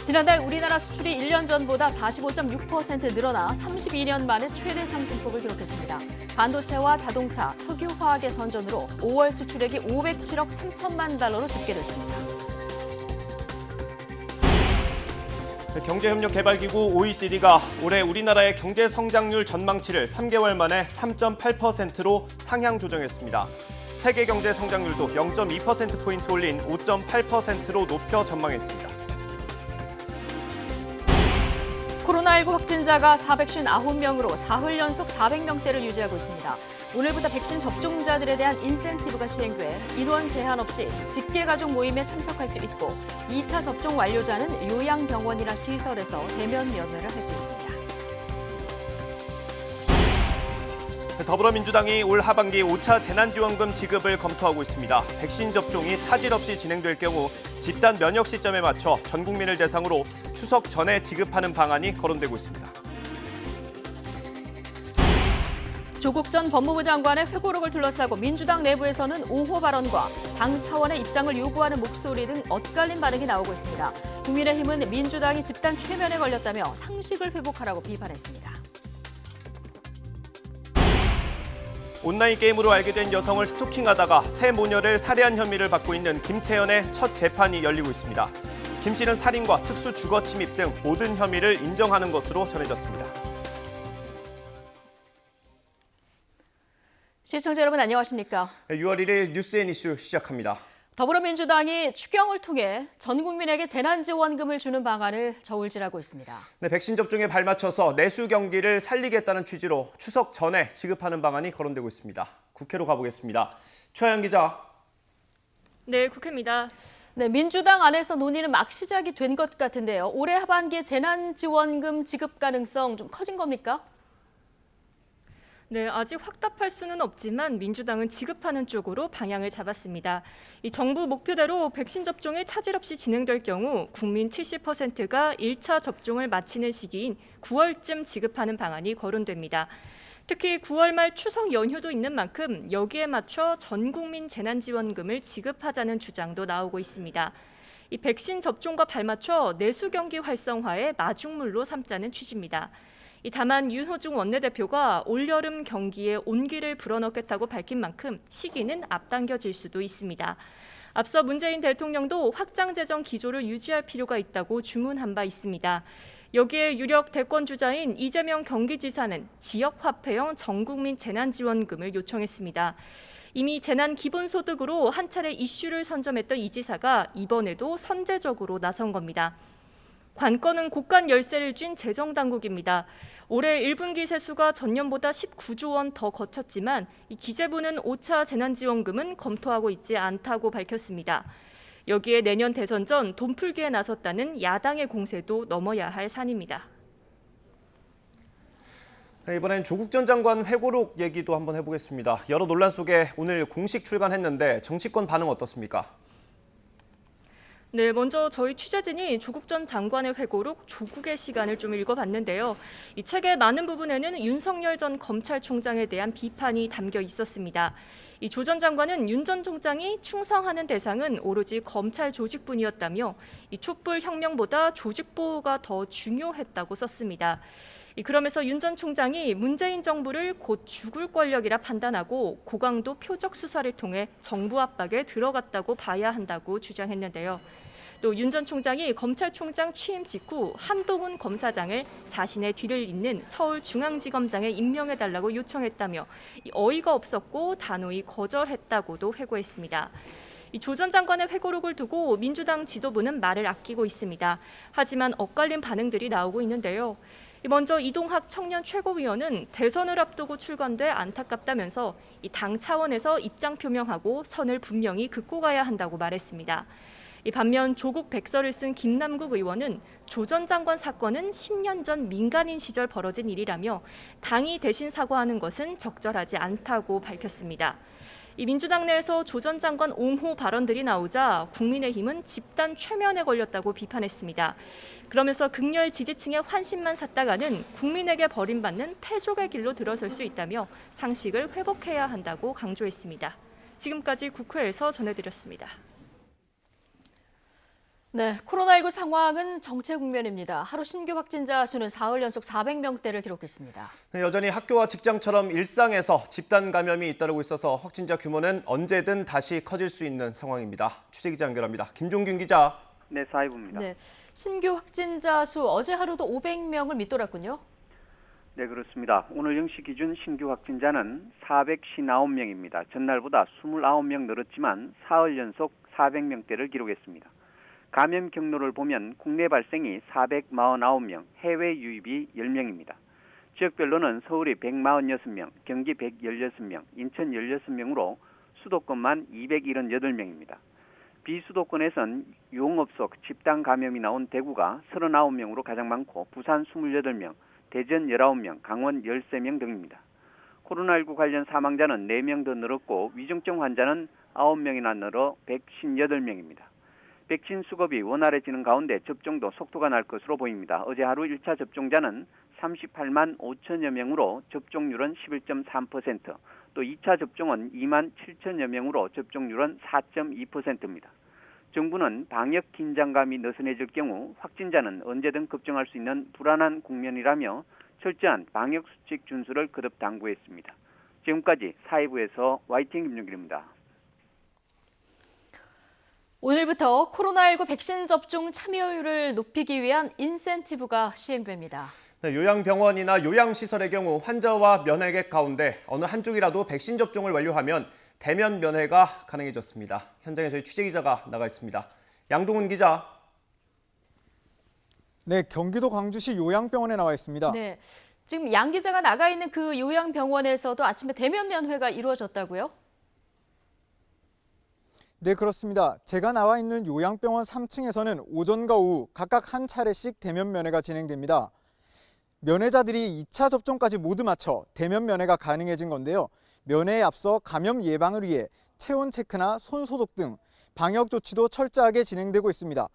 지난달 우리나라 수출이 1년 전보다 45.6% 늘어나 32년 만에 최대 상승폭을 기록했습니다. 반도체와 자동차, 석유화학의 선전으로 5월 수출액이 507억 3천만 달러로 집계됐습니다. 경제협력개발기구 OECD가 올해 우리나라의 경제 성장률 전망치를 3개월 만에 3.8%로 상향 조정했습니다. 세계 경제 성장률도 0.2%포인트 올린 5.8%로 높여 전망했습니다. 코로나19 확진자가 459명으로 사흘 연속 400명대를 유지하고 있습니다. 오늘부터 백신 접종자들에 대한 인센티브가 시행돼 인원 제한 없이 직계가족 모임에 참석할 수 있고 2차 접종 완료자는 요양병원이나 시설에서 대면 면회를 할 수 있습니다. 더불어민주당이 올 하반기 5차 재난지원금 지급을 검토하고 있습니다. 백신 접종이 차질 없이 진행될 경우 집단 면역 시점에 맞춰 전 국민을 대상으로 추석 전에 지급하는 방안이 거론되고 있습니다. 조국 전 법무부 장관의 회고록을 둘러싸고 민주당 내부에서는 옹호 발언과 당 차원의 입장을 요구하는 목소리 등 엇갈린 반응이 나오고 있습니다. 국민의힘은 민주당이 집단 최면에 걸렸다며 상식을 회복하라고 비판했습니다. 온라인 게임으로 알게 된 여성을 스토킹하다가 새 모녀를 살해한 혐의를 받고 있는 김태현의 첫 재판이 열리고 있습니다. 김 씨는 살인과 특수 주거 침입 등 모든 혐의를 인정하는 것으로 전해졌습니다. 시청자 여러분 안녕하십니까? 6월 1일 뉴스앤 이슈 시작합니다. 더불어민주당이 추경을 통해 전 국민에게 재난지원금을 주는 방안을 저울질하고 있습니다. 네, 백신 접종에 발맞춰서 내수 경기를 살리겠다는 취지로 추석 전에 지급하는 방안이 거론되고 있습니다. 국회로 가보겠습니다. 최하연 기자. 네, 국회입니다. 네, 민주당 안에서 논의는 막 시작이 된 것 같은데요. 올해 하반기에 재난지원금 지급 가능성 좀 커진 겁니까? 네, 아직 확답할 수는 없지만 민주당은 지급하는 쪽으로 방향을 잡았습니다. 이 정부 목표대로 백신 접종이 차질 없이 진행될 경우 국민 70%가 1차 접종을 마치는 시기인 9월쯤 지급하는 방안이 거론됩니다. 특히 9월 말 추석 연휴도 있는 만큼 여기에 맞춰 전 국민 재난지원금을 지급하자는 주장도 나오고 있습니다. 이 백신 접종과 발맞춰 내수 경기 활성화의 마중물로 삼자는 취지입니다. 다만 윤호중 원내대표가 올여름 경기에 온기를 불어넣겠다고 밝힌 만큼 시기는 앞당겨질 수도 있습니다. 앞서 문재인 대통령도 확장 재정 기조를 유지할 필요가 있다고 주문한 바 있습니다. 여기에 유력 대권 주자인 이재명 경기지사는 지역화폐형 전국민 재난지원금을 요청했습니다. 이미 재난 기본소득으로 한 차례 이슈를 선점했던 이 지사가 이번에도 선제적으로 나선 겁니다. 관건은 곳간 열세를 쥔 재정당국입니다. 올해 1분기 세수가 전년보다 19조 원 더 거쳤지만 이 기재부는 5차 재난지원금은 검토하고 있지 않다고 밝혔습니다. 여기에 내년 대선 전 돈 풀기에 나섰다는 야당의 공세도 넘어야 할 산입니다. 네, 이번엔 조국 전 장관 회고록 얘기도 한번 해보겠습니다. 여러 논란 속에 오늘 공식 출간했는데 정치권 반응 어떻습니까? 네, 먼저 저희 취재진이 조국 전 장관의 회고록 조국의 시간을 좀 읽어봤는데요. 이 책의 많은 부분에는 윤석열 전 검찰총장에 대한 비판이 담겨 있었습니다. 이 조 전 장관은 윤 전 총장이 충성하는 대상은 오로지 검찰 조직뿐이었다며 이 촛불 혁명보다 조직 보호가 더 중요했다고 썼습니다. 그러면서 윤 전 총장이 문재인 정부를 곧 죽을 권력이라 판단하고 고강도 표적 수사를 통해 정부 압박에 들어갔다고 봐야 한다고 주장했는데요. 또 윤 전 총장이 검찰총장 취임 직후 한동훈 검사장을 자신의 뒤를 잇는 서울중앙지검장에 임명해달라고 요청했다며 어이가 없었고 단호히 거절했다고도 회고했습니다. 조 전 장관의 회고록을 두고 민주당 지도부는 말을 아끼고 있습니다. 하지만 엇갈린 반응들이 나오고 있는데요. 먼저 이동학 청년 최고위원은 대선을 앞두고 출간돼 안타깝다면서 당 차원에서 입장 표명하고 선을 분명히 긋고 가야 한다고 말했습니다. 반면 조국 백서를 쓴 김남국 의원은 조 전 장관 사건은 10년 전 민간인 시절 벌어진 일이라며 당이 대신 사과하는 것은 적절하지 않다고 밝혔습니다. 민주당 내에서 조 전 장관 옹호 발언들이 나오자 국민의힘은 집단 최면에 걸렸다고 비판했습니다. 그러면서 극렬 지지층의 환심만 샀다가는 국민에게 버림받는 패족의 길로 들어설 수 있다며 상식을 회복해야 한다고 강조했습니다. 지금까지 국회에서 전해드렸습니다. 네, 코로나19 상황은 정체 국면입니다. 하루 신규 확진자 수는 사흘 연속 400명대를 기록했습니다. 네, 여전히 학교와 직장처럼 일상에서 집단 감염이 잇따르고 있어서 확진자 규모는 언제든 다시 커질 수 있는 상황입니다. 취재기자 연결합니다. 김종균 기자. 네, 사회부입니다. 네, 신규 확진자 수 어제 하루도 500명을 밑돌았군요. 네, 그렇습니다. 오늘 0시 기준 신규 확진자는 459명입니다. 전날보다 29명 늘었지만 사흘 연속 400명대를 기록했습니다. 감염 경로를 보면 국내 발생이 449명, 해외 유입이 10명입니다. 지역별로는 서울이 146명, 경기 116명, 인천 16명으로 수도권만 278명입니다. 비수도권에선 유흥업 속 집단 감염이 나온 대구가 39명으로 가장 많고 부산 28명, 대전 19명, 강원 13명 등입니다. 코로나19 관련 사망자는 4명 더 늘었고 위중증 환자는 9명이나 늘어 158명입니다. 백신 수급이 원활해지는 가운데 접종도 속도가 날 것으로 보입니다. 어제 하루 1차 접종자는 38만 5천여 명으로 접종률은 11.3%, 또 2차 접종은 2만 7천여 명으로 접종률은 4.2%입니다. 정부는 방역 긴장감이 느슨해질 경우 확진자는 언제든 급증할 수 있는 불안한 국면이라며 철저한 방역 수칙 준수를 거듭 당부했습니다. 지금까지 사회부에서 YTN 김용길입니다. 오늘부터 코로나19 백신 접종 참여율을 높이기 위한 인센티브가 시행됩니다. 네, 요양병원이나 요양시설의 경우 환자와 면회객 가운데 어느 한쪽이라도 백신 접종을 완료하면 대면 면회가 가능해졌습니다. 현장에 저희 취재기자가 나가 있습니다. 양동훈 기자. 네, 경기도 광주시 요양병원에 나와 있습니다. 네, 지금 양 기자가 나가 있는 그 요양병원에서도 아침에 대면 면회가 이루어졌다고요? 네, 그렇습니다. 제가 나와 있는 요양병원 3층에서는 오전과 오후 각각 한 차례씩 대면 면회가 진행됩니다. 면회자들이 2차 접종까지 모두 마쳐 대면 면회가 가능해진 건데요. 면회에 앞서 감염 예방을 위해 체온 체크나 손 소독 등 방역 조치도 철저하게 진행되고 있습니다.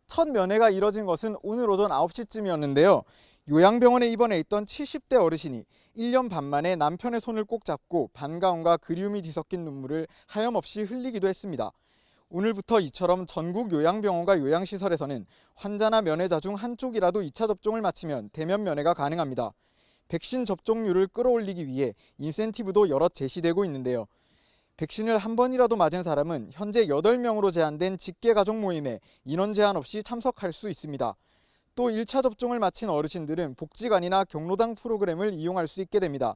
첫 면회가 이뤄진 것은 오늘 오전 9시쯤이었는데요. 요양병원에 입원해 있던 70대 어르신이 1년 반 만에 남편의 손을 꼭 잡고 반가움과 그리움이 뒤섞인 눈물을 하염없이 흘리기도 했습니다. 오늘부터 이처럼 전국 요양병원과 요양시설에서는 환자나 면회자 중 한쪽이라도 2차 접종을 마치면 대면 면회가 가능합니다. 백신 접종률을 끌어올리기 위해 인센티브도 여럿 제시되고 있는데요. 백신을 한 번이라도 맞은 사람은 현재 8명으로 제한된 직계가족 모임에 인원 제한 없이 참석할 수 있습니다. 또 1차 접종을 마친 어르신들은 복지관이나 경로당 프로그램을 이용할 수 있게 됩니다.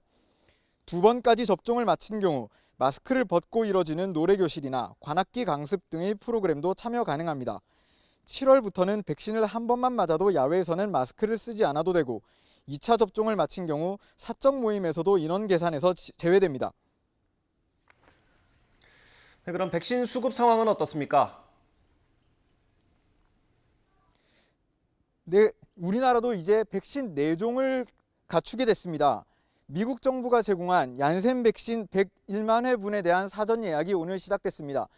2번까지 접종을 마친 경우 마스크를 벗고 이뤄지는 노래교실이나 관악기 강습 등의 프로그램도 참여 가능합니다. 7월부터는 백신을 한 번만 맞아도 야외에서는 마스크를 쓰지 않아도 되고 2차 접종을 마친 경우 사적 모임에서도 인원 계산에서 제외됩니다. 네, 그럼 백신 수급 상황은 어떻습니까? 네, 우리나라도 이제 백신 4종을 갖추게 됐습니다. 미국 정부가 제공한 얀센 백신 101만 회분에 대한 사전 예약이 오늘 시작됐습니다.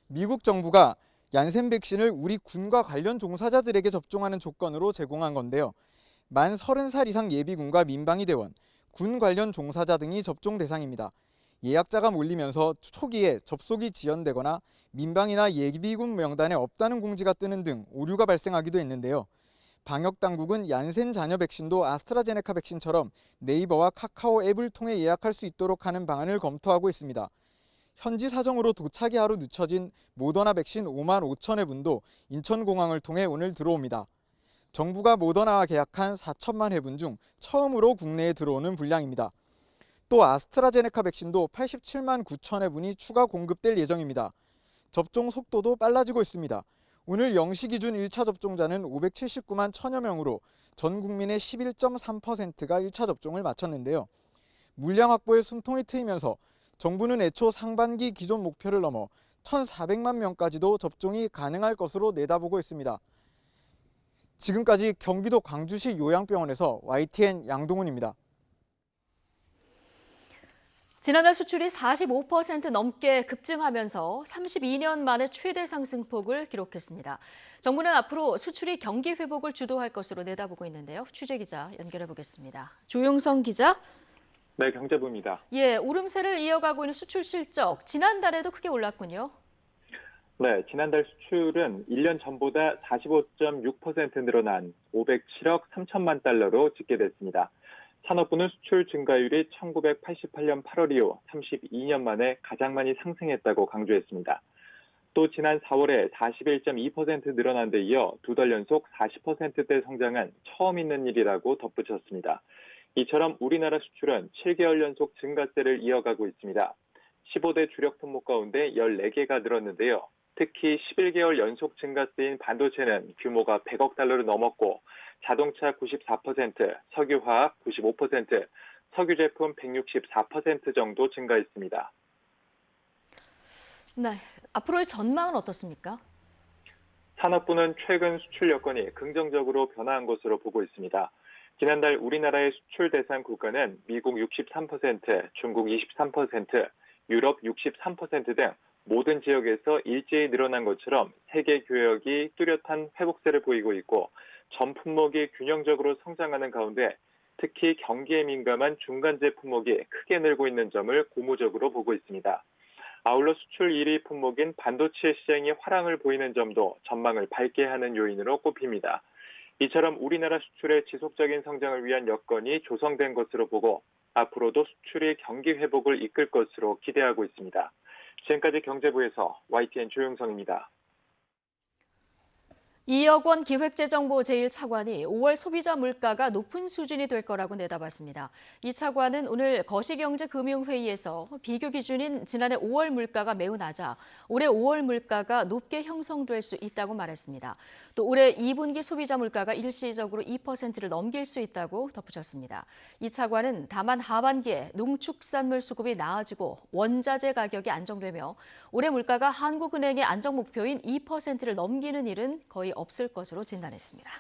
미국 정부가 얀센 백신을 우리 군과 관련 종사자들에게 접종하는 조건으로 제공한 건데요. 만 30살 이상 예비군과 민방위 대원, 군 관련 종사자 등이 접종 대상입니다. 예약자가 몰리면서 초기에 접속이 지연되거나 민방위나 예비군 명단에 없다는 공지가 뜨는 등 오류가 발생하기도 했는데요. 방역당국은 얀센 잔여 백신도 아스트라제네카 백신처럼 네이버와 카카오 앱을 통해 예약할 수 있도록 하는 방안을 검토하고 있습니다. 현지 사정으로 도착이 하루 늦춰진 모더나 백신 5만 5천 회분도 인천공항을 통해 오늘 들어옵니다. 정부가 모더나와 계약한 4천만 회분 중 처음으로 국내에 들어오는 분량입니다. 또 아스트라제네카 백신도 87만 9천 회분이 추가 공급될 예정입니다. 접종 속도도 빨라지고 있습니다. 오늘 0시 기준 1차 접종자는 579만 1천여 명으로 전 국민의 11.3%가 1차 접종을 마쳤는데요. 물량 확보에 숨통이 트이면서 정부는 애초 상반기 기존 목표를 넘어 1,400만 명까지도 접종이 가능할 것으로 내다보고 있습니다. 지금까지 경기도 광주시 요양병원에서 YTN 양동훈입니다. 지난달 수출이 45% 넘게 급증하면서 32년 만에 최대 상승폭을 기록했습니다. 정부는 앞으로 수출이 경기 회복을 주도할 것으로 내다보고 있는데요. 취재기자 연결해 보겠습니다. 조용성 기자. 네, 경제부입니다. 예, 오름세를 이어가고 있는 수출 실적, 지난달에도 크게 올랐군요. 네, 지난달 수출은 1년 전보다 45.6% 늘어난 507억 3천만 달러로 집계됐습니다. 산업부는 수출 증가율이 1988년 8월 이후 32년 만에 가장 많이 상승했다고 강조했습니다. 또 지난 4월에 41.2% 늘어난 데 이어 두 달 연속 40%대 성장은 처음 있는 일이라고 덧붙였습니다. 이처럼 우리나라 수출은 7개월 연속 증가세를 이어가고 있습니다. 15대 주력 품목 가운데 14개가 늘었는데요. 특히 11개월 연속 증가세인 반도체는 규모가 100억 달러를 넘었고 자동차 94%, 석유화학 95%, 석유 제품 164% 정도 증가했습니다. 네, 앞으로의 전망은 어떻습니까? 산업부는 최근 수출 여건이 긍정적으로 변화한 것으로 보고 있습니다. 지난달 우리나라의 수출 대상 국가는 미국 63%, 중국 23%, 유럽 63% 등 모든 지역에서 일제히 늘어난 것처럼 세계 교역이 뚜렷한 회복세를 보이고 있고 전 품목이 균형적으로 성장하는 가운데 특히 경기에 민감한 중간재 품목이 크게 늘고 있는 점을 고무적으로 보고 있습니다. 아울러 수출 1위 품목인 반도체 시장이 화랑을 보이는 점도 전망을 밝게 하는 요인으로 꼽힙니다. 이처럼 우리나라 수출의 지속적인 성장을 위한 여건이 조성된 것으로 보고 앞으로도 수출이 경기 회복을 이끌 것으로 기대하고 있습니다. 지금까지 경제부에서 YTN 조용성입니다. 2억 원 기획재정부 제1차관이 5월 소비자 물가가 높은 수준이 될 거라고 내다봤습니다. 이 차관은 오늘 거시경제금융회의에서 비교 기준인 지난해 5월 물가가 매우 낮아 올해 5월 물가가 높게 형성될 수 있다고 말했습니다. 또 올해 2분기 소비자 물가가 일시적으로 2%를 넘길 수 있다고 덧붙였습니다. 이 차관은 다만 하반기에 농축산물 수급이 나아지고 원자재 가격이 안정되며 올해 물가가 한국은행의 안정 목표인 2%를 넘기는 일은 거의 없을 것으로 진단했습니다.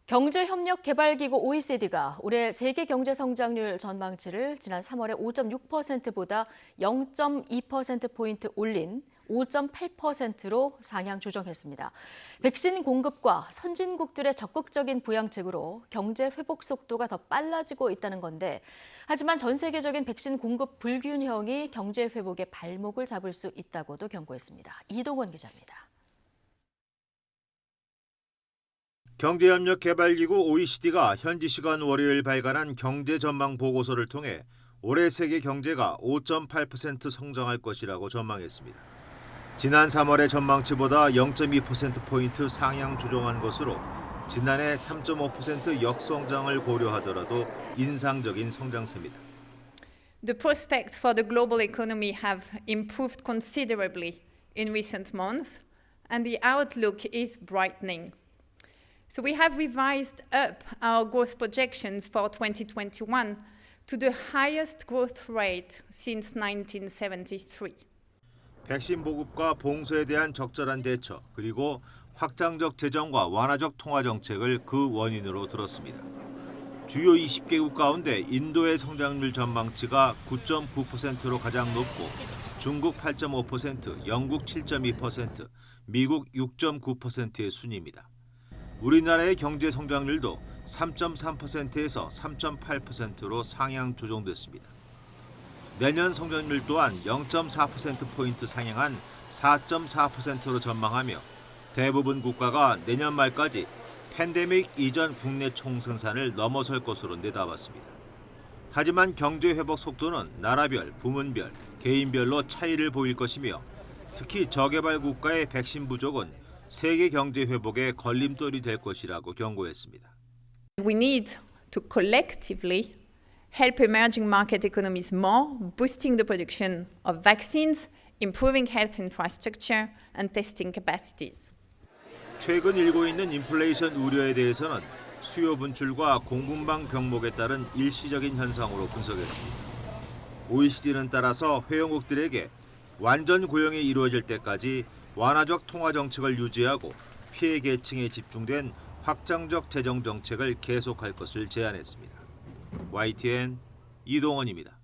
경제협력개발기구 OECD가 올해 세계 경제 성장률 전망치를 지난 3월에 5.6%보다 0.2%포인트 올린 5.8%로 상향 조정했습니다. 백신 공급과 선진국들의 적극적인 부양책으로 경제 회복 속도가 더 빨라지고 있다는 건데, 하지만 전 세계적인 백신 공급 불균형이 경제 회복의 발목을 잡을 수 있다고도 경고했습니다. 이동원 기자입니다. 경제협력개발기구 OECD가 현지 시간 월요일 발간한 경제 전망 보고서를 통해 올해 세계 경제가 5.8% 성장할 것이라고 전망했습니다. 지난 3월의 전망치보다 0.2%포인트 상향 조정한 것으로 지난해 3.5% 역성장을 고려하더라도 인상적인 성장세입니다. The prospects for the global economy have improved considerably in recent months, and the outlook is brightening. So we have revised up our growth projections for 2021 to the highest growth rate since 1973. 백신 보급과 봉쇄에 대한 적절한 대처, 그리고 확장적 재정과 완화적 통화 정책을 그 원인으로 들었습니다. 주요 20개국 가운데 인도의 성장률 전망치가 9.9%로 가장 높고 중국 8.5%, 영국 7.2%, 미국 6.9%의 순입니다. 우리나라의 경제 성장률도 3.3%에서 3.8%로 상향 조정됐습니다. 내년 성장률 또한 0.4%포인트 상향한 4.4%로 전망하며 대부분 국가가 내년 말까지 팬데믹 이전 국내 총생산을 넘어설 것으로 내다봤습니다. 하지만 경제 회복 속도는 나라별, 부문별, 개인별로 차이를 보일 것이며 특히 저개발 국가의 백신 부족은 세계 경제 회복의 걸림돌이 될 것이라고 경고했습니다. We need to collectively help emerging market economies more, boosting the production of vaccines, improving health infrastructure, and testing capacities. 최근 일고 있는 인플레이션 우려에 대해서는 수요 분출과 공급망 병목에 따른 일시적인 현상으로 분석했습니다. OECD는 따라서 회원국들에게 완전 고용이 이루어질 때까지 완화적 통화 정책을 유지하고 피해 계층에 집중된 확장적 재정 정책을 계속할 것을 제안했습니다. YTN 이동원입니다.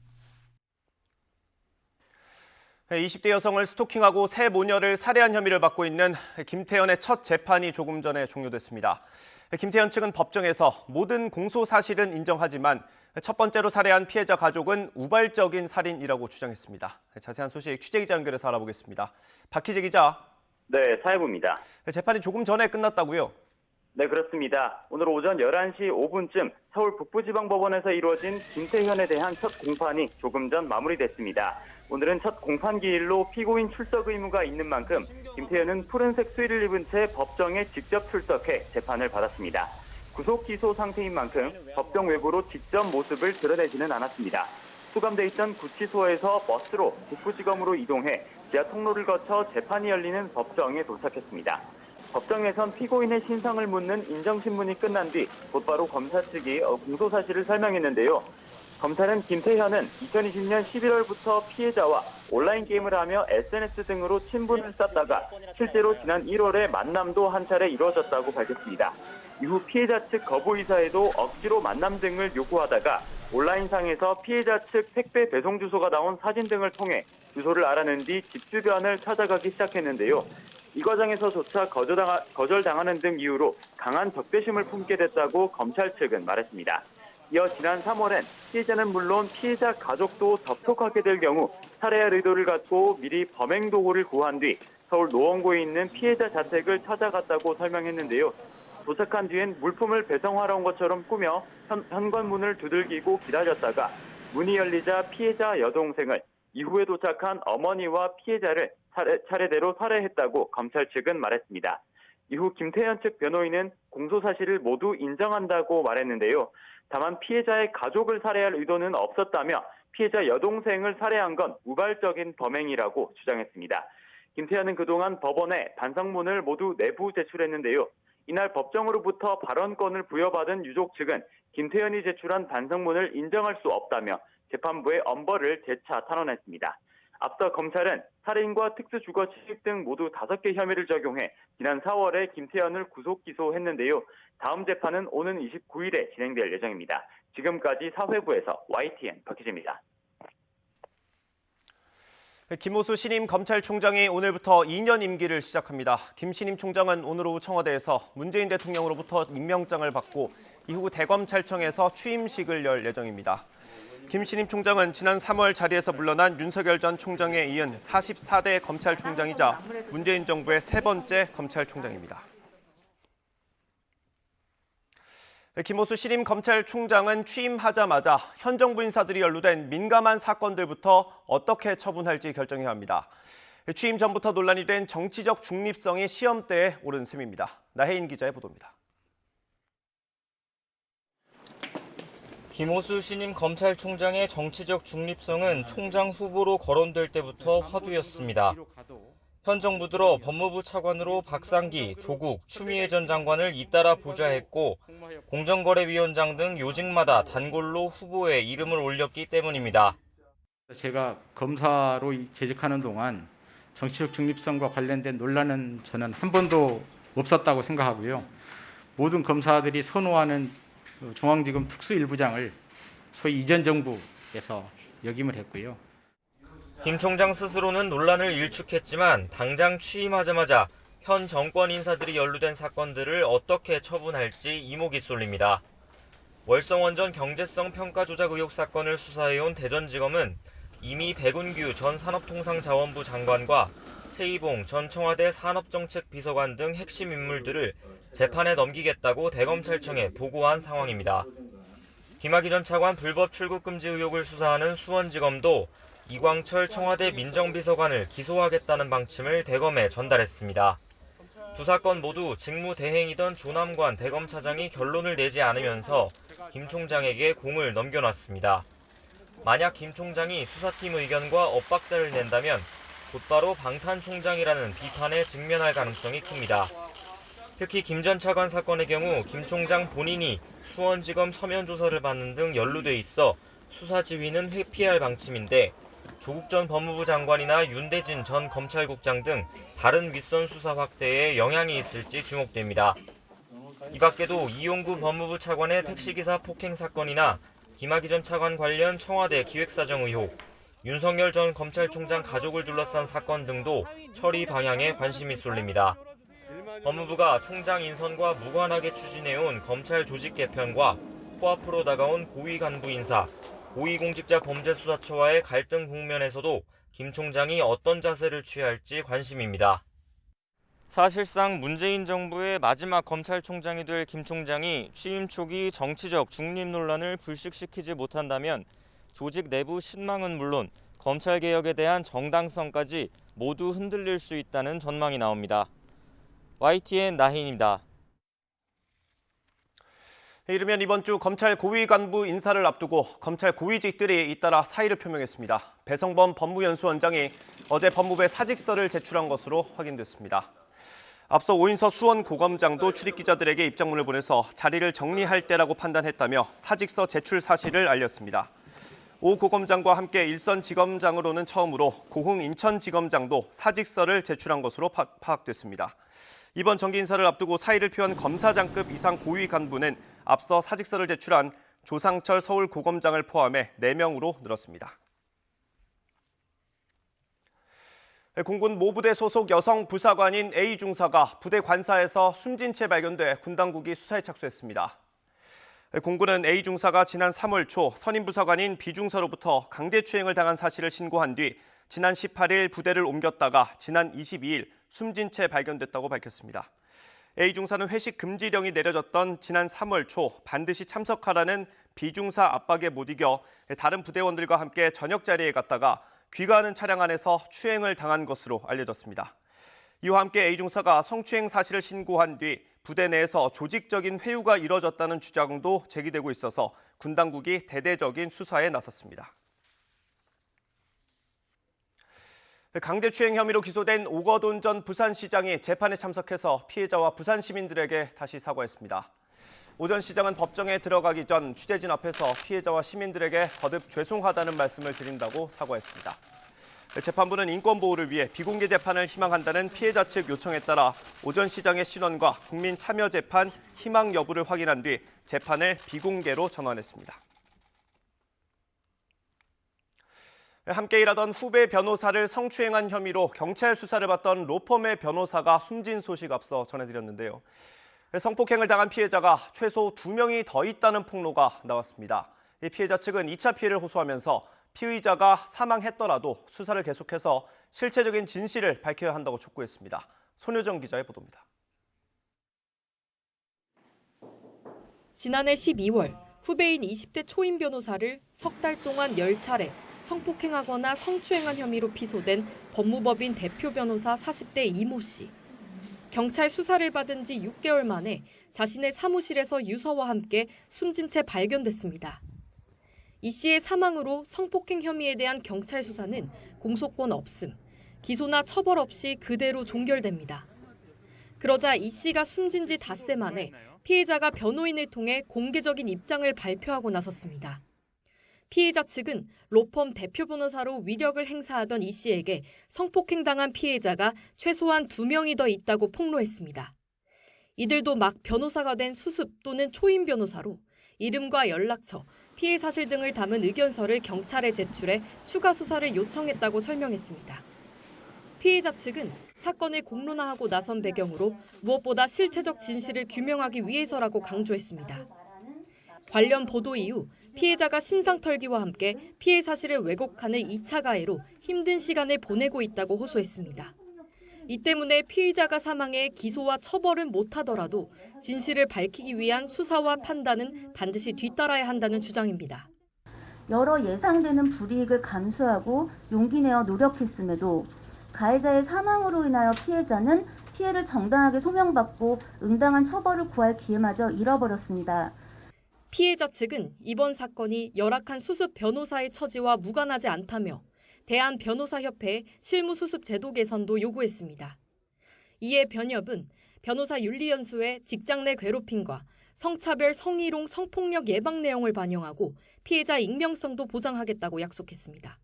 20대 여성을 스토킹하고 새 모녀를 살해한 혐의를 받고 있는 김태현의 첫 재판이 조금 전에 종료됐습니다. 김태현 측은 법정에서 모든 공소 사실은 인정하지만 첫 번째로 살해한 피해자 가족은 우발적인 살인이라고 주장했습니다. 자세한 소식 취재기자 연결해서 알아보겠습니다. 박희재 기자. 네, 사회부입니다. 재판이 조금 전에 끝났다고요? 네, 그렇습니다. 오늘 오전 11시 5분쯤 서울 북부지방법원에서 이루어진 김태현에 대한 첫 공판이 조금 전 마무리됐습니다. 오늘은 첫 공판 기일로 피고인 출석 의무가 있는 만큼 김태현은 푸른색 수의를 입은 채 법정에 직접 출석해 재판을 받았습니다. 구속 기소 상태인 만큼 법정 외부로 직접 모습을 드러내지는 않았습니다. 수감돼 있던 구치소에서 버스로 북부지검으로 이동해 지하 통로를 거쳐 재판이 열리는 법정에 도착했습니다. 법정에선 피고인의 신상을 묻는 인정신문이 끝난 뒤 곧바로 검사 측이 공소 사실을 설명했는데요. 검찰은 김태현은 2020년 11월부터 피해자와 온라인 게임을 하며 SNS 등으로 친분을 쌓다가 실제로 지난 1월에 만남도 한 차례 이루어졌다고 밝혔습니다. 이후 피해자 측 거부 의사에도 억지로 만남 등을 요구하다가 온라인상에서 피해자 측 택배 배송 주소가 나온 사진 등을 통해 주소를 알아낸 뒤 집 주변을 찾아가기 시작했는데요. 이 과정에서조차 거절당하는 등 이유로 강한 적대심을 품게 됐다고 검찰 측은 말했습니다. 이어 지난 3월엔 피해자는 물론 피해자 가족도 접촉하게 될 경우 살해할 의도를 갖고 미리 범행 도구를 구한 뒤 서울 노원구에 있는 피해자 자택을 찾아갔다고 설명했는데요. 도착한 뒤엔 물품을 배송하러 온 것처럼 꾸며 현관문을 두들기고 기다렸다가 문이 열리자 피해자 여동생을 이후에 도착한 어머니와 피해자를 차례대로 살해했다고 검찰 측은 말했습니다. 이후 김태현 측 변호인은 공소 사실을 모두 인정한다고 말했는데요. 다만 피해자의 가족을 살해할 의도는 없었다며 피해자 여동생을 살해한 건 우발적인 범행이라고 주장했습니다. 김태현은 그동안 법원에 반성문을 모두 내부 제출했는데요. 이날 법정으로부터 발언권을 부여받은 유족 측은 김태현이 제출한 반성문을 인정할 수 없다며 재판부에 엄벌을 재차 탄원했습니다. 앞서 검찰은 살인과 특수주거침입 등 모두 5개 혐의를 적용해 지난 4월에 김태현을 구속 기소했는데요. 다음 재판은 오는 29일에 진행될 예정입니다. 지금까지 사회부에서 YTN 박희재입니다. 김호수 신임 검찰총장이 오늘부터 2년 임기를 시작합니다. 김 신임 총장은 오늘 오후 청와대에서 문재인 대통령으로부터 임명장을 받고 이후 대검찰청에서 취임식을 열 예정입니다. 김 신임 총장은 지난 3월 자리에서 물러난 윤석열 전 총장에 이은 44대 검찰총장이자 문재인 정부의 세 번째 검찰총장입니다. 김호수 신임 검찰총장은 취임하자마자 현 정부 인사들이 연루된 민감한 사건들부터 어떻게 처분할지 결정해야 합니다. 취임 전부터 논란이 된 정치적 중립성이 시험대에 오른 셈입니다. 나혜인 기자의 보도입니다. 김호수 신임 검찰총장의 정치적 중립성은 총장 후보로 거론될 때부터 화두였습니다. 현 정부 들어 법무부 차관으로 박상기, 조국, 추미애 전 장관을 잇따라 보좌했고 공정거래위원장 등 요직마다 단골로 후보에 이름을 올렸기 때문입니다. 제가 검사로 재직하는 동안 정치적 중립성과 관련된 논란은 저는 한 번도 없었다고 생각하고요. 모든 검사들이 선호하는 중앙지검 특수일부장을 소위 이전 정부에서 역임을 했고요. 김 총장 스스로는 논란을 일축했지만 당장 취임하자마자 현 정권 인사들이 연루된 사건들을 어떻게 처분할지 이목이 쏠립니다. 월성원전 경제성 평가 조작 의혹 사건을 수사해온 대전지검은 이미 백운규 전 산업통상자원부 장관과 최이봉 전 청와대 산업정책비서관 등 핵심 인물들을 재판에 넘기겠다고 대검찰청에 보고한 상황입니다. 김학의 전 차관 불법 출국 금지 의혹을 수사하는 수원지검도 이광철 청와대 민정비서관을 기소하겠다는 방침을 대검에 전달했습니다. 두 사건 모두 직무대행이던 조남관 대검차장이 결론을 내지 않으면서 김 총장에게 공을 넘겨놨습니다. 만약 김 총장이 수사팀 의견과 엇박자를 낸다면 곧바로 방탄총장이라는 비판에 직면할 가능성이 큽니다. 특히 김 전 차관 사건의 경우 김 총장 본인이 수원지검 서면 조사를 받는 등 연루돼 있어 수사 지휘는 회피할 방침인데 조국 전 법무부 장관이나 윤대진 전 검찰국장 등 다른 윗선 수사 확대에 영향이 있을지 주목됩니다. 이 밖에도 이용구 법무부 차관의 택시기사 폭행 사건이나 김학의 전 차관 관련 청와대 기획사정 의혹, 윤석열 전 검찰총장 가족을 둘러싼 사건 등도 처리 방향에 관심이 쏠립니다. 법무부가 총장 인선과 무관하게 추진해온 검찰 조직 개편과 코앞으로 다가온 고위 간부 인사, 고위공직자범죄수사처와의 갈등 국면에서도 김 총장이 어떤 자세를 취할지 관심입니다. 사실상 문재인 정부의 마지막 검찰총장이 될 김 총장이 취임 초기 정치적 중립 논란을 불식시키지 못한다면 조직 내부 신망은 물론 검찰개혁에 대한 정당성까지 모두 흔들릴 수 있다는 전망이 나옵니다. YTN 나희인입니다. 이르면 이번 주 검찰 고위 간부 인사를 앞두고 검찰 고위직들이 잇따라 사의를 표명했습니다. 배성범 법무연수원장이 어제 법무부에 사직서를 제출한 것으로 확인됐습니다. 앞서 오인서 수원고검장도 출입기자들에게 입장문을 보내서 자리를 정리할 때라고 판단했다며 사직서 제출 사실을 알렸습니다. 오 고검장과 함께 일선지검장으로는 처음으로 고흥 인천지검장도 사직서를 제출한 것으로 파악됐습니다. 이번 정기 인사를 앞두고 사의를 표한 검사장급 이상 고위 간부는 앞서 사직서를 제출한 조상철 서울고검장을 포함해 4명으로 늘었습니다. 공군 모부대 소속 여성 부사관인 A 중사가 부대 관사에서 숨진 채 발견돼 군 당국이 수사에 착수했습니다. 공군은 A 중사가 지난 3월 초 선임 부사관인 B 중사로부터 강제추행을 당한 사실을 신고한 뒤 지난 18일 부대를 옮겼다가 지난 22일 숨진 채 발견됐다고 밝혔습니다. A 중사는 회식 금지령이 내려졌던 지난 3월 초 반드시 참석하라는 B 중사 압박에 못 이겨 다른 부대원들과 함께 저녁 자리에 갔다가 귀가하는 차량 안에서 추행을 당한 것으로 알려졌습니다. 이와 함께 A 중사가 성추행 사실을 신고한 뒤 부대 내에서 조직적인 회유가 이뤄졌다는 주장도 제기되고 있어서 군 당국이 대대적인 수사에 나섰습니다. 강제추행 혐의로 기소된 오거돈 전 부산시장이 재판에 참석해서 피해자와 부산 시민들에게 다시 사과했습니다. 오 전 시장은 법정에 들어가기 전 취재진 앞에서 피해자와 시민들에게 거듭 죄송하다는 말씀을 드린다고 사과했습니다. 재판부는 인권보호를 위해 비공개 재판을 희망한다는 피해자 측 요청에 따라 오 전 시장의 신원과 국민 참여 재판 희망 여부를 확인한 뒤 재판을 비공개로 전환했습니다. 함께 일하던 후배 변호사를 성추행한 혐의로 경찰 수사를 받던 로펌의 변호사가 숨진 소식 앞서 전해드렸는데요. 성폭행을 당한 피해자가 최소 2명이 더 있다는 폭로가 나왔습니다. 이 피해자 측은 2차 피해를 호소하면서 피의자가 사망했더라도 수사를 계속해서 실체적인 진실을 밝혀야 한다고 촉구했습니다. 손효정 기자의 보도입니다. 지난해 12월 후배인 20대 초임 변호사를 석 달 동안 10차례 성폭행하거나 성추행한 혐의로 피소된 법무법인 대표 변호사 40대 이모 씨. 경찰 수사를 받은 지 6개월 만에 자신의 사무실에서 유서와 함께 숨진 채 발견됐습니다. 이 씨의 사망으로 성폭행 혐의에 대한 경찰 수사는 공소권 없음, 기소나 처벌 없이 그대로 종결됩니다. 그러자 이 씨가 숨진 지 닷새 만에 피해자가 변호인을 통해 공개적인 입장을 발표하고 나섰습니다. 피해자 측은 로펌 대표 변호사로 위력을 행사하던 이 씨에게 성폭행당한 피해자가 최소한 2명이 더 있다고 폭로했습니다. 이들도 막 변호사가 된 수습 또는 초임 변호사로 이름과 연락처, 피해 사실 등을 담은 의견서를 경찰에 제출해 추가 수사를 요청했다고 설명했습니다. 피해자 측은 사건을 공론화하고 나선 배경으로 무엇보다 실체적 진실을 규명하기 위해서라고 강조했습니다. 관련 보도 이후 피해자가 신상털기와 함께 피해 사실을 왜곡하는 2차 가해로 힘든 시간을 보내고 있다고 호소했습니다. 이 때문에 피의자가 사망해 기소와 처벌은 못하더라도 진실을 밝히기 위한 수사와 판단은 반드시 뒤따라야 한다는 주장입니다. 여러 예상되는 불이익을 감수하고 용기 내어 노력했음에도 가해자의 사망으로 인하여 피해자는 피해를 정당하게 소명받고 응당한 처벌을 구할 기회마저 잃어버렸습니다. 피해자 측은 이번 사건이 열악한 수습 변호사의 처지와 무관하지 않다며 대한변호사협회의 실무수습 제도 개선도 요구했습니다. 이에 변협은 변호사 윤리연수의 직장 내 괴롭힘과 성차별, 성희롱, 성폭력 예방 내용을 반영하고 피해자 익명성도 보장하겠다고 약속했습니다.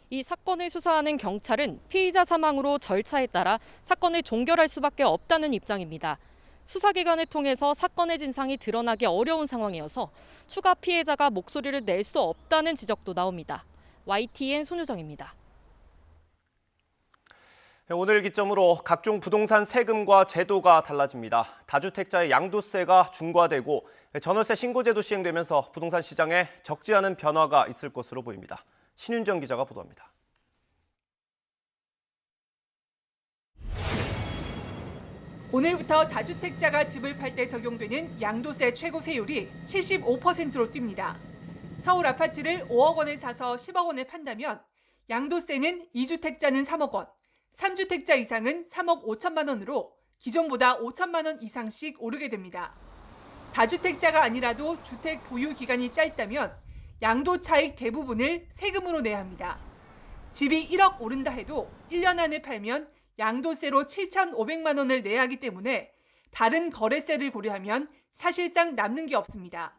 이 사건을 수사하는 경찰은 피의자 사망으로 절차에 따라 사건을 종결할 수밖에 없다는 입장입니다. 수사기관을 통해서 사건의 진상이 드러나기 어려운 상황이어서 추가 피해자가 목소리를 낼 수 없다는 지적도 나옵니다. YTN 손유정입니다. 오늘 기점으로 각종 부동산 세금과 제도가 달라집니다. 다주택자의 양도세가 중과되고 전월세 신고제도 시행되면서 부동산 시장에 적지 않은 변화가 있을 것으로 보입니다. 신윤정 기자가 보도합니다. 오늘부터 다주택자가 집을 팔 때 적용되는 양도세 최고 세율이 75%로 뜁니다. 서울 아파트를 5억 원에 사서 10억 원에 판다면 양도세는 2주택자는 3억 원, 3주택자 이상은 3억 5천만 원으로 기존보다 5천만 원 이상씩 오르게 됩니다. 다주택자가 아니라도 주택 보유 기간이 짧다면 양도 차익 대부분을 세금으로 내야 합니다. 집이 1억 오른다 해도 1년 안에 팔면 양도세로 7,500만 원을 내야 하기 때문에 다른 거래세를 고려하면 사실상 남는 게 없습니다.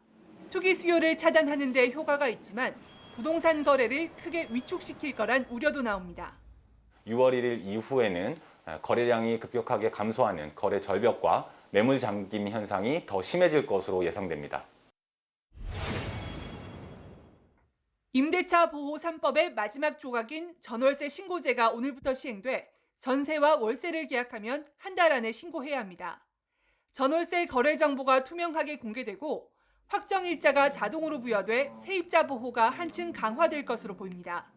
투기 수요를 차단하는 데 효과가 있지만 부동산 거래를 크게 위축시킬 거란 우려도 나옵니다. 6월 1일 이후에는 거래량이 급격하게 감소하는 거래 절벽과 매물 잠김 현상이 더 심해질 것으로 예상됩니다. 임대차 보호 3법의 마지막 조각인 전월세 신고제가 오늘부터 시행돼 전세와 월세를 계약하면 한 달 안에 신고해야 합니다. 전월세 거래 정보가 투명하게 공개되고 확정일자가 자동으로 부여돼 세입자 보호가 한층 강화될 것으로 보입니다.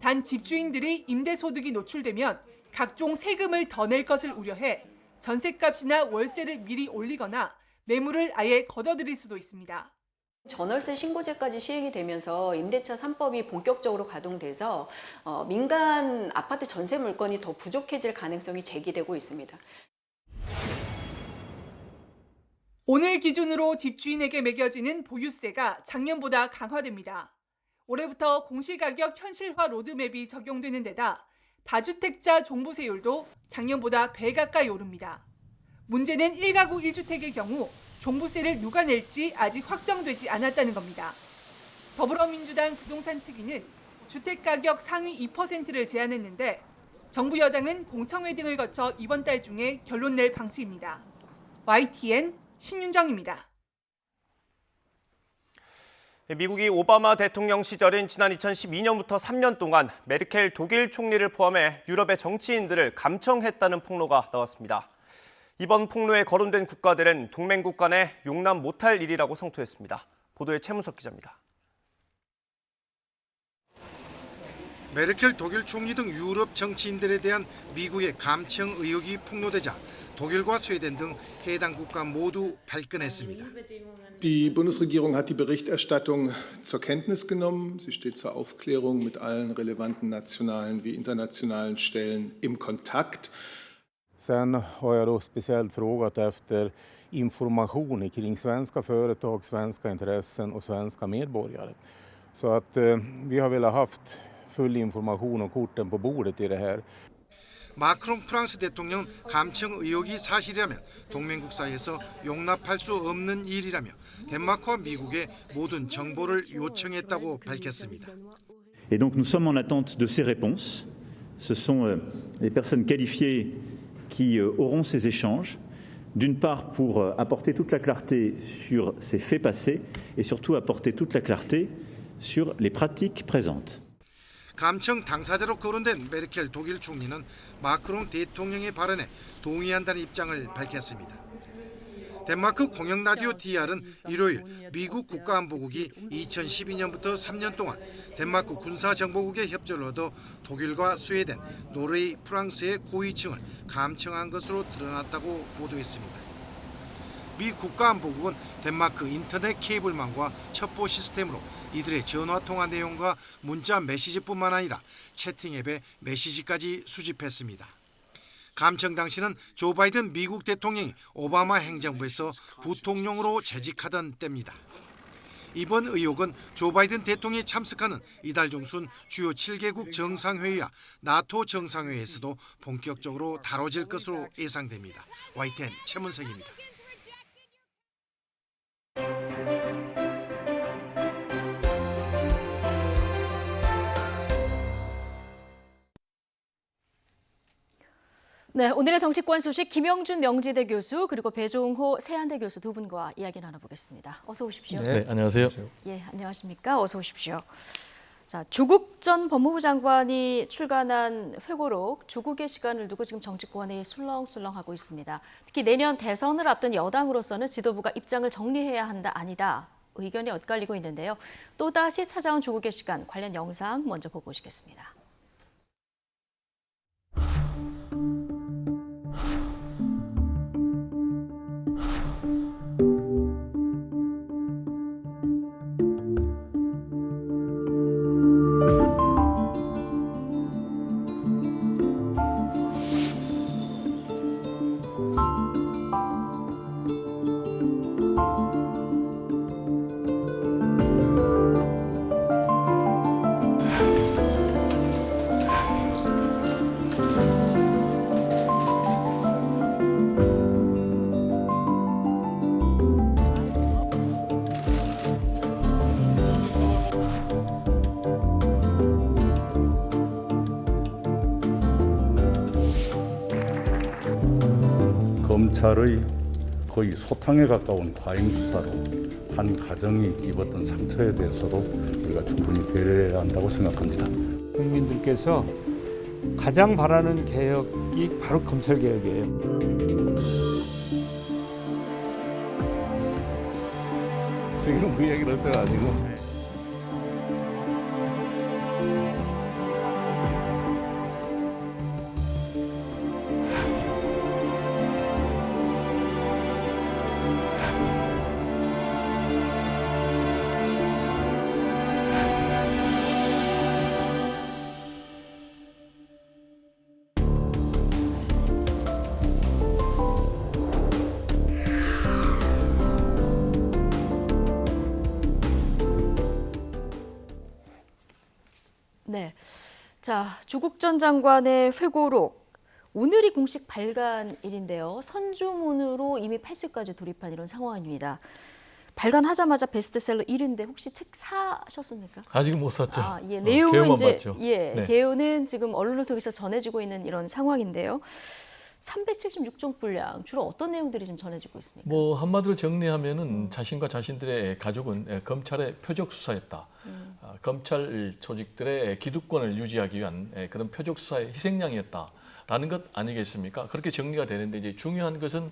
단 집주인들이 임대소득이 노출되면 각종 세금을 더 낼 것을 우려해 전셋값이나 월세를 미리 올리거나 매물을 아예 걷어들일 수도 있습니다. 전월세 신고제까지 시행이 되면서 임대차 3법이 본격적으로 가동돼서 민간 아파트 전세 물건이 더 부족해질 가능성이 제기되고 있습니다. 오늘 기준으로 집주인에게 매겨지는 보유세가 작년보다 강화됩니다. 올해부터 공시가격 현실화 로드맵이 적용되는 데다 다주택자 종부세율도 작년보다 배 가까이 오릅니다. 문제는 1가구 1주택의 경우 종부세를 누가 낼지 아직 확정되지 않았다는 겁니다. 더불어민주당 부동산 특위는 주택가격 상위 2%를 제안했는데 정부 여당은 공청회 등을 거쳐 이번 달 중에 결론 낼 방침입니다. YTN 신윤정입니다. 미국이 오바마 대통령 시절인 지난 2012년부터 3년 동안 메르켈 독일 총리를 포함해 유럽의 정치인들을 감청했다는 폭로가 나왔습니다. 이번 폭로에 거론된 국가들은 동맹국 간에 용납 못할 일이라고 성토했습니다. 보도에 최문석 기자입니다. 메르켈 독일 총리 등 유럽 정치인들에 대한 미국의 감청 의혹이 폭로되자 독일과 스웨덴 등 해당 국가 모두 발끈했습니다. Die Bundesregierung hat die Berichterstattung zur Kenntnis genommen. Sie steht zur Aufklärung mit allen relevanten nationalen wie internationalen Stellen im Kontakt. Sen har jag då speciellt frågat efter information kring svenska företag, svenska intressen och svenska medborgare. Så att vi har velat haft full information och korten på bordet i det här. 마크롱 프랑스 대통령 감청 의혹이 사실이라면 동맹국 사이에서 용납할 수 없는 일이라며 덴마크와 미국의 모든 정보를 요청했다고 밝혔습니다. Et donc nous sommes en attente de ces réponses. Ce sont les personnes qualifiées qui auront ces échanges, d'une part pour apporter toute la clarté sur ces faits passés et surtout apporter toute la clarté sur les pratiques présentes. 감청 당사자로 거론된 메르켈 독일 총리는 마크롱 대통령의 발언에 동의한다는 입장을 밝혔습니다. 덴마크 공영라디오 DR은 일요일 미국 국가안보국이 2012년부터 3년 동안 덴마크 군사정보국의 협조를 얻어 독일과 스웨덴, 노르웨이, 프랑스의 고위층을 감청한 것으로 드러났다고 보도했습니다. 미 국가안보국은 덴마크 인터넷 케이블망과 첩보 시스템으로 이들의 전화통화 내용과 문자 메시지뿐만 아니라 채팅 앱의 메시지까지 수집했습니다. 감청 당시는 조 바이든 미국 대통령이 오바마 행정부에서 부통령으로 재직하던 때입니다. 이번 의혹은 조 바이든 대통령이 참석하는 이달 중순 주요 7개국 정상회의와 나토 정상회의에서도 본격적으로 다뤄질 것으로 예상됩니다. YTN 최문석입니다. 네, 오늘의 정치권 소식 김영준 명지대 교수 그리고 배종호 세한대 교수 두 분과 이야기 나눠보겠습니다. 어서 오십시오. 네, 안녕하세요. 예, 안녕하십니까? 어서 오십시오. 자, 조국 전 법무부 장관이 출간한 회고록 조국의 시간을 두고 지금 정치권이 술렁술렁하고 있습니다. 특히 내년 대선을 앞둔 여당으로서는 지도부가 입장을 정리해야 한다, 아니다. 의견이 엇갈리고 있는데요. 또다시 찾아온 조국의 시간 관련 영상 먼저 보고 오시겠습니다. 검찰의 거의 소탕에 가까운 과잉 수사로 한 가정이 입었던 상처에 대해서도 우리가 충분히 배려해야 한다고 생각합니다. 국민들께서 가장 바라는 개혁이 바로 검찰 개혁이에요. 지금 그 얘기를 할 때가 아니고. 네, 자, 조국 전 장관의 회고록 오늘이 공식 발간일인데요. 선주문으로 이미 8쇄까지 돌입한 이런 상황입니다. 발간하자마자 베스트셀러 1위인데 혹시 책 사셨습니까? 아직은 못 샀죠. 아, 예, 내용은 이제 봤죠. 예, 네. 개요는 지금 언론을 통해서 전해지고 있는 이런 상황인데요. 376종 분량, 주로 어떤 내용들이 좀 전해지고 있습니까? 뭐 한마디로 정리하면은 자신과 자신들의 가족은 검찰의 표적 수사였다. 검찰 조직들의 기득권을 유지하기 위한 그런 표적 수사의 희생양이었다. 라는 것 아니겠습니까? 그렇게 정리가 되는데 이제 중요한 것은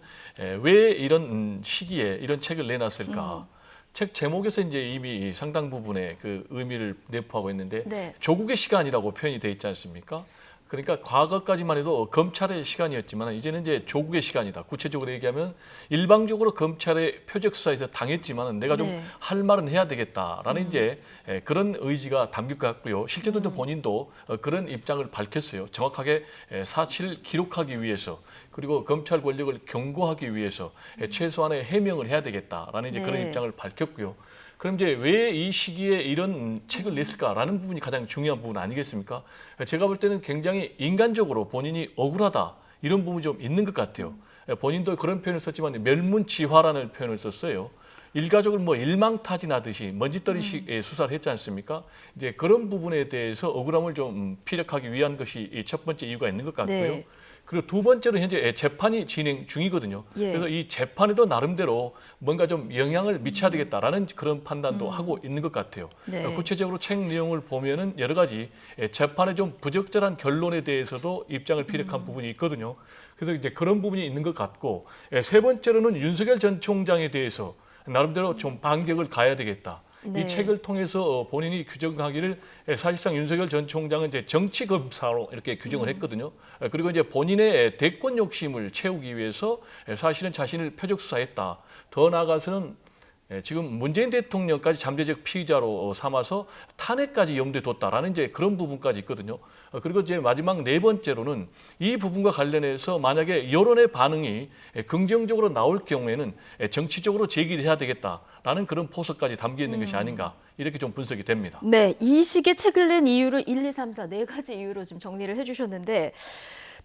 왜 이런 시기에 이런 책을 내놨을까? 책 제목에서 이제 이미 상당 부분의 그 의미를 내포하고 있는데 네. 조국의 시간이라고 표현이 돼 있지 않습니까? 그러니까 과거까지만 해도 검찰의 시간이었지만 이제는 이제 조국의 시간이다. 구체적으로 얘기하면 일방적으로 검찰의 표적 수사에서 당했지만 내가 좀 할 말은 해야 되겠다라는 이제 그런 의지가 담길 것 같고요. 실제로 본인도 그런 입장을 밝혔어요. 정확하게 사실 기록하기 위해서 그리고 검찰 권력을 경고하기 위해서 최소한의 해명을 해야 되겠다라는 이제 그런 입장을 밝혔고요. 그럼 이제 왜 이 시기에 이런 책을 냈을까라는 부분이 가장 중요한 부분 아니겠습니까? 제가 볼 때는 굉장히 인간적으로 본인이 억울하다 이런 부분이 좀 있는 것 같아요. 본인도 그런 표현을 썼지만 멸문지화라는 표현을 썼어요. 일가족을 뭐 일망타진하듯이 먼지떨이식 수사를 했지 않습니까? 이제 그런 부분에 대해서 억울함을 좀 피력하기 위한 것이 첫 번째 이유가 있는 것 같고요. 네. 그리고 두 번째로 현재 재판이 진행 중이거든요. 예. 그래서 이 재판에도 나름대로 뭔가 좀 영향을 미쳐야 되겠다라는 그런 판단도 하고 있는 것 같아요. 네. 구체적으로 책 내용을 보면은 여러 가지 재판의 좀 부적절한 결론에 대해서도 입장을 피력한 부분이 있거든요. 그래서 이제 그런 부분이 있는 것 같고 세 번째로는 윤석열 전 총장에 대해서 나름대로 좀 반격을 가야 되겠다. 네. 이 책을 통해서 본인이 규정하기를 사실상 윤석열 전 총장은 이제 정치 검사로 이렇게 규정을 했거든요. 그리고 이제 본인의 대권 욕심을 채우기 위해서 사실은 자신을 표적 수사했다. 더 나아가서는 지금 문재인 대통령까지 잠재적 피의자로 삼아서 탄핵까지 염두에 뒀다라는 이제 그런 부분까지 있거든요. 그리고 이제 마지막 네 번째로는 이 부분과 관련해서 만약에 여론의 반응이 긍정적으로 나올 경우에는 정치적으로 제기를 해야 되겠다라는 그런 포석까지 담겨 있는 것이 아닌가 이렇게 좀 분석이 됩니다. 네, 이 시기에 책을 낸 이유를 1, 2, 3, 4 네 가지 이유로 좀 정리를 해주셨는데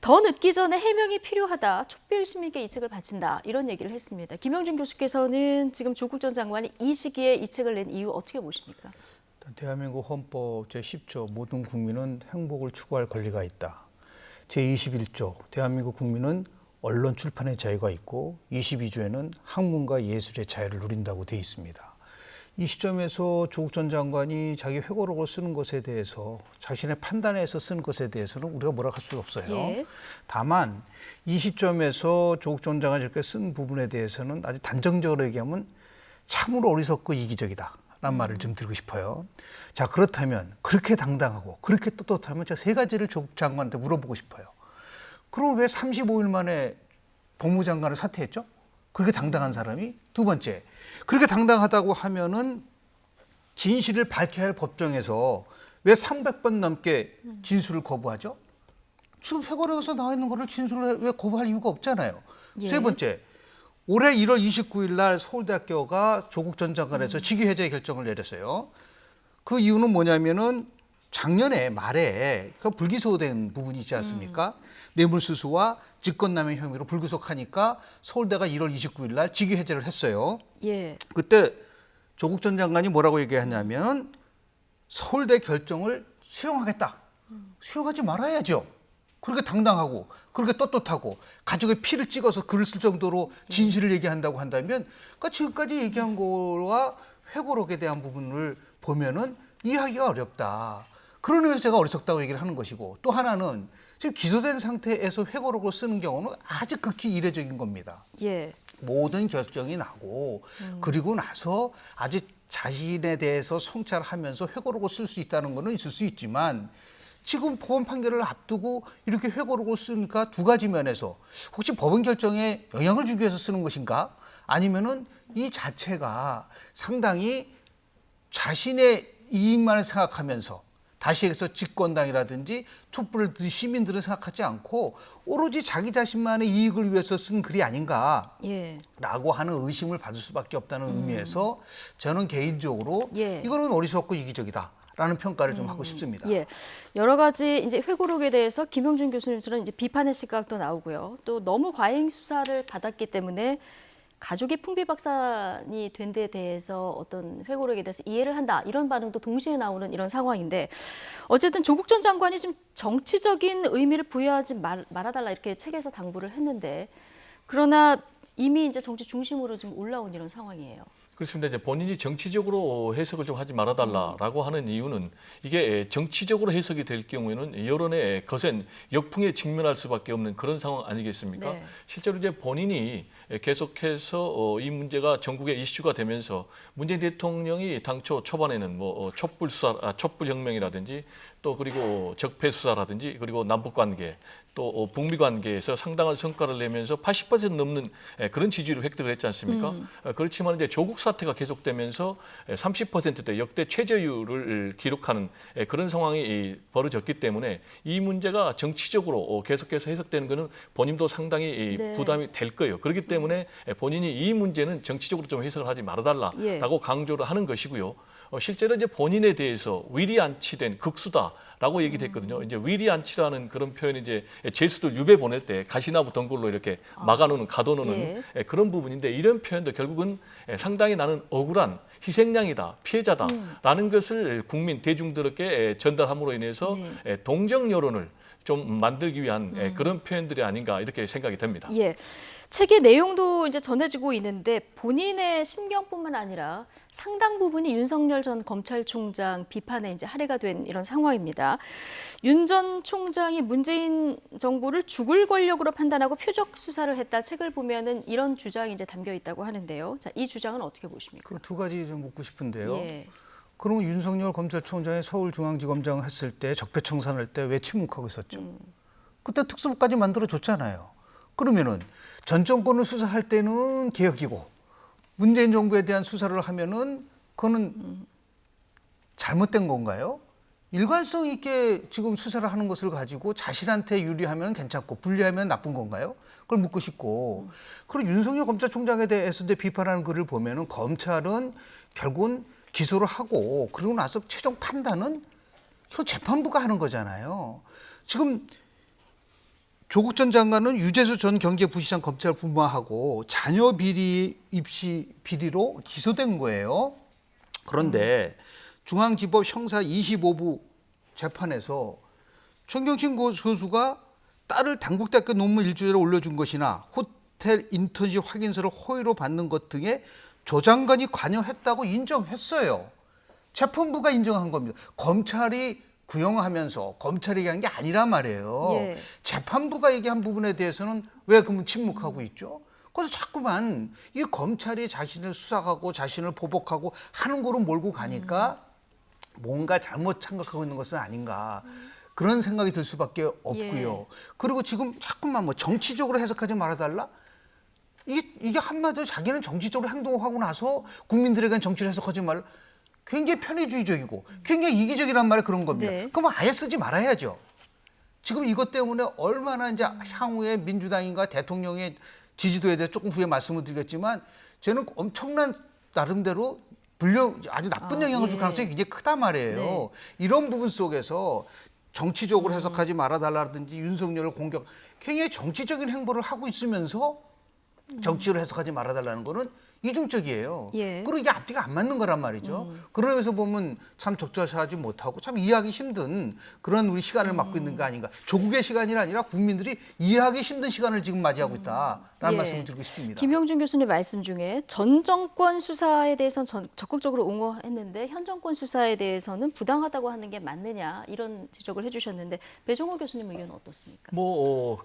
더 늦기 전에 해명이 필요하다. 촛불 시민께 이 책을 바친다. 이런 얘기를 했습니다. 김영준 교수께서는 지금 조국 전 장관이 이 시기에 이 책을 낸 이유 어떻게 보십니까? 대한민국 헌법 제10조 모든 국민은 행복을 추구할 권리가 있다. 제21조 대한민국 국민은 언론 출판의 자유가 있고 22조에는 학문과 예술의 자유를 누린다고 되어 있습니다. 이 시점에서 조국 전 장관이 자기 회고록을 쓰는 것에 대해서 자신의 판단에서 쓴 것에 대해서는 우리가 뭐라 할 수 없어요. 예. 다만 이 시점에서 조국 전 장관이 이렇게 쓴 부분에 대해서는 아주 단정적으로 얘기하면 참으로 어리석고 이기적이다라는 말을 좀 드리고 싶어요. 자, 그렇다면 그렇게 당당하고 그렇게 떳떳하면 제가 세 가지를 조국 장관한테 물어보고 싶어요. 그럼 왜 35일 만에 법무장관을 사퇴했죠? 그렇게 당당한 사람이. 두 번째, 그렇게 당당하다고 하면은 진실을 밝혀야 할 법정에서 왜 300번 넘게 진술을 거부하죠? 지금 회고록에서 나와 있는 거를 진술을 왜 거부할 이유가 없잖아요. 예. 세 번째, 올해 1월 29일 날 서울대학교가 조국 전 장관에서 직위 해제 결정을 내렸어요. 그 이유는 뭐냐면은 작년에 말에 그 불기소된 부분이 있지 않습니까? 뇌물수수와 직권남용 혐의로 불구속하니까 서울대가 1월 29일 날 직위 해제를 했어요. 예. 그때 조국 전 장관이 뭐라고 얘기하냐면 서울대 결정을 수용하겠다. 수용하지 말아야죠. 그렇게 당당하고 그렇게 떳떳하고 가족의 피를 찍어서 글을 쓸 정도로 진실을 얘기한다고 한다면 그러니까 지금까지 얘기한 거와 회고록에 대한 부분을 보면은 이해하기가 어렵다. 그런 의미에서 제가 어리석다고 얘기를 하는 것이고, 또 하나는 지금 기소된 상태에서 회고록을 쓰는 경우는 아주 극히 이례적인 겁니다. 예. 모든 결정이 나고 그리고 나서 아주 자신에 대해서 성찰하면서 회고록을 쓸 수 있다는 거는 있을 수 있지만 지금 법원 판결을 앞두고 이렇게 회고록을 쓰니까 두 가지 면에서 혹시 법원 결정에 영향을 주기 위해서 쓰는 것인가? 아니면은 이 자체가 상당히 자신의 이익만을 생각하면서 다시 해서 집권당이라든지 촛불을 든 시민들은 생각하지 않고 오로지 자기 자신만의 이익을 위해서 쓴 글이 아닌가 라고 하는 의심을 받을 수밖에 없다는 의미에서 저는 개인적으로 이거는 어리석고 이기적이다. 라는 평가를 좀 하고 싶습니다. 예, 여러 가지 이제 회고록에 대해서 김영준 교수님처럼 이제 비판의 시각도 나오고요. 또 너무 과잉 수사를 받았기 때문에 가족이 풍비박산이 된 데 대해서 어떤 회고록에 대해서 이해를 한다 이런 반응도 동시에 나오는 이런 상황인데 어쨌든 조국 전 장관이 좀 정치적인 의미를 부여하지 말아달라 이렇게 책에서 당부를 했는데 그러나 이미 이제 정치 중심으로 좀 올라온 이런 상황이에요. 그렇습니다. 이제 본인이 정치적으로 해석을 좀 하지 말아달라라고 하는 이유는 이게 정치적으로 해석이 될 경우에는 여론의 거센 역풍에 직면할 수밖에 없는 그런 상황 아니겠습니까? 네. 실제로 이제 본인이 계속해서 이 문제가 전국의 이슈가 되면서 문재인 대통령이 당초 초반에는 뭐 촛불 수사, 촛불 혁명이라든지 또 그리고 적폐 수사라든지 그리고 남북 관계 또 북미 관계에서 상당한 성과를 내면서 80% 넘는 그런 지지를 획득을 했지 않습니까? 그렇지만 이제 조국 사태가 계속되면서 30%대 역대 최저율을 기록하는 그런 상황이 벌어졌기 때문에 이 문제가 정치적으로 계속해서 해석되는 것은 본인도 상당히 부담이 될 거예요. 그렇기 때문에 본인이 이 문제는 정치적으로 좀 해석을 하지 말아달라라고 강조를 하는 것이고요. 실제로 이제 본인에 대해서 위리안치된 극수다라고 얘기됐거든요. 이제 위리안치라는 그런 표현이 이제 죄수들 유배 보낼 때 가시나무 덩굴로 이렇게 막아놓는 가둬놓는 그런 부분인데 이런 표현도 결국은 상당히 나는 억울한 희생양이다, 피해자다라는 것을 국민 대중들에게 전달함으로 인해서 동정 여론을 좀 만들기 위한 그런 표현들이 아닌가 이렇게 생각이 됩니다. 예. 책의 내용도 이제 전해지고 있는데 본인의 심경뿐만 아니라 상당 부분이 윤석열 전 검찰총장 비판에 이제 할애가 된 이런 상황입니다. 윤 전 총장이 문재인 정부를 죽을 권력으로 판단하고 표적 수사를 했다. 책을 보면은 이런 주장이 이제 담겨 있다고 하는데요. 자, 이 주장은 어떻게 보십니까? 그 두 가지 좀 묻고 싶은데요. 예. 그럼 윤석열 검찰총장이 서울중앙지검장 했을 때 적폐청산할 때 왜 침묵하고 있었죠? 그때 특수부까지 만들어줬잖아요. 그러면은 전 정권을 수사할 때는 개혁이고 문재인 정부에 대한 수사를 하면은 그거는 잘못된 건가요? 일관성 있게 지금 수사를 하는 것을 가지고 자신한테 유리하면 괜찮고 불리하면 나쁜 건가요? 그걸 묻고 싶고 그리고 윤석열 검찰총장에 대해서 비판하는 글을 보면은 검찰은 결국은 기소를 하고 그러고 나서 최종 판단은 재판부가 하는 거잖아요. 지금 조국 전 장관은 유재수 전 경제부시장 검찰 부마하고 자녀 비리 입시 비리로 기소된 거예요. 그런데 중앙지법 형사 25부 재판에서 정경심 교수가 딸을 단국대학교 논문 일주일에 올려준 것이나 호텔 인턴십 확인서를 호의로 받는 것 등의 조 장관이 관여했다고 인정했어요. 재판부가 인정한 겁니다. 검찰이 구형하면서 검찰이 얘기한 게 아니란 말이에요. 예. 재판부가 얘기한 부분에 대해서는 왜 그러면 침묵하고 있죠? 그래서 자꾸만 이 검찰이 자신을 수사하고 자신을 보복하고 하는 거로 몰고 가니까 뭔가 잘못 생각하고 있는 것은 아닌가. 그런 생각이 들 수밖에 없고요. 그리고 지금 자꾸만 뭐 정치적으로 해석하지 말아달라? 이게 한마디로 자기는 정치적으로 행동하고 나서 국민들에게는 정치를 해석하지 말라. 굉장히 편의주의적이고 굉장히 이기적이란 말이 그런 겁니다. 네. 그럼 아예 쓰지 말아야죠. 지금 이것 때문에 얼마나 이제 향후에 민주당인가 대통령의 지지도에 대해 조금 후에 말씀을 드리겠지만 저는 엄청난 나름대로 아주 나쁜 영향을 줄 가능성이 굉장히 크단 말이에요. 네. 이런 부분 속에서 정치적으로 해석하지 말아달라든지 윤석열을 공격, 굉장히 정치적인 행보를 하고 있으면서 정치로 해석하지 말아달라는 거는 이중적이에요. 예. 그리고 이게 앞뒤가 안 맞는 거란 말이죠. 그러면서 보면 참 적절하지 못하고 참 이해하기 힘든 그런 우리 시간을 맞고 있는 거 아닌가. 조국의 시간이 아니라 국민들이 이해하기 힘든 시간을 지금 맞이하고 있다라는 말씀을 드리고 싶습니다. 김영준 교수님 말씀 중에 전 정권 수사에 대해서는 적극적으로 옹호했는데 현 정권 수사에 대해서는 부당하다고 하는 게 맞느냐 이런 지적을 해주셨는데 배종호 교수님 의견은 어떻습니까?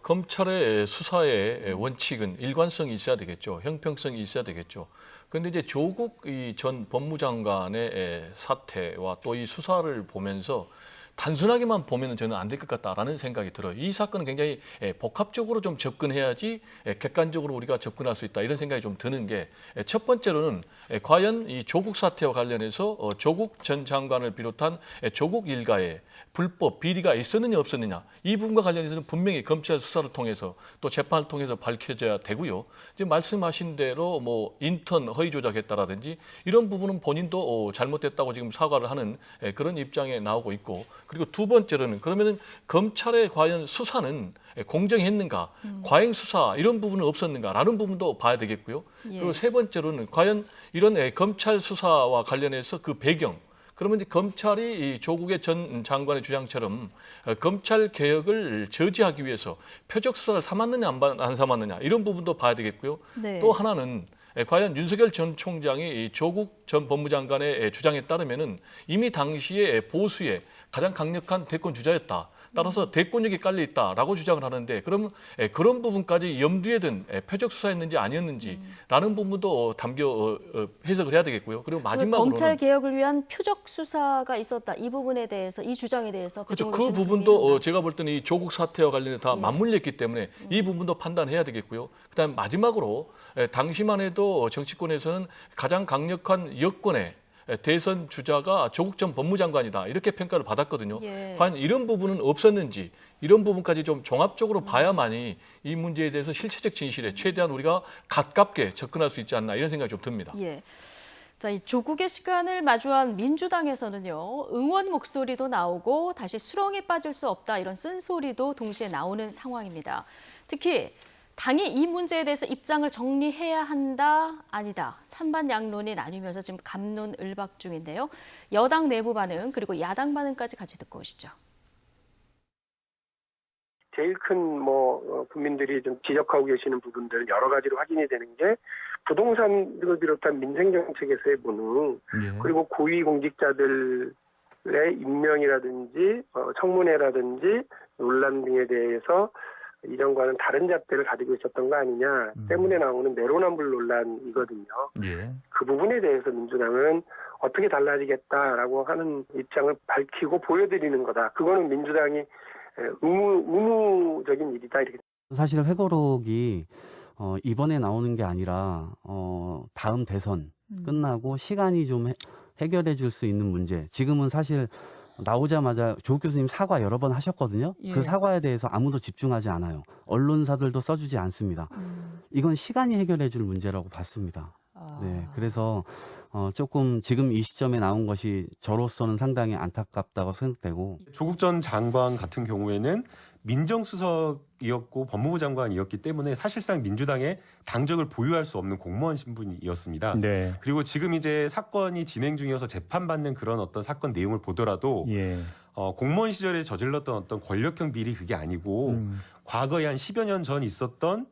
검찰의 수사의 원칙은 일관성이 있어야 되겠죠. 형평성이 있어야 되겠죠. 그런데 이제 조국 전 법무장관의 사태와 또 이 수사를 보면서 단순하게만 보면 저는 안 될 것 같다라는 생각이 들어요. 이 사건은 굉장히 복합적으로 좀 접근해야지 객관적으로 우리가 접근할 수 있다 이런 생각이 좀 드는 게 첫 번째로는 과연 이 조국 사태와 관련해서 조국 전 장관을 비롯한 조국 일가의 불법 비리가 있었느냐 없었느냐 이 부분과 관련해서는 분명히 검찰 수사를 통해서 또 재판을 통해서 밝혀져야 되고요. 이제 말씀하신 대로 뭐 인턴 허위 조작했다라든지 이런 부분은 본인도 잘못됐다고 지금 사과를 하는 그런 입장에 나오고 있고 그리고 두 번째로는 그러면은 검찰의 과연 수사는 공정했는가, 과잉 수사 이런 부분은 없었는가라는 부분도 봐야 되겠고요. 그리고 세 번째로는 과연 이런 검찰 수사와 관련해서 그 배경 그러면 이제 검찰이 이 조국의 전 장관의 주장처럼 검찰 개혁을 저지하기 위해서 표적 수사를 삼았느냐 안 삼았느냐 이런 부분도 봐야 되겠고요. 네. 또 하나는 과연 윤석열 전 총장이 조국 전 법무장관의 주장에 따르면은 이미 당시에 보수의 가장 강력한 대권 주자였다. 따라서 대권력이 깔려 있다라고 주장을 하는데 그럼 그런 부분까지 염두에 둔 표적 수사였는지 아니었는지라는 부분도 담겨 해석을 해야 되겠고요. 그리고 마지막으로는 검찰 개혁을 위한 표적 수사가 있었다. 이 부분에 대해서 이 주장에 대해서 그렇죠. 그 부분도 제가 볼 때는 이 조국 사태와 관련해 다 맞물렸기 때문에 이 부분도 판단해야 되겠고요. 그다음 마지막으로 당시만 해도 정치권에서는 가장 강력한 여권의 대선 주자가 조국 전 법무장관이다 이렇게 평가를 받았거든요. 과연 이런 부분은 없었는지 이런 부분까지 좀 종합적으로 봐야만이 이 문제에 대해서 실체적 진실에 최대한 우리가 가깝게 접근할 수 있지 않나 이런 생각이 좀 듭니다. 자, 이 조국의 시간을 마주한 민주당에서는요. 응원 목소리도 나오고 다시 수렁에 빠질 수 없다 이런 쓴소리도 동시에 나오는 상황입니다. 특히 당이 이 문제에 대해서 입장을 정리해야 한다, 아니다. 찬반 양론이 나뉘면서 지금 갑론을박 중인데요. 여당 내부 반응 그리고 야당 반응까지 같이 듣고 오시죠. 제일 큰 국민들이 좀 지적하고 계시는 부분들 여러 가지로 확인이 되는 게 부동산을 비롯한 민생 정책에서의 무능 그리고 고위 공직자들의 임명이라든지 청문회라든지 논란 등에 대해서 이전과는 다른 잣대를 가지고 있었던 거 아니냐 때문에 나오는 내로남불 논란이거든요. 그 부분에 대해서 민주당은 어떻게 달라지겠다라고 하는 입장을 밝히고 보여드리는 거다. 그거는 민주당이 의무적인 일이다. 이렇게. 사실 회고록이 이번에 나오는 게 아니라 다음 대선 끝나고 시간이 좀 해결해 줄 수 있는 문제. 지금은 사실 나오자마자 조국 교수님 사과 여러 번 하셨거든요. 그 사과에 대해서 아무도 집중하지 않아요. 언론사들도 써주지 않습니다. 이건 시간이 해결해 줄 문제라고 봤습니다. 네, 그래서 조금 지금 이 시점에 나온 것이 저로서는 상당히 안타깝다고 생각되고 조국 전 장관 같은 경우에는 민정수석이었고 법무부 장관이었기 때문에 사실상 민주당의 당적을 보유할 수 없는 공무원 신분이었습니다. 그리고 지금 이제 사건이 진행 중이어서 재판받는 그런 어떤 사건 내용을 보더라도 공무원 시절에 저질렀던 어떤 권력형 비리 그게 아니고 과거에 한 10여 년 전 있었던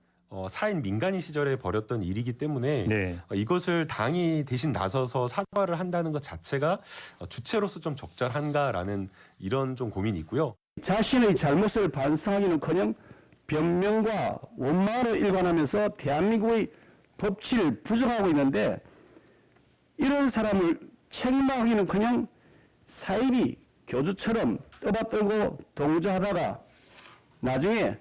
사인 민간인 시절에 벌였던 일이기 때문에 이것을 당이 대신 나서서 사과를 한다는 것 자체가 주체로서 좀 적절한가라는 이런 좀 고민이 있고요. 자신의 잘못을 반성하기는커녕 변명과 원망으로 일관하면서 대한민국의 법치를 부정하고 있는데 이런 사람을 책망하기는커녕 사이비 교주처럼 떠받들고 동조하다가 나중에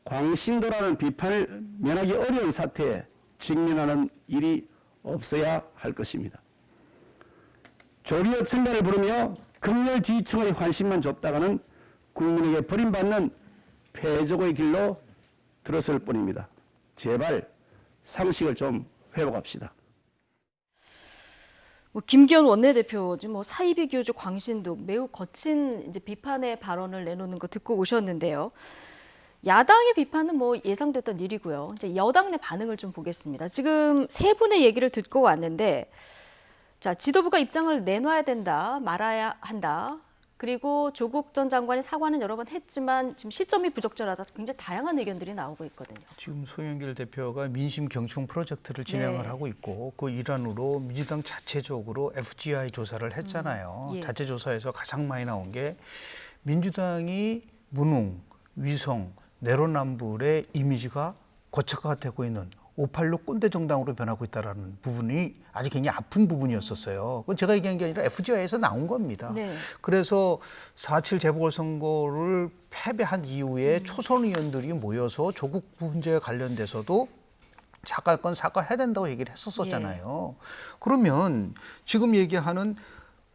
광신도라는 비판을 면하기 어려운 사태에 직면하는 일이 없어야 할 것입니다. 조리어 청가를 부르며 극렬 지지층의 환심만 줬다가는 국민에게 버림받는 패적의 길로 들어설 뿐입니다. 제발 상식을 좀 회복합시다. 김기현 원내대표 사이비 교주 광신도 매우 거친 이제 비판의 발언을 내놓는 거 듣고 오셨는데요. 야당의 비판은 예상됐던 일이고요. 이제 여당 내 반응을 좀 보겠습니다. 지금 세 분의 얘기를 듣고 왔는데, 자, 지도부가 입장을 내놔야 된다, 말아야 한다. 그리고 조국 전 장관이 사과는 여러 번 했지만 지금 시점이 부적절하다. 굉장히 다양한 의견들이 나오고 있거든요. 지금 송영길 대표가 민심 경총 프로젝트를 진행을 하고 있고 그 일환으로 민주당 자체적으로 FGI 조사를 했잖아요. 자체 조사에서 가장 많이 나온 게 민주당이 무능, 위성, 내로남불의 이미지가 고착화가 되고 있는 586 꼰대 정당으로 변하고 있다는 부분이 아주 굉장히 아픈 부분이었었어요. 그건 제가 얘기한 게 아니라 FGI에서 나온 겁니다. 그래서 4.7 재보궐선거를 패배한 이후에 초선 의원들이 모여서 조국 문제에 관련돼서도 사과할 건 사과해야 된다고 얘기를 했었잖아요. 그러면 지금 얘기하는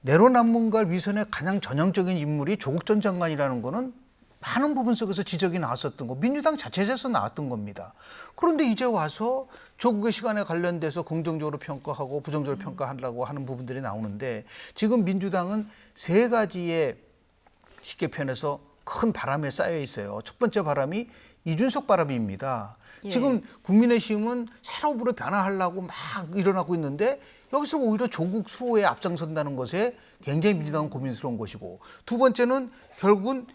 내로남불과 위선의 가장 전형적인 인물이 조국 전 장관이라는 거는 많은 부분 속에서 지적이 나왔었던 거, 민주당 자체에서 나왔던 겁니다. 그런데 이제 와서 조국의 시간에 관련돼서 긍정적으로 평가하고 부정적으로 평가하려고 하는 부분들이 나오는데 지금 민주당은 세 가지의 쉽게 표현해서 큰 바람에 쌓여 있어요. 첫 번째 바람이 이준석 바람입니다. 지금 국민의힘은 새로 불어 변화하려고 막 일어나고 있는데 여기서 오히려 조국 수호에 앞장선다는 것에 굉장히 민주당은 고민스러운 것이고, 두 번째는 결국은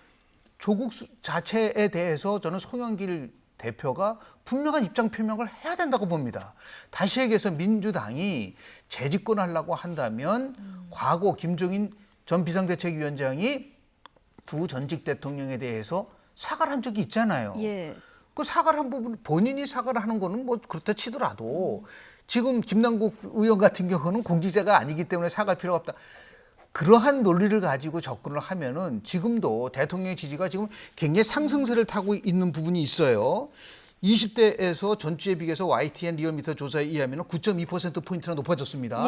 조국 자체에 대해서 저는 송영길 대표가 분명한 입장 표명을 해야 된다고 봅니다. 다시 얘기해서 민주당이 재집권하려고 한다면 과거 김종인 전 비상대책위원장이 두 전직 대통령에 대해서 사과를 한 적이 있잖아요. 그 사과를 한 부분, 본인이 사과를 하는 거는 그렇다 치더라도 지금 김남국 의원 같은 경우는 공직자가 아니기 때문에 사과할 필요가 없다. 그러한 논리를 가지고 접근을 하면은 지금도 대통령의 지지가 지금 굉장히 상승세를 타고 있는 부분이 있어요. 20대에서 전주에 비해서 YTN 리얼미터 조사에 의하면 9.2%포인트나 높아졌습니다.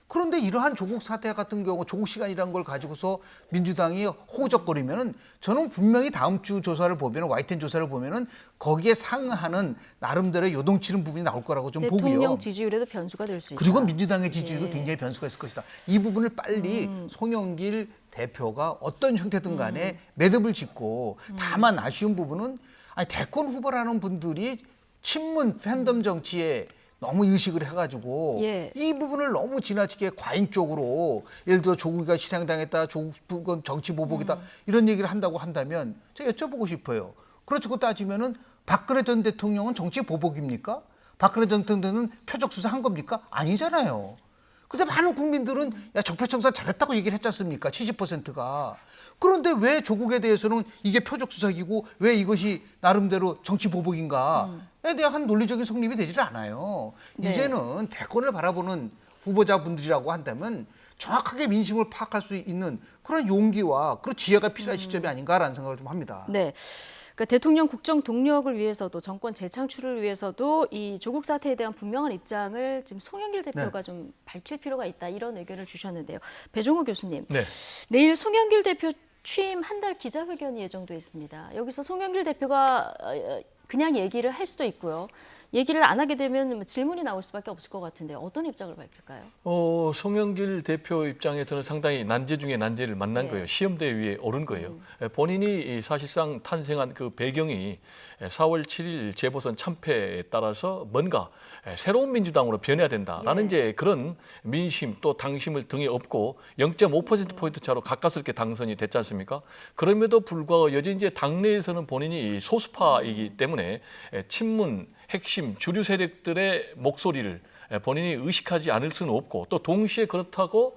그런데 이러한 조국 사태 같은 경우 조국 시간이라는 걸 가지고서 민주당이 호적거리면은 저는 분명히 다음 주 조사를 보면 YTN 조사를 보면은 거기에 상응하는 나름대로 요동치는 부분이 나올 거라고 좀 보고요. 대통령 지지율에도 변수가 될 수 있다. 그리고 민주당의 지지율도 굉장히 변수가 있을 것이다. 이 부분을 빨리 송영길 대표가 어떤 형태든 간에 매듭을 짓고, 다만 아쉬운 부분은 대권 후보라는 분들이 친문 팬덤 정치에 너무 의식을 해가지고 이 부분을 너무 지나치게 과잉적으로, 예를 들어 조국이가 희생당했다, 조국은 정치 보복이다 이런 얘기를 한다고 한다면 제가 여쭤보고 싶어요. 그렇고 따지면은 박근혜 전 대통령은 정치 보복입니까? 박근혜 전 대통령은 표적 수사한 겁니까? 아니잖아요. 근데 많은 국민들은 적폐청산 잘했다고 얘기를 했지 않습니까? 70%가. 그런데 왜 조국에 대해서는 이게 표적 수사이고 왜 이것이 나름대로 정치 보복인가에 대한 논리적인 성립이 되질 않아요. 이제는 대권을 바라보는 후보자분들이라고 한다면 정확하게 민심을 파악할 수 있는 그런 용기와 그런 지혜가 필요한 시점이 아닌가라는 생각을 좀 합니다. 그러니까 대통령 국정 동력을 위해서도 정권 재창출을 위해서도 이 조국 사태에 대한 분명한 입장을 지금 송영길 대표가 좀 밝힐 필요가 있다, 이런 의견을 주셨는데요. 배종호 교수님, 내일 송영길 대표 취임 한 달 기자회견이 예정돼 있습니다. 여기서 송영길 대표가 그냥 얘기를 할 수도 있고요. 얘기를 안 하게 되면 질문이 나올 수밖에 없을 것 같은데 어떤 입장을 밝힐까요? 송영길 대표 입장에서는 상당히 난제 중에 난제를 만난 거예요. 시험대 위에 오른 거예요. 본인이 사실상 탄생한 그 배경이 4월 7일 재보선 참패에 따라서 뭔가 새로운 민주당으로 변해야 된다라는 이제 그런 민심 또 당심을 등에 업고 0.5%포인트 차로 가까스럽게 당선이 됐지 않습니까? 그럼에도 불구하고 여전히 이제 당내에서는 본인이 소수파이기 때문에 친문 핵심 주류 세력들의 목소리를 본인이 의식하지 않을 수는 없고 또 동시에 그렇다고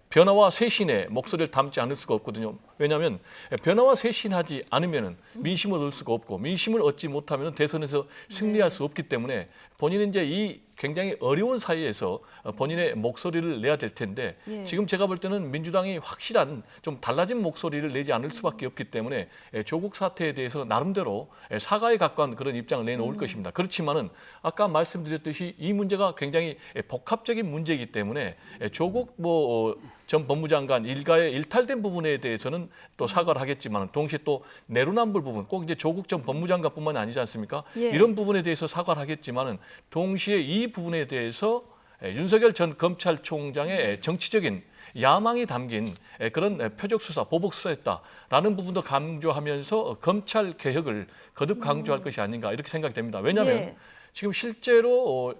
변화와 쇄신의 목소리를 담지 않을 수가 없거든요. 왜냐하면 변화와 쇄신하지 않으면 민심을 얻을 수가 없고 민심을 얻지 못하면 대선에서 승리할 수 없기 때문에 본인은 이제 이 굉장히 어려운 사이에서 본인의 목소리를 내야 될 텐데 지금 제가 볼 때는 민주당이 확실한 좀 달라진 목소리를 내지 않을 수밖에 없기 때문에 조국 사태에 대해서 나름대로 사과에 가까운 그런 입장을 내놓을 것입니다. 그렇지만은 아까 말씀드렸듯이 이 문제가 굉장히 복합적인 문제이기 때문에 조국 전 법무장관 일가의 일탈된 부분에 대해서는 또 사과를 하겠지만 동시에 또 내로남불 부분 꼭 이제 조국 전 법무장관뿐만이 아니지 않습니까? 이런 부분에 대해서 사과를 하겠지만은 동시에 이 부분에 대해서 윤석열 전 검찰총장의 정치적인 야망이 담긴 그런 표적 수사, 보복 수사였다라는 부분도 강조하면서 검찰 개혁을 거듭 강조할 것이 아닌가 이렇게 생각이 됩니다. 왜냐하면 지금 실제로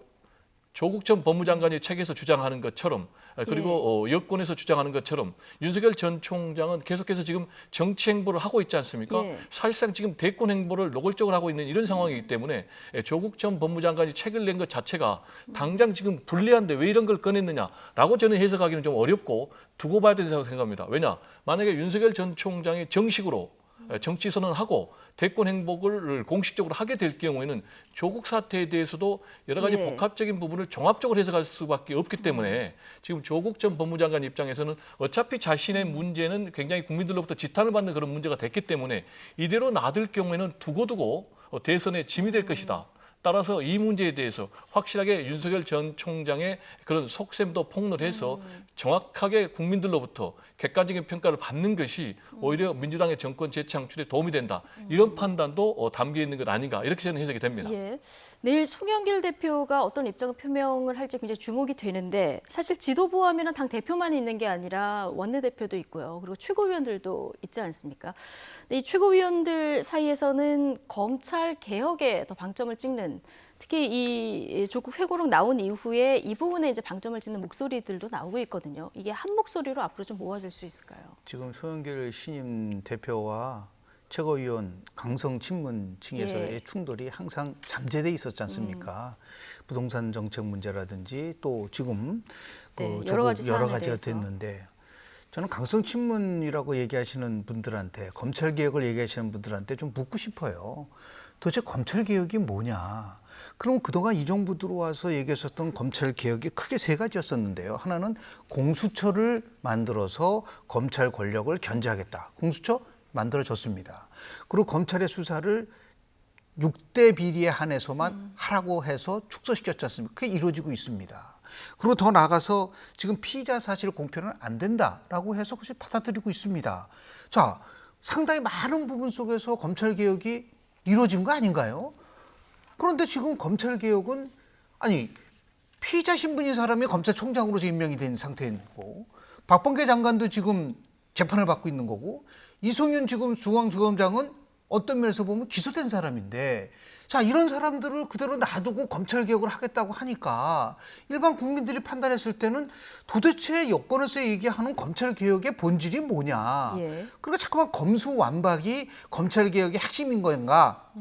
조국 전 법무장관이 책에서 주장하는 것처럼 그리고 여권에서 주장하는 것처럼 윤석열 전 총장은 계속해서 지금 정치 행보를 하고 있지 않습니까? 사실상 지금 대권 행보를 노골적으로 하고 있는 이런 상황이기 때문에 조국 전 법무장관이 책을 낸 것 자체가 당장 지금 불리한데 왜 이런 걸 꺼냈느냐라고 저는 해석하기는 좀 어렵고 두고 봐야 된다고 생각합니다. 왜냐? 만약에 윤석열 전 총장이 정식으로 정치 선언하고 대권 행보를 공식적으로 하게 될 경우에는 조국 사태에 대해서도 여러 가지 복합적인 부분을 종합적으로 해석할 수밖에 없기 때문에 지금 조국 전 법무장관 입장에서는 어차피 자신의 문제는 굉장히 국민들로부터 지탄을 받는 그런 문제가 됐기 때문에 이대로 놔둘 경우에는 두고두고 대선에 짐이 될 것이다. 따라서 이 문제에 대해서 확실하게 윤석열 전 총장의 그런 속셈도 폭로해서 정확하게 국민들로부터 객관적인 평가를 받는 것이 오히려 민주당의 정권 재창출에 도움이 된다. 이런 판단도 담겨 있는 것 아닌가 이렇게 저는 해석이 됩니다. 내일 송영길 대표가 어떤 입장 표명을 할지 굉장히 주목이 되는데 사실 지도부 하면은 당 대표만 있는 게 아니라 원내대표도 있고요. 그리고 최고위원들도 있지 않습니까? 근데 이 최고위원들 사이에서는 검찰 개혁에 더 방점을 찍는 특히 이 조국 회고록 나온 이후에 이 부분에 이제 방점을 찍는 목소리들도 나오고 있거든요. 이게 한 목소리로 앞으로 좀 모아질 수 있을까요? 지금 송영길 신임 대표와 최고위원 강성 친문층에서의 충돌이 항상 잠재돼 있었지 않습니까? 부동산 정책 문제라든지 또 지금 여러 가지가 됐는데 저는 강성 친문이라고 얘기하시는 분들한테 검찰 개혁을 얘기하시는 분들한테 좀 묻고 싶어요. 도대체 검찰 개혁이 뭐냐? 그럼 그동안 이 정부 들어와서 얘기했었던 검찰 개혁이 크게 세 가지였었는데요. 하나는 공수처를 만들어서 검찰 권력을 견제하겠다. 공수처 만들어졌습니다. 그리고 검찰의 수사를 6대 비리에 한해서만 하라고 해서 축소시켰지 않습니까? 그게 이루어지고 있습니다. 그리고 더 나아가서 지금 피의자 사실 공표는 안 된다라고 해서 그것이 받아들이고 있습니다. 자, 상당히 많은 부분 속에서 검찰 개혁이 이루어진 거 아닌가요? 그런데 지금 검찰 개혁은 아니 피의자 신분인 사람이 검찰총장으로 임명이 된 상태이고 박범계 장관도 지금 재판을 받고 있는 거고 이성윤 지금 중앙지검장은 어떤 면에서 보면 기소된 사람인데 자 이런 사람들을 그대로 놔두고 검찰 개혁을 하겠다고 하니까 일반 국민들이 판단했을 때는 도대체 여권에서 얘기하는 검찰 개혁의 본질이 뭐냐? 그러니까 자꾸만 검수완박이 검찰 개혁의 핵심인 건가?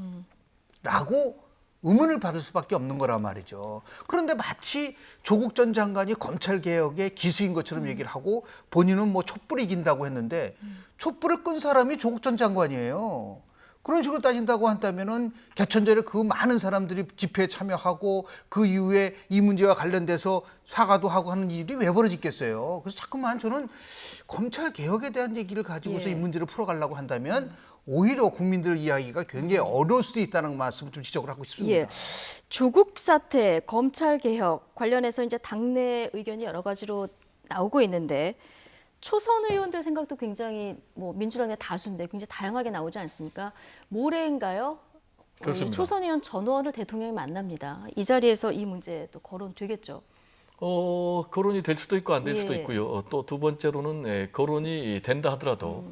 라고 의문을 받을 수밖에 없는 거란 말이죠. 그런데 마치 조국 전 장관이 검찰 개혁의 기수인 것처럼 얘기를 하고 본인은 뭐 촛불을 이긴다고 했는데 촛불을 끈 사람이 조국 전 장관이에요. 그런 식으로 따진다고 한다면은 개천절에 그 많은 사람들이 집회에 참여하고 그 이후에 이 문제와 관련돼서 사과도 하고 하는 일이 왜 벌어지겠어요. 그래서 자꾸만 저는 검찰 개혁에 대한 얘기를 가지고서 이 문제를 풀어가려고 한다면 오히려 국민들 이야기가 굉장히 어려울 수도 있다는 말씀을 좀 지적을 하고 싶습니다. 조국 사태, 검찰 개혁 관련해서 이제 당내 의견이 여러 가지로 나오고 있는데 초선 의원들 생각도 굉장히 민주당의 다수인데 굉장히 다양하게 나오지 않습니까? 모레인가요? 그렇습니다. 초선 의원 전원을 대통령이 만납니다. 이 자리에서 이 문제도 거론되겠죠. 거론이 될 수도 있고 안 될 수도 있고요. 또 두 번째로는 거론이 된다 하더라도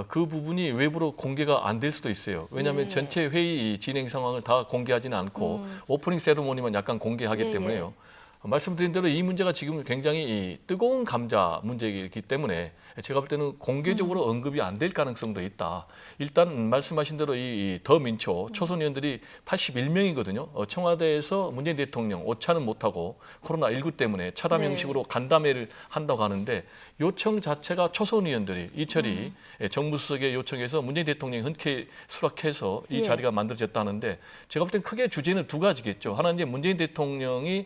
그 부분이 외부로 공개가 안 될 수도 있어요. 왜냐하면 전체 회의 진행 상황을 다 공개하지는 않고 오프닝 세리머니만 약간 공개하기 때문에요. 말씀드린 대로 이 문제가 지금 굉장히 뜨거운 감자 문제이기 때문에 제가 볼 때는 공개적으로 언급이 안 될 가능성도 있다. 일단 말씀하신 대로 이 더민초 초선 의원들이 81명이거든요. 청와대에서 문재인 대통령 오차는 못하고 코로나19 때문에 차담 형식으로 간담회를 한다고 하는데 요청 자체가 초선 의원들이 이철이 정무수석의 요청에서 문재인 대통령이 흔쾌히 수락해서 이 자리가 만들어졌다는데 제가 볼 땐 크게 주제는 두 가지겠죠. 하나는 이제 문재인 대통령이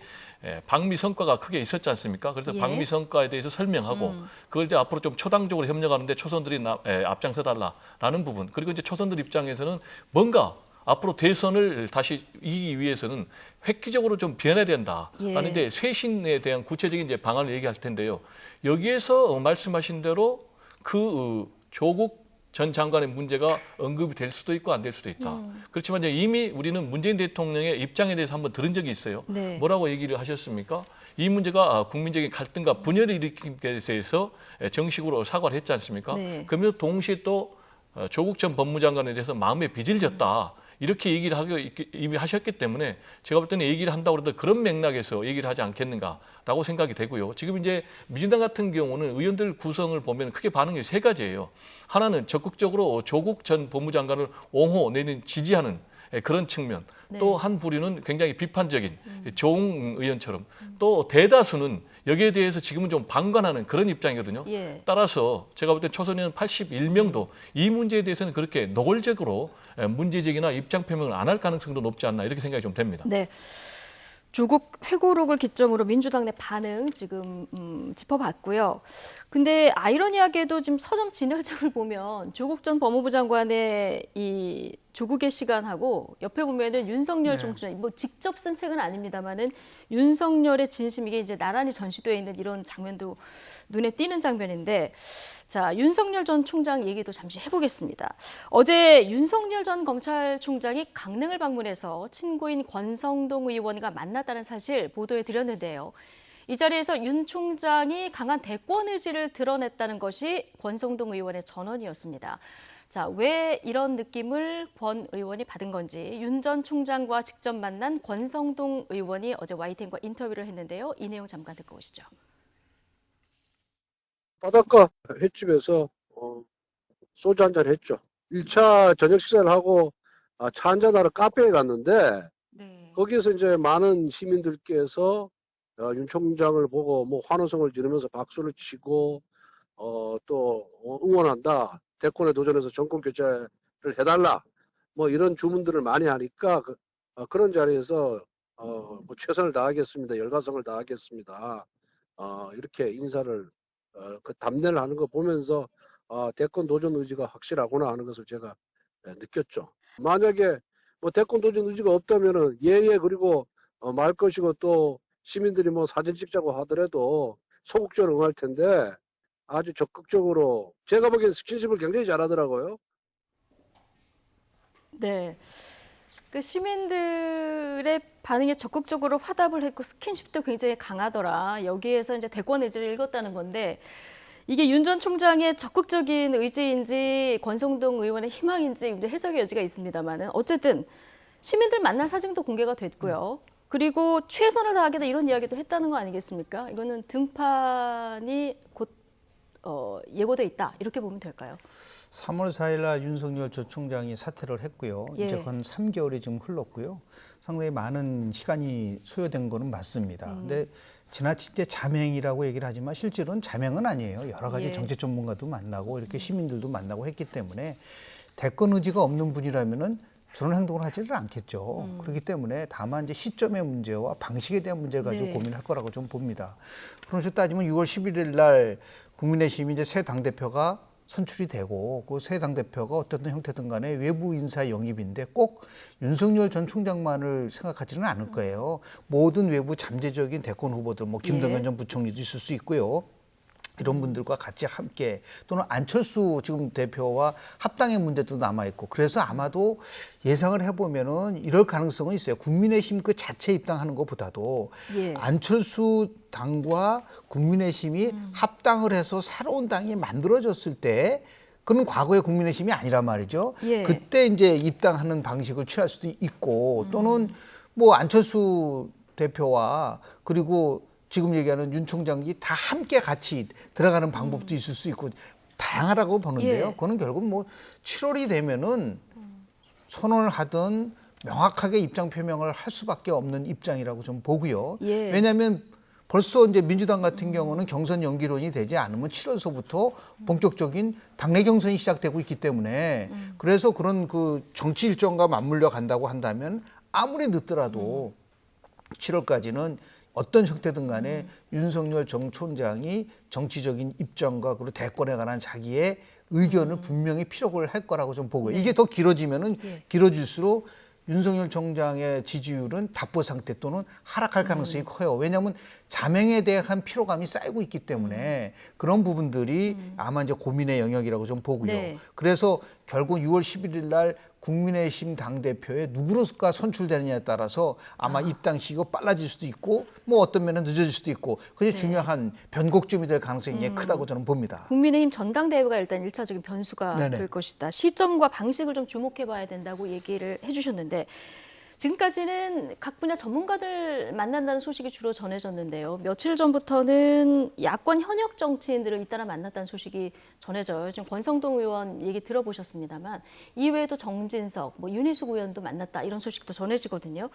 방미 성과가 크게 있었지 않습니까? 그래서 방미 성과에 대해서 설명하고 그걸 이제 앞으로 좀 초당적으로 협력하는데 초선들이 앞장서 달라라는 부분. 그리고 이제 초선들 입장에서는 뭔가 앞으로 대선을 다시 이기기 위해서는 획기적으로 좀 변해야 된다라는 이제 쇄신에 대한 구체적인 이제 방안을 얘기할 텐데요. 여기에서 말씀하신 대로 그 조국 전 장관의 문제가 언급이 될 수도 있고 안 될 수도 있다. 그렇지만 이제 이미 우리는 문재인 대통령의 입장에 대해서 한번 들은 적이 있어요. 뭐라고 얘기를 하셨습니까? 이 문제가 국민적인 갈등과 분열을 일으킨 것에 대해서 정식으로 사과를 했지 않습니까? 그러면서 동시에 또 조국 전 법무장관에 대해서 마음에 빚을 졌다. 이렇게 얘기를 이미 하셨기 때문에 제가 볼 때는 얘기를 한다고 해도 그런 맥락에서 얘기를 하지 않겠는가라고 생각이 되고요. 지금 이제 민주당 같은 경우는 의원들 구성을 보면 크게 반응이 세 가지예요. 하나는 적극적으로 조국 전 법무장관을 옹호 내는 지지하는 그런 측면. 또 한 부류는 굉장히 비판적인 조웅 의원처럼 또 대다수는 여기에 대해서 지금은 좀 방관하는 그런 입장이거든요. 따라서 제가 볼 때 초선 의원 81명도 이 문제에 대해서는 그렇게 노골적으로 문제제기나 입장 표명을 안 할 가능성도 높지 않나 이렇게 생각이 좀 됩니다. 네. 조국 회고록을 기점으로 민주당 내 반응 지금 짚어봤고요. 근데 아이러니하게도 지금 서점 진열장을 보면 조국 전 법무부 장관의 이 조국의 시간하고 옆에 보면은 윤석열 총장 뭐 직접 쓴 책은 아닙니다만은 윤석열의 진심 이게 이제 나란히 전시되어 있는 이런 장면도 눈에 띄는 장면인데 자 윤석열 전 총장 얘기도 잠시 해보겠습니다. 어제 윤석열 전 검찰총장이 강릉을 방문해서 친구인 권성동 의원과 만났다는 사실 보도해 드렸는데요. 이 자리에서 윤 총장이 강한 대권 의지를 드러냈다는 것이 권성동 의원의 전언이었습니다. 자, 왜 이런 느낌을 권 의원이 받은 건지 윤 전 총장과 직접 만난 권성동 의원이 어제 YTN과 인터뷰를 했는데요. 이 내용 잠깐 듣고 오시죠. 바닷가 횟집에서 소주 한잔 했죠. 1차 저녁 식사를 하고 차 한잔하러 카페에 갔는데 거기에서 이제 많은 시민들께서 윤 총장을 보고 뭐 환호성을 지르면서 박수를 치고 또 응원한다. 대권에 도전해서 정권 교체를 해달라. 뭐 이런 주문들을 많이 하니까 그런 자리에서 뭐 최선을 다하겠습니다. 열과성을 다하겠습니다. 이렇게 인사를 그 답례를 하는 거 보면서 대권 도전 의지가 확실하구나 하는 것을 제가 느꼈죠. 만약에 뭐 대권 도전 의지가 없다면은 그리고 말 것이고 또 시민들이 뭐 사진 찍자고 하더라도 소극적으로 응할 텐데 아주 적극적으로 제가 보기엔 스킨십을 굉장히 잘하더라고요. 네. 그 시민들의 반응에 적극적으로 화답을 했고 스킨십도 굉장히 강하더라. 여기에서 이제 대권 의지를 읽었다는 건데 이게 윤 전 총장의 적극적인 의지인지 권성동 의원의 희망인지 해석의 여지가 있습니다만은 어쨌든 시민들 만난 사진도 공개가 됐고요. 그리고 최선을 다하겠다 이런 이야기도 했다는 거 아니겠습니까? 이거는 등판이 곧 예고돼 있다 이렇게 보면 될까요? 3월 4일 날 윤석열 전 총장이 사퇴를 했고요. 이제 한 3개월이 좀 흘렀고요. 상당히 많은 시간이 소요된 거는 맞습니다. 근데 지나친 이제 자맹이라고 얘기를 하지만 실제로는 자맹은 아니에요. 여러 가지 정책 전문가도 만나고 이렇게 시민들도 만나고 했기 때문에 대권 의지가 없는 분이라면은 저런 행동을 하지를 않겠죠. 그렇기 때문에 다만 이제 시점의 문제와 방식에 대한 문제를 가지고 고민할 거라고 좀 봅니다. 그런 식으로 따지면 6월 11일 날 국민의힘이 이제 새 당대표가 선출이 되고 그 새 당대표가 어떤 형태든 간에 외부 인사 영입인데 꼭 윤석열 전 총장만을 생각하지는 않을 거예요. 모든 외부 잠재적인 대권 후보들, 뭐 김동연 전 부총리도 있을 수 있고요. 이런 분들과 같이 함께 또는 안철수 지금 대표와 합당의 문제도 남아있고 그래서 아마도 예상을 해보면은 이럴 가능성은 있어요. 국민의힘 그 자체 입당하는 것보다도 안철수 당과 국민의힘이 합당을 해서 새로운 당이 만들어졌을 때 그건 과거의 국민의힘이 아니란 말이죠. 그때 이제 입당하는 방식을 취할 수도 있고 또는 뭐 안철수 대표와 그리고 지금 얘기하는 윤 총장이 다 함께 같이 들어가는 방법도 있을 수 있고 다양하다고 보는데요. 예. 그거는 결국 뭐 7월이 되면은 선언을 하든 명확하게 입장 표명을 할 수밖에 없는 입장이라고 좀 보고요. 예. 왜냐하면 벌써 이제 민주당 같은 경우는 경선 연기론이 되지 않으면 7월서부터 본격적인 당내 경선이 시작되고 있기 때문에 그래서 그런 그 정치 일정과 맞물려 간다고 한다면 아무리 늦더라도 7월까지는 어떤 형태든 간에 윤석열 전 총장이 정치적인 입장과 그리고 대권에 관한 자기의 의견을 분명히 피력을 할 거라고 좀 보고요. 이게 더 길어지면은 길어질수록 윤석열 총장의 지지율은 답보 상태 또는 하락할 가능성이 커요. 왜냐하면 자명에 대한 피로감이 쌓이고 있기 때문에 그런 부분들이 아마 이제 고민의 영역이라고 좀 보고요. 네. 그래서 결국 6월 11일 날 국민의힘 당대표에 누구가 선출되느냐에 따라서 아마 입당 시기가 빨라질 수도 있고 뭐 어떤 면은 늦어질 수도 있고 그게 중요한 변곡점이 될 가능성이 굉장히 크다고 저는 봅니다. 국민의힘 전당대회가 일단 1차적인 변수가 네네. 될 것이다. 시점과 방식을 좀 주목해 봐야 된다고 얘기를 해주셨는데 지금까지는 각 분야 전문가들 만난다는 소식이 주로 전해졌는데요. 며칠 전부터는 야권 현역 정치인들을 잇따라 만났다는 소식이 전해져요. 지금 권성동 의원 얘기 들어보셨습니다만 이외에도 정진석, 윤희숙 의원도 만났다 이런 소식도 전해지거든요.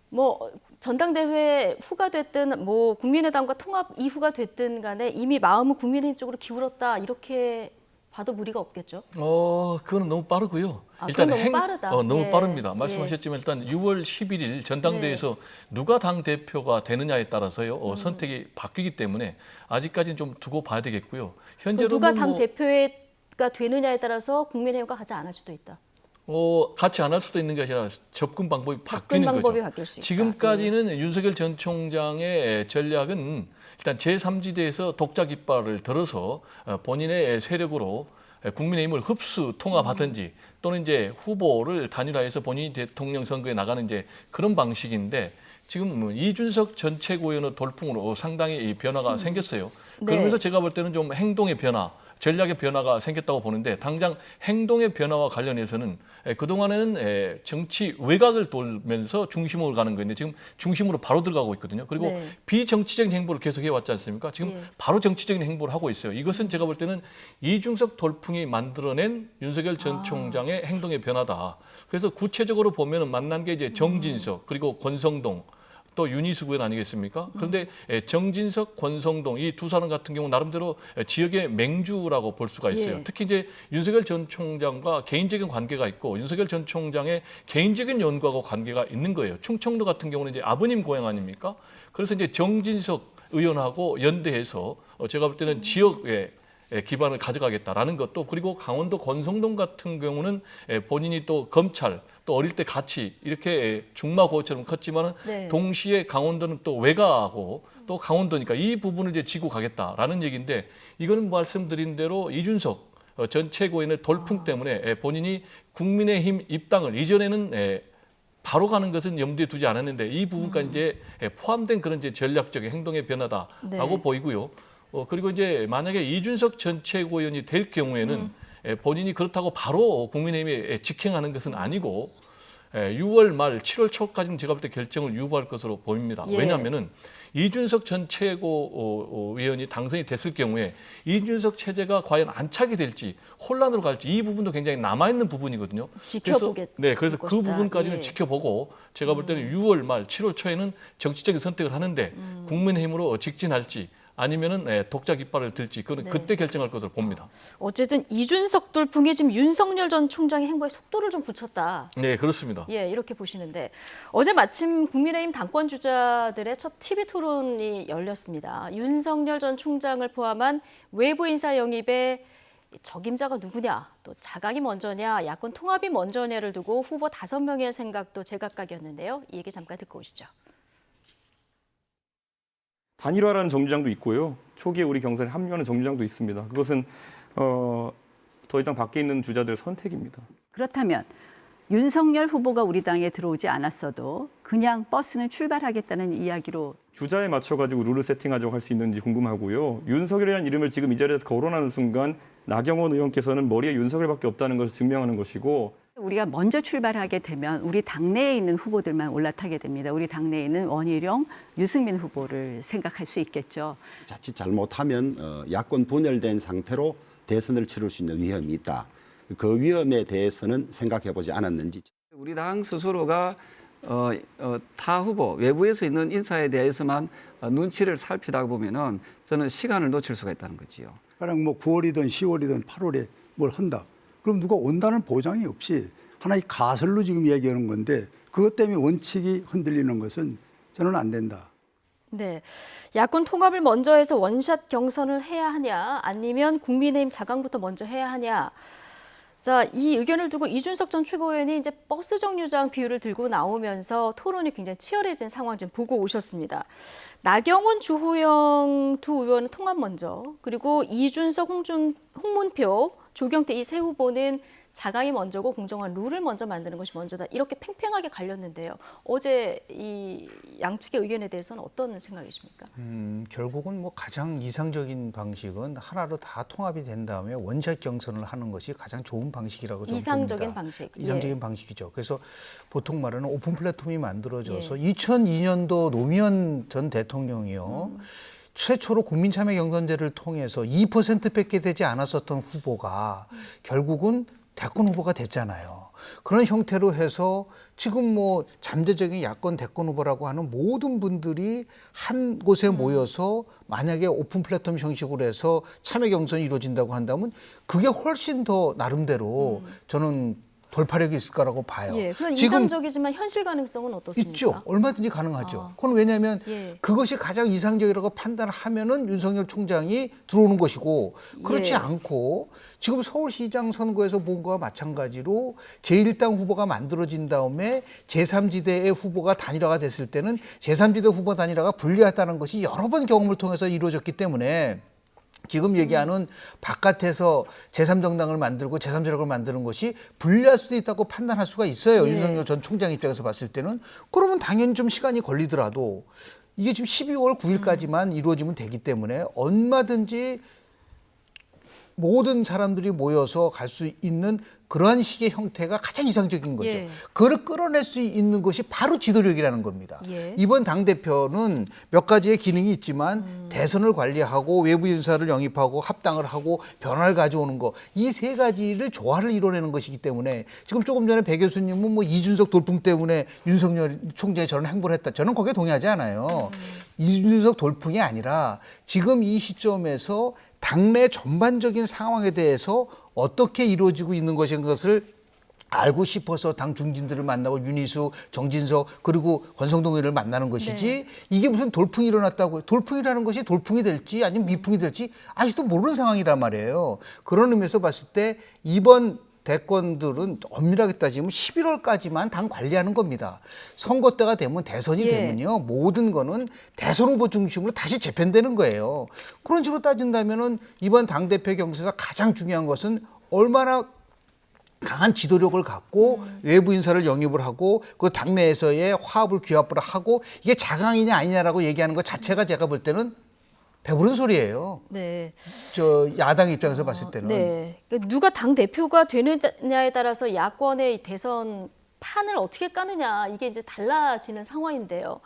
뭐 전당대회 후가 됐든 뭐 국민의당과 통합 이후가 됐든 간에 이미 마음은 국민의힘 쪽으로 기울었다 이렇게 봐도 무리가 없겠죠? 그거는 너무 빠르고요. 일단 너무 빠르다. 너무 예. 빠릅니다. 말씀하셨지만 일단 6월 11일 전당대회에서 누가 당 대표가 되느냐에 따라서요 선택이 바뀌기 때문에 아직까지는 좀 두고 봐야 되겠고요. 현재로 누가 당 대표가 되느냐에 따라서 국민의힘과 같이 안 할 수도 있다. 같이 안 할 수도 있는 게 아니라 접근 방법이 접근 바뀌는 방법이 거죠. 바뀔 수 있다. 지금까지는 윤석열 전 총장의 전략은 일단 제3지대에서 독자 깃발을 들어서 본인의 세력으로 국민의힘을 흡수 통합하든지 또는 이제 후보를 단일화해서 본인이 대통령 선거에 나가는 이제 그런 방식인데 지금 이준석 전 최고위원의 돌풍으로 상당히 변화가 생겼어요. 그러면서 제가 볼 때는 좀 행동의 변화, 전략의 변화가 생겼다고 보는데 당장 행동의 변화와 관련해서는 그동안에는 정치 외곽을 돌면서 중심으로 가는 건데 지금 중심으로 바로 들어가고 있거든요. 그리고 비정치적인 행보를 계속 해왔지 않습니까? 지금 바로 정치적인 행보를 하고 있어요. 이것은 제가 볼 때는 이준석 돌풍이 만들어낸 윤석열 전 총장의 행동의 변화다. 그래서 구체적으로 보면 만난 게 이제 정진석 그리고 권성동 또 윤희숙 의원 아니겠습니까? 그런데 정진석, 권성동 이 두 사람 같은 경우 나름대로 지역의 맹주라고 볼 수가 있어요. 특히 이제 윤석열 전 총장과 개인적인 관계가 있고 윤석열 전 총장의 개인적인 연구하고 관계가 있는 거예요. 충청도 같은 경우는 이제 아버님 고향 아닙니까? 그래서 이제 정진석 의원하고 연대해서 제가 볼 때는 지역에 기반을 가져가겠다라는 것도 그리고 강원도 권성동 같은 경우는 본인이 또 검찰 또 어릴 때 같이 이렇게 중마고처럼 컸지만은 동시에 강원도는 또 외가하고 또 강원도니까 이 부분을 이제 지고 가겠다라는 얘기인데 이거는 말씀드린 대로 이준석 전 최고위원의 돌풍 때문에 본인이 국민의힘 입당을 이전에는 바로 가는 것은 염두에 두지 않았는데 이 부분까지 이제 포함된 그런 이제 전략적인 행동의 변화다라고 보이고요. 그리고 이제 만약에 이준석 전 최고위원이 될 경우에는 본인이 그렇다고 바로 국민의힘에 직행하는 것은 아니고 6월 말 7월 초까지는 제가 볼 때 결정을 유보할 것으로 보입니다. 왜냐하면은 이준석 전 최고위원이 당선이 됐을 경우에 이준석 체제가 과연 안착이 될지 혼란으로 갈지 이 부분도 굉장히 남아있는 부분이거든요. 그래서 그 부분까지는 지켜보고 제가 볼 때는 6월 말 7월 초에는 정치적인 선택을 하는데 국민의힘으로 직진할지 아니면은 독자 깃발을 들지 그때 결정할 것으로 봅니다. 어쨌든 이준석 돌풍이 지금 윤석열 전 총장의 행보에 속도를 좀 붙였다. 네, 그렇습니다. 이렇게 보시는데 어제 마침 국민의힘 당권 주자들의 첫 TV 토론이 열렸습니다. 윤석열 전 총장을 포함한 외부 인사 영입에 적임자가 누구냐, 또 자각이 먼저냐, 야권 통합이 먼저냐를 두고 후보 5명의 생각도 제각각이었는데요. 이 얘기 잠깐 듣고 오시죠. 단일화라는 정주장도 있고요. 초기에 우리 경선에 합류하는 정주장도 있습니다. 그것은 더 이상 밖에 있는 주자들의 선택입니다. 그렇다면 윤석열 후보가 우리 당에 들어오지 않았어도 그냥 버스는 출발하겠다는 이야기로 주자에 맞춰가지고 룰을 세팅하자고 할 수 있는지 궁금하고요. 윤석열이라는 이름을 지금 이 자리에서 거론하는 순간 나경원 의원께서는 머리에 윤석열밖에 없다는 것을 증명하는 것이고 우리가 먼저 출발하게 되면 우리 당내에 있는 후보들만 올라타게 됩니다. 우리 당내에 있는 원희룡, 유승민 후보를 생각할 수 있겠죠. 자칫 잘못하면 야권 분열된 상태로 대선을 치를 수 있는 위험이 있다. 그 위험에 대해서는 생각해보지 않았는지. 우리 당 스스로가 타 후보, 외부에서 있는 인사에 대해서만 눈치를 살피다 보면은 저는 시간을 놓칠 수가 있다는 거지요. 그냥 뭐 9월이든 10월이든 8월에 뭘 한다. 그럼 누가 온다는 보장이 없이 하나의 가설로 지금 얘기하는 건데 그것 때문에 원칙이 흔들리는 것은 저는 안 된다. 네, 야권 통합을 먼저 해서 원샷 경선을 해야 하냐 아니면 국민의힘 자강부터 먼저 해야 하냐. 자, 이 의견을 두고 이준석 전 최고위원이 이제 버스 정류장 비유를 들고 나오면서 토론이 굉장히 치열해진 상황 좀 보고 오셨습니다. 나경원, 주호영 두 의원은 통합 먼저, 그리고 이준석, 홍문표, 조경태 이 세 후보는 자강이 먼저고 공정한 룰을 먼저 만드는 것이 먼저다. 이렇게 팽팽하게 갈렸는데요. 어제 이 양측의 의견에 대해서는 어떤 생각이십니까? 결국은 뭐 가장 이상적인 방식은 하나로 다 통합이 된 다음에 원샷 경선을 하는 것이 가장 좋은 방식이라고 저는 이상적인 봅니다. 방식. 이상적인 방식이죠. 그래서 보통 말하는 오픈 플랫폼이 만들어져서 2002년도 노무현 전 대통령이요. 최초로 국민참여 경선제를 통해서 2%밖에 되지 않았었던 후보가 결국은 대권 후보가 됐잖아요. 그런 형태로 해서 지금 뭐 잠재적인 야권 대권 후보라고 하는 모든 분들이 한 곳에 모여서 만약에 오픈 플랫폼 형식으로 해서 참여 경선이 이루어진다고 한다면 그게 훨씬 더 나름대로 저는 돌파력이 있을 거라고 봐요. 예, 그건 지금 이상적이지만 현실 가능성은 어떻습니까? 있죠. 얼마든지 가능하죠. 그건 왜냐하면 예. 그것이 가장 이상적이라고 판단하면은 윤석열 총장이 들어오는 것이고 그렇지 예. 않고 지금 서울시장 선거에서 본 거와 마찬가지로 제1당 후보가 만들어진 다음에 제3지대의 후보가 단일화가 됐을 때는 제3지대 후보 단일화가 불리하다는 것이 여러 번 경험을 통해서 이루어졌기 때문에 지금 얘기하는 바깥에서 제3정당을 만들고 제3세력을 만드는 것이 불리할 수도 있다고 판단할 수가 있어요. 예. 윤석열 전 총장 입장에서 봤을 때는. 그러면 당연히 좀 시간이 걸리더라도 이게 지금 12월 9일까지만 이루어지면 되기 때문에 얼마든지 모든 사람들이 모여서 갈 수 있는 그러한 식의 형태가 가장 이상적인 거죠. 예. 그걸 끌어낼 수 있는 것이 바로 지도력이라는 겁니다. 예. 이번 당대표는 몇 가지의 기능이 있지만 대선을 관리하고 외부 인사를 영입하고 합당을 하고 변화를 가져오는 거, 이 세 가지를 조화를 이뤄내는 것이기 때문에 지금 조금 전에 배 교수님은 뭐 이준석 돌풍 때문에 윤석열 총장이 저런 행보를 했다. 저는 거기에 동의하지 않아요. 이준석 돌풍이 아니라 지금 이 시점에서 당내 전반적인 상황에 대해서 어떻게 이루어지고 있는 것인 것을 알고 싶어서 당 중진들을 만나고 윤희수, 정진석 그리고 권성동 의원을 만나는 것이지 네. 이게 무슨 돌풍이 일어났다고 돌풍이라는 것이 돌풍이 될지 아니면 미풍이 될지 아직도 모르는 상황이란 말이에요. 그런 의미에서 봤을 때 이번 대권들은 엄밀하게 따지면 11월까지만 당 관리하는 겁니다. 선거 때가 되면 대선이 예. 되면요. 모든 거는 대선 후보 중심으로 다시 재편되는 거예요. 그런 식으로 따진다면은 이번 당대표 경선에서 가장 중요한 것은 얼마나 강한 지도력을 갖고 외부 인사를 영입을 하고 그 당내에서의 화합을 규합을 하고 이게 자강이냐 아니냐라고 얘기하는 것 자체가 제가 볼 때는 배부른 소리예요. 네. 저 야당 입장에서 봤을 때는. 네. 그러니까 누가 당 대표가 되느냐에 따라서 야권의 대선 판을 어떻게 까느냐 이게 이제 달라지는 상황인데요.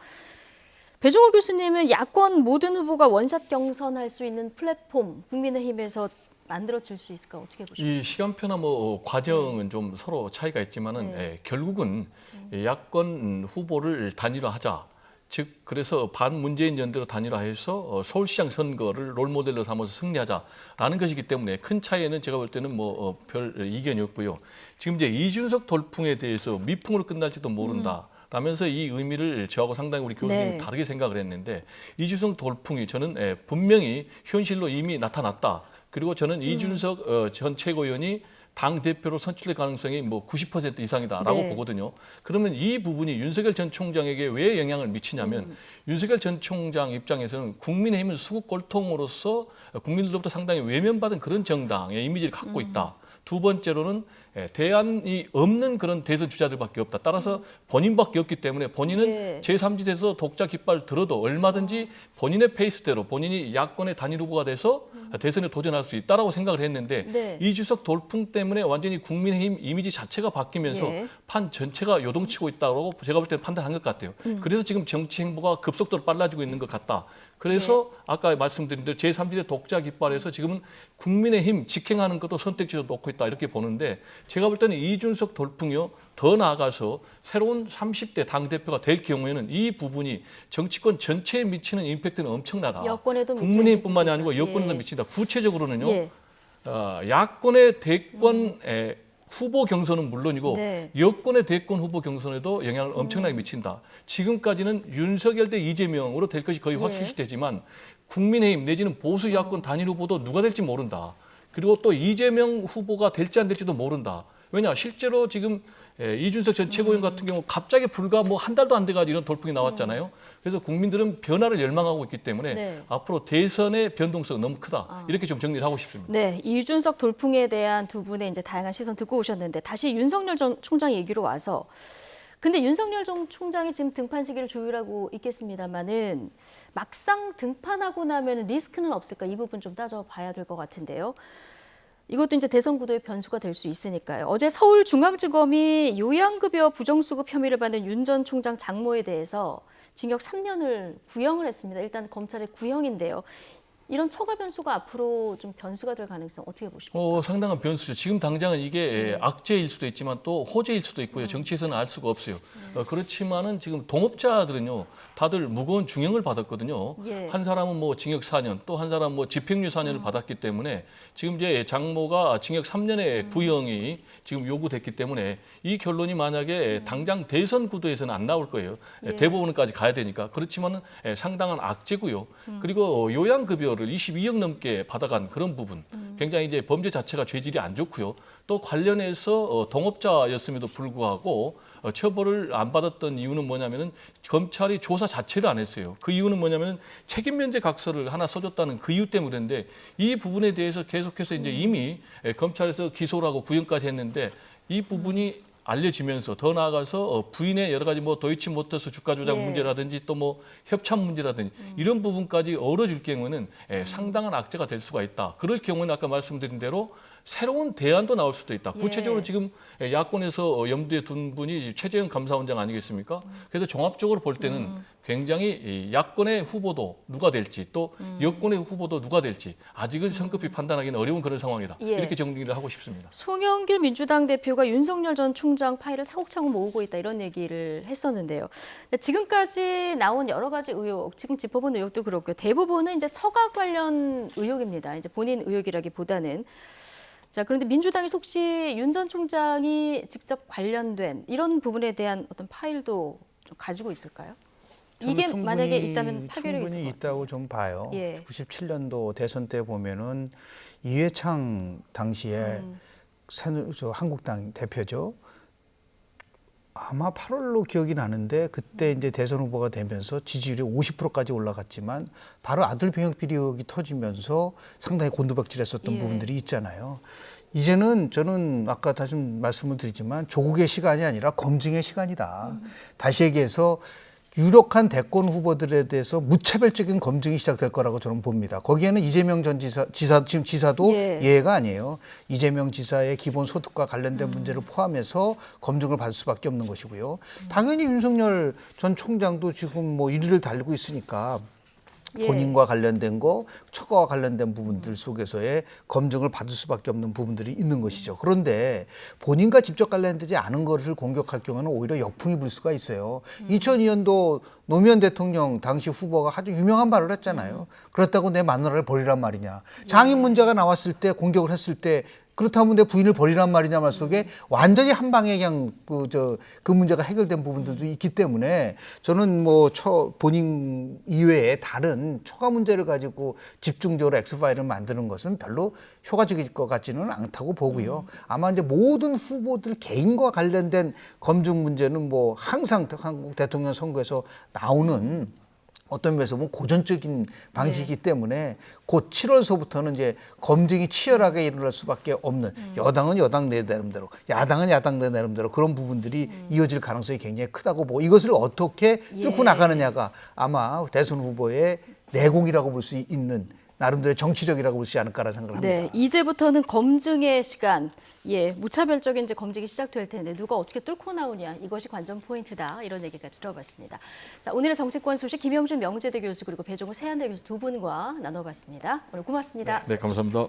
배종호 교수님은 야권 모든 후보가 원샷 경선할 수 있는 플랫폼 국민의힘에서 만들어질 수 있을까 어떻게 보십니까? 이 시간표나 뭐 과정은 좀 서로 차이가 있지만은 결국은 야권 후보를 단일화하자. 즉 그래서 반문재인 연대로 단일화해서 서울시장 선거를 롤모델로 삼아서 승리하자라는 것이기 때문에 큰 차이에는 제가 볼 때는 뭐 별 이견이 없고요. 지금 이제 이준석 돌풍에 대해서 미풍으로 끝날지도 모른다. 라면서 이 의미를 저하고 상당히 우리 교수님이 다르게 생각을 했는데 이준석 돌풍이 저는 분명히 현실로 이미 나타났다. 그리고 저는 이준석 전 최고위원이 당대표로 선출될 가능성이 뭐 90% 이상이다라고 보거든요. 그러면 이 부분이 윤석열 전 총장에게 왜 영향을 미치냐면 윤석열 전 총장 입장에서는 국민의힘은 수국 골통으로서 국민들로부터 상당히 외면받은 그런 정당의 이미지를 갖고 있다. 두 번째로는 대안이 없는 그런 대선 주자들밖에 없다. 따라서 본인밖에 없기 때문에 본인은 제3지대에서 독자 깃발 들어도 얼마든지 본인의 페이스대로 본인이 야권의 단일 후보가 돼서 대선에 도전할 수 있다라고 생각을 했는데 이준석 돌풍 때문에 완전히 국민의힘 이미지 자체가 바뀌면서 판 전체가 요동치고 있다고 제가 볼 때는 판단한 것 같아요. 그래서 지금 정치 행보가 급속도로 빨라지고 있는 것 같다. 그래서 아까 말씀드린 대로 제3지대 독자 깃발에서 지금은 국민의힘 직행하는 것도 선택지로 놓고 있다 이렇게 보는데 제가 볼 때는 이준석 돌풍이요. 더 나아가서 새로운 30대 당대표가 될 경우에는 이 부분이 정치권 전체에 미치는 임팩트는 엄청나다. 여권에도 국민의힘뿐만이 아니고 여권에도 미친다. 구체적으로는요. 야권의 대권 후보 경선은 물론이고 여권의 대권 후보 경선에도 영향을 엄청나게 미친다. 지금까지는 윤석열 대 이재명으로 될 것이 거의 확실시되지만 국민의힘 내지는 보수 야권 단일 후보도 누가 될지 모른다. 그리고 또 이재명 후보가 될지 안 될지도 모른다. 왜냐 실제로 지금 이준석 전 최고위원 같은 경우 갑자기 불과 뭐 한 달도 안 돼가지고 이런 돌풍이 나왔잖아요. 그래서 국민들은 변화를 열망하고 있기 때문에 앞으로 대선의 변동성은 너무 크다. 이렇게 좀 정리를 하고 싶습니다. 네, 이준석 돌풍에 대한 두 분의 이제 다양한 시선 듣고 오셨는데 다시 윤석열 전 총장 얘기로 와서 근데 윤석열 전 총장이 지금 등판 시기를 조율하고 있겠습니다만은 막상 등판하고 나면 리스크는 없을까? 이 부분 좀 따져봐야 될 것 같은데요. 이것도 이제 대선 구도의 변수가 될 수 있으니까요. 어제 서울중앙지검이 요양급여 부정수급 혐의를 받는 윤 전 총장 장모에 대해서 징역 3년을 구형을 했습니다. 일단 검찰의 구형인데요. 이런 처벌 변수가 앞으로 좀 변수가 될 가능성 어떻게 보십니까? 상당한 변수죠. 지금 당장은 이게 악재일 수도 있지만 또 호재일 수도 있고요. 정치에서는 알 수가 없어요. 그렇지만은 지금 동업자들은요, 다들 무거운 중형을 받았거든요. 한 사람은 뭐 징역 4년, 또 한 사람은 뭐 집행유 4년을 받았기 때문에 지금 이제 장모가 징역 3년의 구형이 지금 요구됐기 때문에 이 결론이 만약에 당장 대선 구도에서는 안 나올 거예요. 대법원까지 가야 되니까. 그렇지만은 상당한 악재고요. 그리고 요양급여를 22억 넘게 받아간 그런 부분, 굉장히 이제 범죄 자체가 죄질이 안 좋고요. 또 관련해서 동업자였음에도 불구하고 처벌을 안 받았던 이유는 뭐냐면은 검찰이 조사 자체를 안 했어요. 그 이유는 뭐냐면은 책임 면제 각서를 하나 써줬다는 그 이유 때문인데 이 부분에 대해서 계속해서 이제 이미 검찰에서 기소를 하고 구형까지 했는데 이 부분이 알려지면서 더 나아가서 부인의 여러 가지 뭐 도이치모터스 주가 조작 문제라든지 또 뭐 협찬 문제라든지 이런 부분까지 얼어줄 경우에는 상당한 악재가 될 수가 있다. 그럴 경우는 아까 말씀드린 대로 새로운 대안도 나올 수도 있다. 구체적으로 지금 야권에서 염두에 둔 분이 최재형 감사원장 아니겠습니까? 그래서 종합적으로 볼 때는 굉장히 야권의 후보도 누가 될지 또 여권의 후보도 누가 될지 아직은 성급히 판단하기는 어려운 그런 상황이다. 이렇게 정리를 하고 싶습니다. 송영길 민주당 대표가 윤석열 전 총장 파일을 차곡차곡 모으고 있다 이런 얘기를 했었는데요. 지금까지 나온 여러 가지 의혹, 지금 짚어본 의혹도 그렇고요. 대부분은 이제 처가 관련 의혹입니다. 이제 본인 의혹이라기보다는. 자, 그런데 민주당이 혹시 윤 전 총장이 직접 관련된 이런 부분에 대한 어떤 파일도 좀 가지고 있을까요? 이게 만약에 있다면 파괴력이 있을 것 같아요. 충분히 있다고 좀 봐요. 97년도 대선 때 보면은 이회창 당시에 한국당 대표죠. 아마 8월로 기억이 나는데 그때 이제 대선 후보가 되면서 지지율이 50%까지 올라갔지만 바로 아들 병역 비리 의혹이 터지면서 상당히 곤두박질했었던 부분들이 있잖아요. 이제는 저는 아까 다시 말씀을 드리지만 조국의 시간이 아니라 검증의 시간이다. 다시 얘기해서 유력한 대권 후보들에 대해서 무차별적인 검증이 시작될 거라고 저는 봅니다. 거기에는 이재명 전 지사 지금 지사도 예외가 아니에요. 이재명 지사의 기본소득과 관련된 문제를 포함해서 검증을 받을 수밖에 없는 것이고요. 당연히 윤석열 전 총장도 지금 뭐 1위를 달리고 있으니까 본인과 관련된 거, 처가와 관련된 부분들 속에서의 검증을 받을 수밖에 없는 부분들이 있는 것이죠. 그런데 본인과 직접 관련되지 않은 것을 공격할 경우는 오히려 역풍이 불 수가 있어요. 2002년도 노무현 대통령 당시 후보가 아주 유명한 말을 했잖아요. 그렇다고 내 마누라를 버리란 말이냐. 장인 문제가 나왔을 때 공격을 했을 때 그렇다면 내 부인을 버리란 말이냐 말 속에 완전히 한 방에 그냥 그 문제가 해결된 부분들도 있기 때문에 저는 뭐 본인 이외에 다른 처가 문제를 가지고 집중적으로 엑스파일을 만드는 것은 별로 효과적일 것 같지는 않다고 보고요. 아마 이제 모든 후보들 개인과 관련된 검증 문제는 뭐 항상 한국 대통령 선거에서 나오는 어떤 면에서 보면 고전적인 방식이기 때문에 곧 7월서부터는 이제 검증이 치열하게 일어날 수밖에 없는 여당은 여당 내 나름대로, 야당은 야당 내 나름대로 그런 부분들이 이어질 가능성이 굉장히 크다고 보고 이것을 어떻게 뚫고 나가느냐가 아마 대선 후보의 내공이라고 볼 수 있는 나름대로 정치력이라고 볼 수 있지 않을까라는 생각을 합니다. 네, 이제부터는 검증의 시간, 무차별적인 이제 검증이 시작될 텐데 누가 어떻게 뚫고 나오냐 이것이 관전 포인트다 이런 얘기가 들어봤습니다. 자, 오늘의 정치권 소식 김영준 명제대 교수 그리고 배종우 세한대 교수 두 분과 나눠봤습니다. 오늘 고맙습니다. 네, 감사합니다.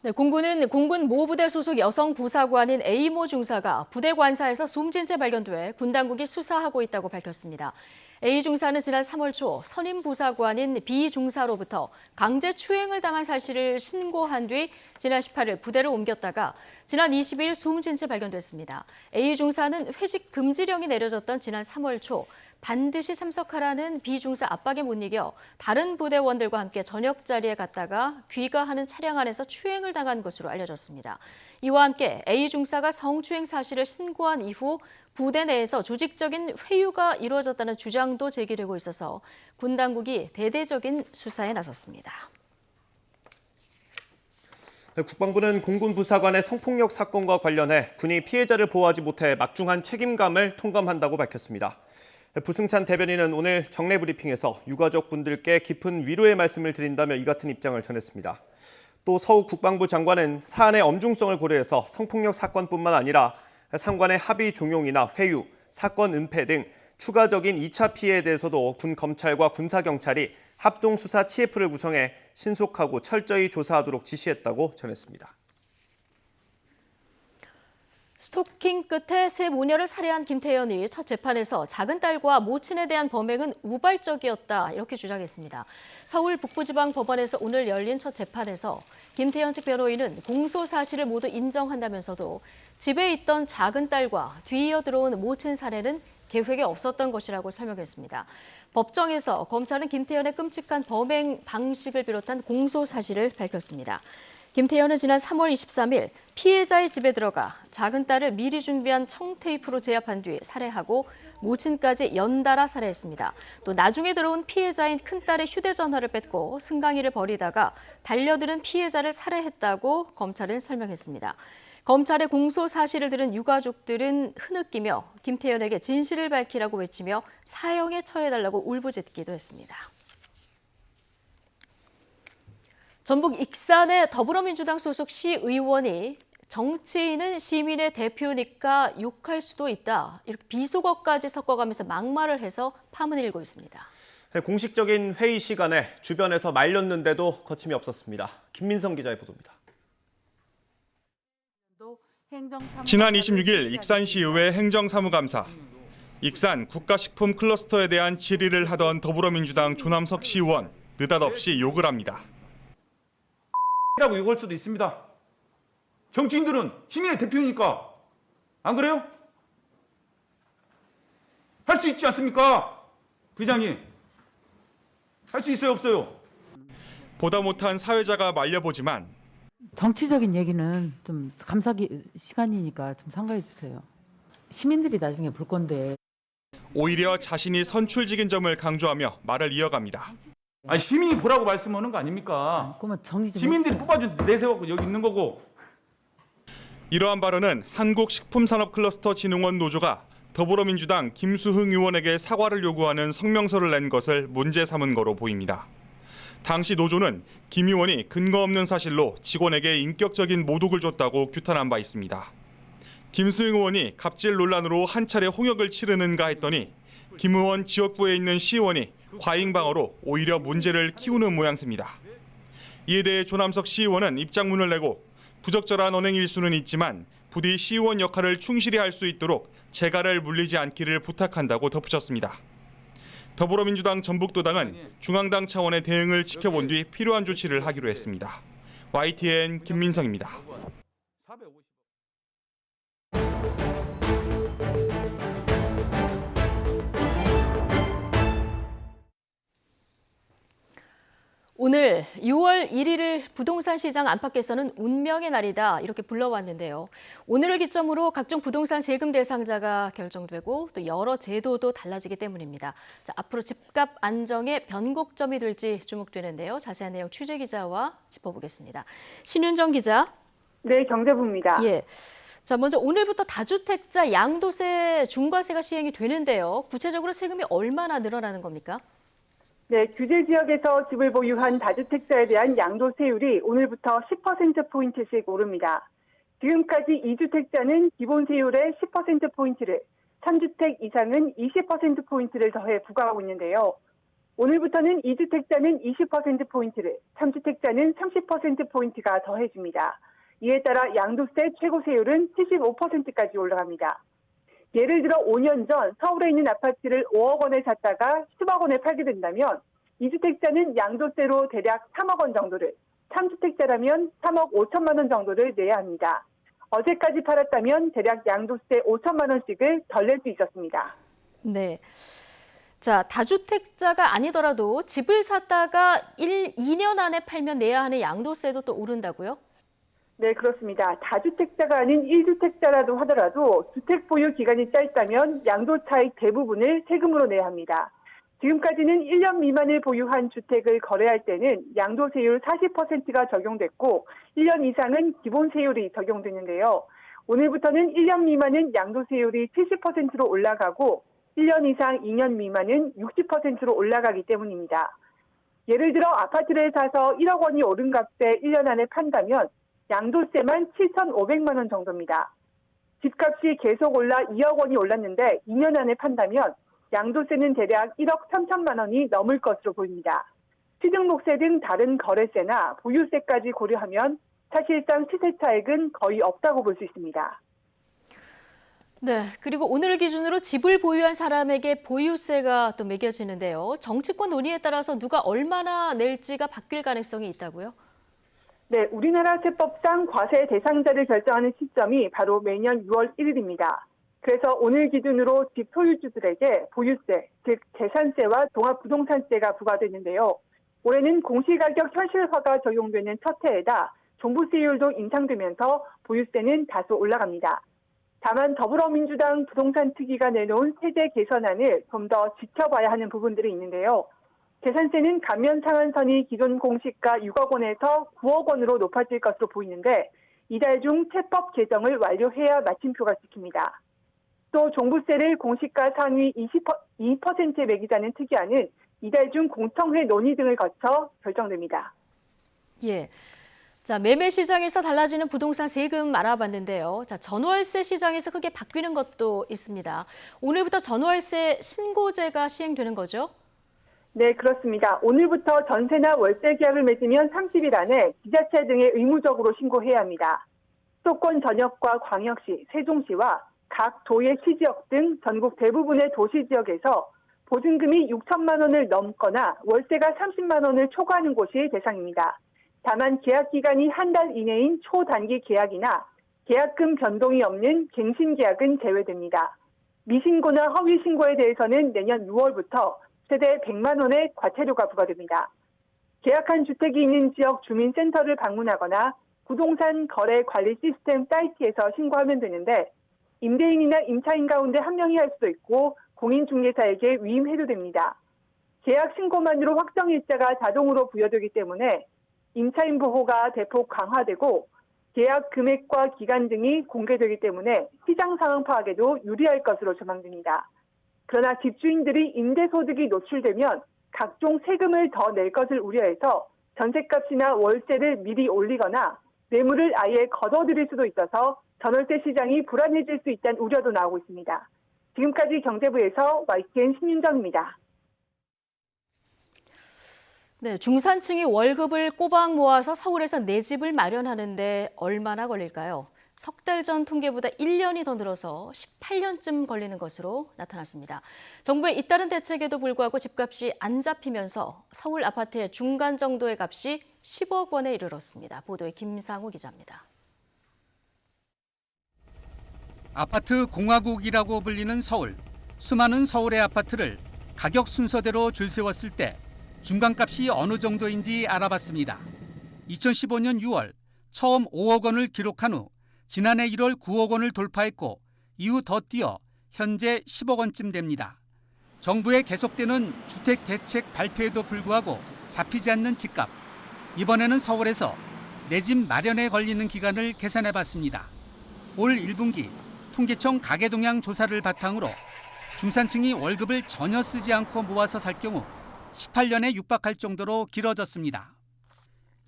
네, 공군은 공군 모부대 소속 여성 부사관인 A모 중사가 부대 관사에서 숨진 채 발견돼 군 당국이 수사하고 있다고 밝혔습니다. A 중사는 지난 3월 초 선임 부사관인 B 중사로부터 강제 추행을 당한 사실을 신고한 뒤 지난 18일 부대를 옮겼다가 지난 22일 숨진 채 발견됐습니다. A 중사는 회식 금지령이 내려졌던 지난 3월 초 반드시 참석하라는 B 중사 압박에 못 이겨 다른 부대원들과 함께 저녁 자리에 갔다가 귀가하는 차량 안에서 추행을 당한 것으로 알려졌습니다. 이와 함께 A 중사가 성추행 사실을 신고한 이후 부대 내에서 조직적인 회유가 이루어졌다는 주장도 제기되고 있어서 군 당국이 대대적인 수사에 나섰습니다. 국방부는 공군 부사관의 성폭력 사건과 관련해 군이 피해자를 보호하지 못해 막중한 책임감을 통감한다고 밝혔습니다. 부승찬 대변인은 오늘 정례 브리핑에서 유가족분들께 깊은 위로의 말씀을 드린다며 이 같은 입장을 전했습니다. 또 서욱 국방부 장관은 사안의 엄중성을 고려해서 성폭력 사건뿐만 아니라 상관의 합의 종용이나 회유, 사건 은폐 등 추가적인 2차 피해에 대해서도 군 검찰과 군사경찰이 합동수사 TF를 구성해 신속하고 철저히 조사하도록 지시했다고 전했습니다. 스토킹 끝에 세 모녀를 살해한 김태현이 첫 재판에서 작은 딸과 모친에 대한 범행은 우발적이었다 이렇게 주장했습니다. 서울 북부지방법원에서 오늘 열린 첫 재판에서 김태현 측 변호인은 공소 사실을 모두 인정한다면서도 집에 있던 작은 딸과 뒤이어 들어온 모친 살해는 계획에 없었던 것이라고 설명했습니다. 법정에서 검찰은 김태현의 끔찍한 범행 방식을 비롯한 공소 사실을 밝혔습니다. 김태현은 지난 3월 23일 피해자의 집에 들어가 작은 딸을 미리 준비한 청테이프로 제압한 뒤 살해하고 모친까지 연달아 살해했습니다. 또 나중에 들어온 피해자인 큰딸의 휴대전화를 뺏고 승강이를 버리다가 달려드는 피해자를 살해했다고 검찰은 설명했습니다. 검찰의 공소 사실을 들은 유가족들은 흐느끼며 김태현에게 진실을 밝히라고 외치며 사형에 처해달라고 울부짖기도 했습니다. 전북 익산의 더불어민주당 소속 시의원이 정치인은 시민의 대표니까 욕할 수도 있다. 이렇게 비속어까지 섞어가면서 막말을 해서 파문을 일고 있습니다. 공식적인 회의 시간에 주변에서 말렸는데도 거침이 없었습니다. 김민성 기자의 보도입니다. 지난 26일 익산시의회 행정사무감사, 익산 국가식품 클러스터에 대한 질의를 하던 더불어민주당 조남석 시의원 느닷없이 욕을 합니다. 라고 욕할 수도 있습니다. 정치인들은 시민의 대표니까 안 그래요? 할 수 있지 않습니까? 부장님. 할 수 있어요, 없어요? 보다 못한 사회자가 말려보지만 정치적인 얘기는 좀 감사기 시간이니까 좀 삼가해 주세요. 시민들이 나중에 볼 건데. 오히려 자신이 선출직인 점을 강조하며 말을 이어갑니다. 아니 시민이 보라고 말씀하는 거 아닙니까? 시민들이 뽑아준 내세워갖고 여기 있는 거고. 이러한 발언은 한국식품산업클러스터진흥원 노조가 더불어민주당 김수흥 의원에게 사과를 요구하는 성명서를 낸 것을 문제 삼은 거로 보입니다. 당시 노조는 김 의원이 근거 없는 사실로 직원에게 인격적인 모독을 줬다고 규탄한 바 있습니다. 김수영 의원이 갑질 논란으로 한 차례 홍역을 치르는가 했더니 김 의원 지역구에 있는 시의원이 과잉방어로 오히려 문제를 키우는 모양새입니다. 이에 대해 조남석 시의원은 입장문을 내고 부적절한 언행일 수는 있지만 부디 시의원 역할을 충실히 할 수 있도록 재갈을 물리지 않기를 부탁한다고 덧붙였습니다. 더불어민주당 전북도당은 중앙당 차원의 대응을 지켜본 뒤 필요한 조치를 하기로 했습니다. YTN 김민성입니다. 오늘 6월 1일을 부동산 시장 안팎에서는 운명의 날이다 이렇게 불러왔는데요. 오늘을 기점으로 각종 부동산 세금 대상자가 결정되고 또 여러 제도도 달라지기 때문입니다. 자, 앞으로 집값 안정의 변곡점이 될지 주목되는데요. 자세한 내용 취재 기자와 짚어보겠습니다. 신윤정 기자. 네, 경제부입니다. 예. 자, 먼저 오늘부터 다주택자 양도세 중과세가 시행이 되는데요. 구체적으로 세금이 얼마나 늘어나는 겁니까? 네, 규제 지역에서 집을 보유한 다주택자에 대한 양도세율이 오늘부터 10%포인트씩 오릅니다. 지금까지 2주택자는 기본세율의 10%포인트를, 3주택 이상은 20%포인트를 더해 부과하고 있는데요. 오늘부터는 2주택자는 20%포인트를, 3주택자는 30%포인트가 더해집니다. 이에 따라 양도세 최고세율은 75%까지 올라갑니다. 예를 들어 5년 전 서울에 있는 아파트를 5억 원에 샀다가 10억 원에 팔게 된다면 2주택자는 양도세로 대략 3억 원 정도를, 3주택자라면 3억 5천만 원 정도를 내야 합니다. 어제까지 팔았다면 대략 양도세 5천만 원씩을 덜 낼 수 있었습니다. 네. 자, 다주택자가 아니더라도 집을 샀다가 2년 안에 팔면 내야 하는 양도세도 또 오른다고요? 네, 그렇습니다. 다주택자가 아닌 1주택자라도 하더라도 주택 보유 기간이 짧다면 양도 차익 대부분을 세금으로 내야 합니다. 지금까지는 1년 미만을 보유한 주택을 거래할 때는 양도세율 40%가 적용됐고 1년 이상은 기본세율이 적용되는데요. 오늘부터는 1년 미만은 양도세율이 70%로 올라가고 1년 이상 2년 미만은 60%로 올라가기 때문입니다. 예를 들어 아파트를 사서 1억 원이 오른 값에 1년 안에 판다면 양도세만 7,500만 원 정도입니다. 집값이 계속 올라 2억 원이 올랐는데 2년 안에 판다면 양도세는 대략 1억 3천만 원이 넘을 것으로 보입니다. 취득록세 등 다른 거래세나 보유세까지 고려하면 사실상 시세 차익은 거의 없다고 볼 수 있습니다. 네, 그리고 오늘을 기준으로 집을 보유한 사람에게 보유세가 또 매겨지는데요. 정치권 논의에 따라서 누가 얼마나 낼지가 바뀔 가능성이 있다고요? 네, 우리나라 세법상 과세 대상자를 결정하는 시점이 바로 매년 6월 1일입니다. 그래서 오늘 기준으로 집 소유주들에게 보유세, 즉 재산세와 종합부동산세가 부과되는데요. 올해는 공시가격 현실화가 적용되는 첫 해에다 종부세율도 인상되면서 보유세는 다소 올라갑니다. 다만 더불어민주당 부동산 특위가 내놓은 세제 개선안을 좀 더 지켜봐야 하는 부분들이 있는데요. 재산세는 감면 상한선이 기존 공시가 6억 원에서 9억 원으로 높아질 것으로 보이는데 이달 중 세법 개정을 완료해야 마침표가 찍힙니다. 또 종부세를 공시가 상위 2%에 매기자는 특이안은 이달 중 공청회 논의 등을 거쳐 결정됩니다. 예. 자, 매매 시장에서 달라지는 부동산 세금 알아봤는데요. 자, 전월세 시장에서 크게 바뀌는 것도 있습니다. 오늘부터 전월세 신고제가 시행되는 거죠? 네, 그렇습니다. 오늘부터 전세나 월세 계약을 맺으면 30일 안에 지자체 등에 의무적으로 신고해야 합니다. 수도권 전역과 광역시, 세종시와 각 도의 시지역 등 전국 대부분의 도시 지역에서 보증금이 6천만 원을 넘거나 월세가 30만 원을 초과하는 곳이 대상입니다. 다만 계약 기간이 한 달 이내인 초단기 계약이나 계약금 변동이 없는 갱신 계약은 제외됩니다. 미신고나 허위 신고에 대해서는 내년 6월부터 최대 100만 원의 과태료가 부과됩니다. 계약한 주택이 있는 지역 주민센터를 방문하거나 부동산 거래 관리 시스템 사이트에서 신고하면 되는데 임대인이나 임차인 가운데 한 명이 할 수도 있고 공인중개사에게 위임해도 됩니다. 계약 신고만으로 확정일자가 자동으로 부여되기 때문에 임차인 보호가 대폭 강화되고 계약 금액과 기간 등이 공개되기 때문에 시장 상황 파악에도 유리할 것으로 전망됩니다. 그러나 집주인들이 임대소득이 노출되면 각종 세금을 더 낼 것을 우려해서 전셋값이나 월세를 미리 올리거나 매물을 아예 걷어들일 수도 있어서 전월세 시장이 불안해질 수 있다는 우려도 나오고 있습니다. 지금까지 경제부에서 YTN 신윤정입니다. 네, 중산층이 월급을 꼬박 모아서 서울에서 내 집을 마련하는데 얼마나 걸릴까요? 석 달 전 통계보다 1년이 더 늘어서 18년쯤 걸리는 것으로 나타났습니다. 정부의 잇따른 대책에도 불구하고 집값이 안 잡히면서 서울 아파트의 중간 정도의 값이 10억 원에 이르렀습니다. 보도에 김상우 기자입니다. 아파트 공화국이라고 불리는 서울. 수많은 서울의 아파트를 가격 순서대로 줄 세웠을 때 중간값이 어느 정도인지 알아봤습니다. 2015년 6월 처음 5억 원을 기록한 후 지난해 1월 9억 원을 돌파했고 이후 더 뛰어 현재 10억 원쯤 됩니다. 정부의 계속되는 주택 대책 발표에도 불구하고 잡히지 않는 집값. 이번에는 서울에서 내 집 마련에 걸리는 기간을 계산해봤습니다. 올 1분기 통계청 가계동향 조사를 바탕으로 중산층이 월급을 전혀 쓰지 않고 모아서 살 경우 18년에 육박할 정도로 길어졌습니다.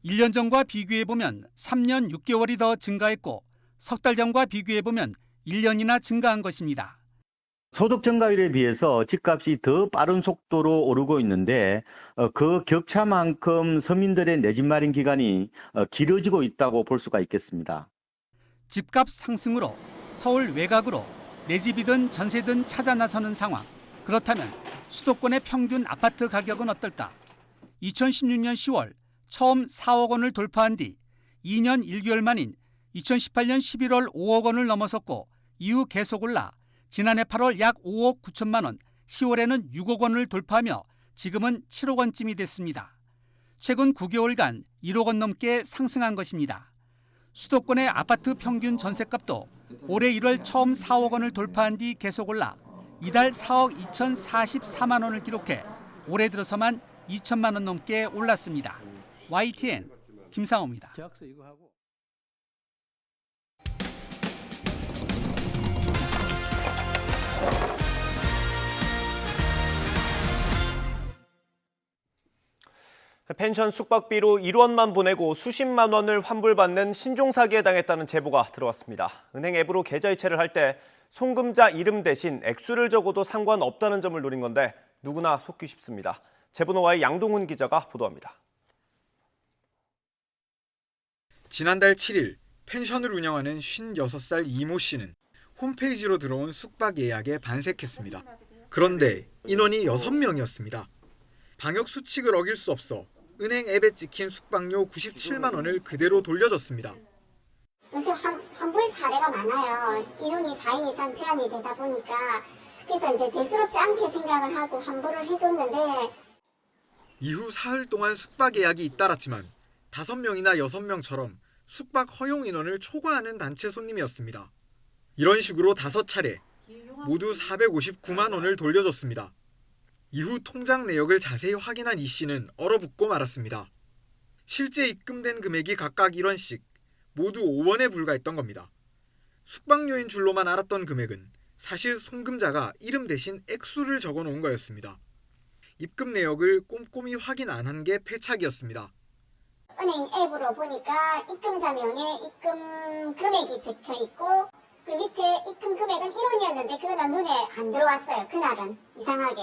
1년 전과 비교해보면 3년 6개월이 더 증가했고 석 달 전과 비교해보면 1년이나 증가한 것입니다. 소득 증가율에 비해서 집값이 더 빠른 속도로 오르고 있는데 그 격차만큼 서민들의 내 집 마련 기간이 길어지고 있다고 볼 수가 있겠습니다. 집값 상승으로 서울 외곽으로 내 집이든 전세든 찾아 나서는 상황. 그렇다면 수도권의 평균 아파트 가격은 어떨까? 2016년 10월 처음 4억 원을 돌파한 뒤 2년 1개월 만인 2018년 11월 5억 원을 넘어섰고 이후 계속 올라 지난해 8월 약 5억 9천만 원, 10월에는 6억 원을 돌파하며 지금은 7억 원쯤이 됐습니다. 최근 9개월간 1억 원 넘게 상승한 것입니다. 수도권의 아파트 평균 전셋값도 올해 1월 처음 4억 원을 돌파한 뒤 계속 올라 이달 4억 2,044만 원을 기록해 올해 들어서만 2천만 원 넘게 올랐습니다. YTN 김상호입니다. 펜션 숙박비로 1원만 보내고 수십만 원을 환불받는 신종 사기에 당했다는 제보가 들어왔습니다. 은행 앱으로 계좌 이체를 할 때 송금자 이름 대신 액수를 적어도 상관없다는 점을 노린 건데 누구나 속기 쉽습니다. 제보노와의 양동훈 기자가 보도합니다. 지난달 7일 펜션을 운영하는 56살 이모 씨는 홈페이지로 들어온 숙박 예약에 반색했습니다. 그런데 인원이 6명이었습니다. 방역 수칙을 어길 수 없어 은행 앱에 찍힌 숙박료 97만 원을 그대로 돌려줬습니다. 요새 환불 사례가 많아요. 인원이 4인 이상 제한이 되다 보니까 그래서 이제 대수롭지 않게 생각을 하고 환불을 해줬는데 이후 사흘 동안 숙박 예약이 잇따랐지만 5명이나 6명처럼 숙박 허용 인원을 초과하는 단체 손님이었습니다. 이런 식으로 5차례 모두 459만 원을 돌려줬습니다. 이후 통장 내역을 자세히 확인한 이 씨는 얼어붙고 말았습니다. 실제 입금된 금액이 각각 1원씩 모두 5원에 불과했던 겁니다. 숙박료인 줄로만 알았던 금액은 사실 송금자가 이름 대신 액수를 적어놓은 거였습니다. 입금 내역을 꼼꼼히 확인 안 한 게 패착이었습니다. 은행 앱으로 보니까 입금자 명에 입금 금액이 적혀있고 그 밑에 입금 금액은 1원이었는데 그거는 눈에 안 들어왔어요. 그날은 이상하게.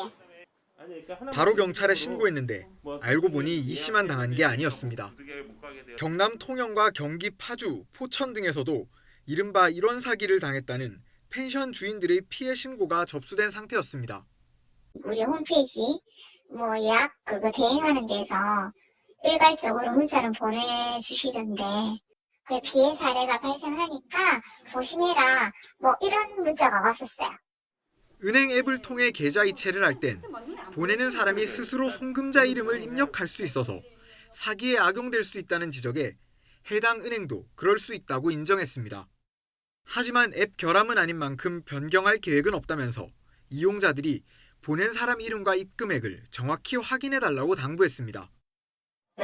바로 경찰에 신고했는데 알고 보니 이 씨만 당한 게 아니었습니다. 경남 통영과 경기 파주, 포천 등에서도 이른바 이런 사기를 당했다는 펜션 주인들의 피해 신고가 접수된 상태였습니다. 우리 홈페이지 예약 그거 대행하는 데서 일괄적으로 문자를 보내주시던데 그 피해 사례가 발생하니까 조심해라 이런 문자가 왔었어요. 은행 앱을 통해 계좌 이체를 할 땐 보내는 사람이 스스로 송금자 이름을 입력할 수 있어서 사기에 악용될 수 있다는 지적에 해당 은행도 그럴 수 있다고 인정했습니다. 하지만 앱 결함은 아닌 만큼 변경할 계획은 없다면서 이용자들이 보낸 사람 이름과 입금액을 정확히 확인해달라고 당부했습니다.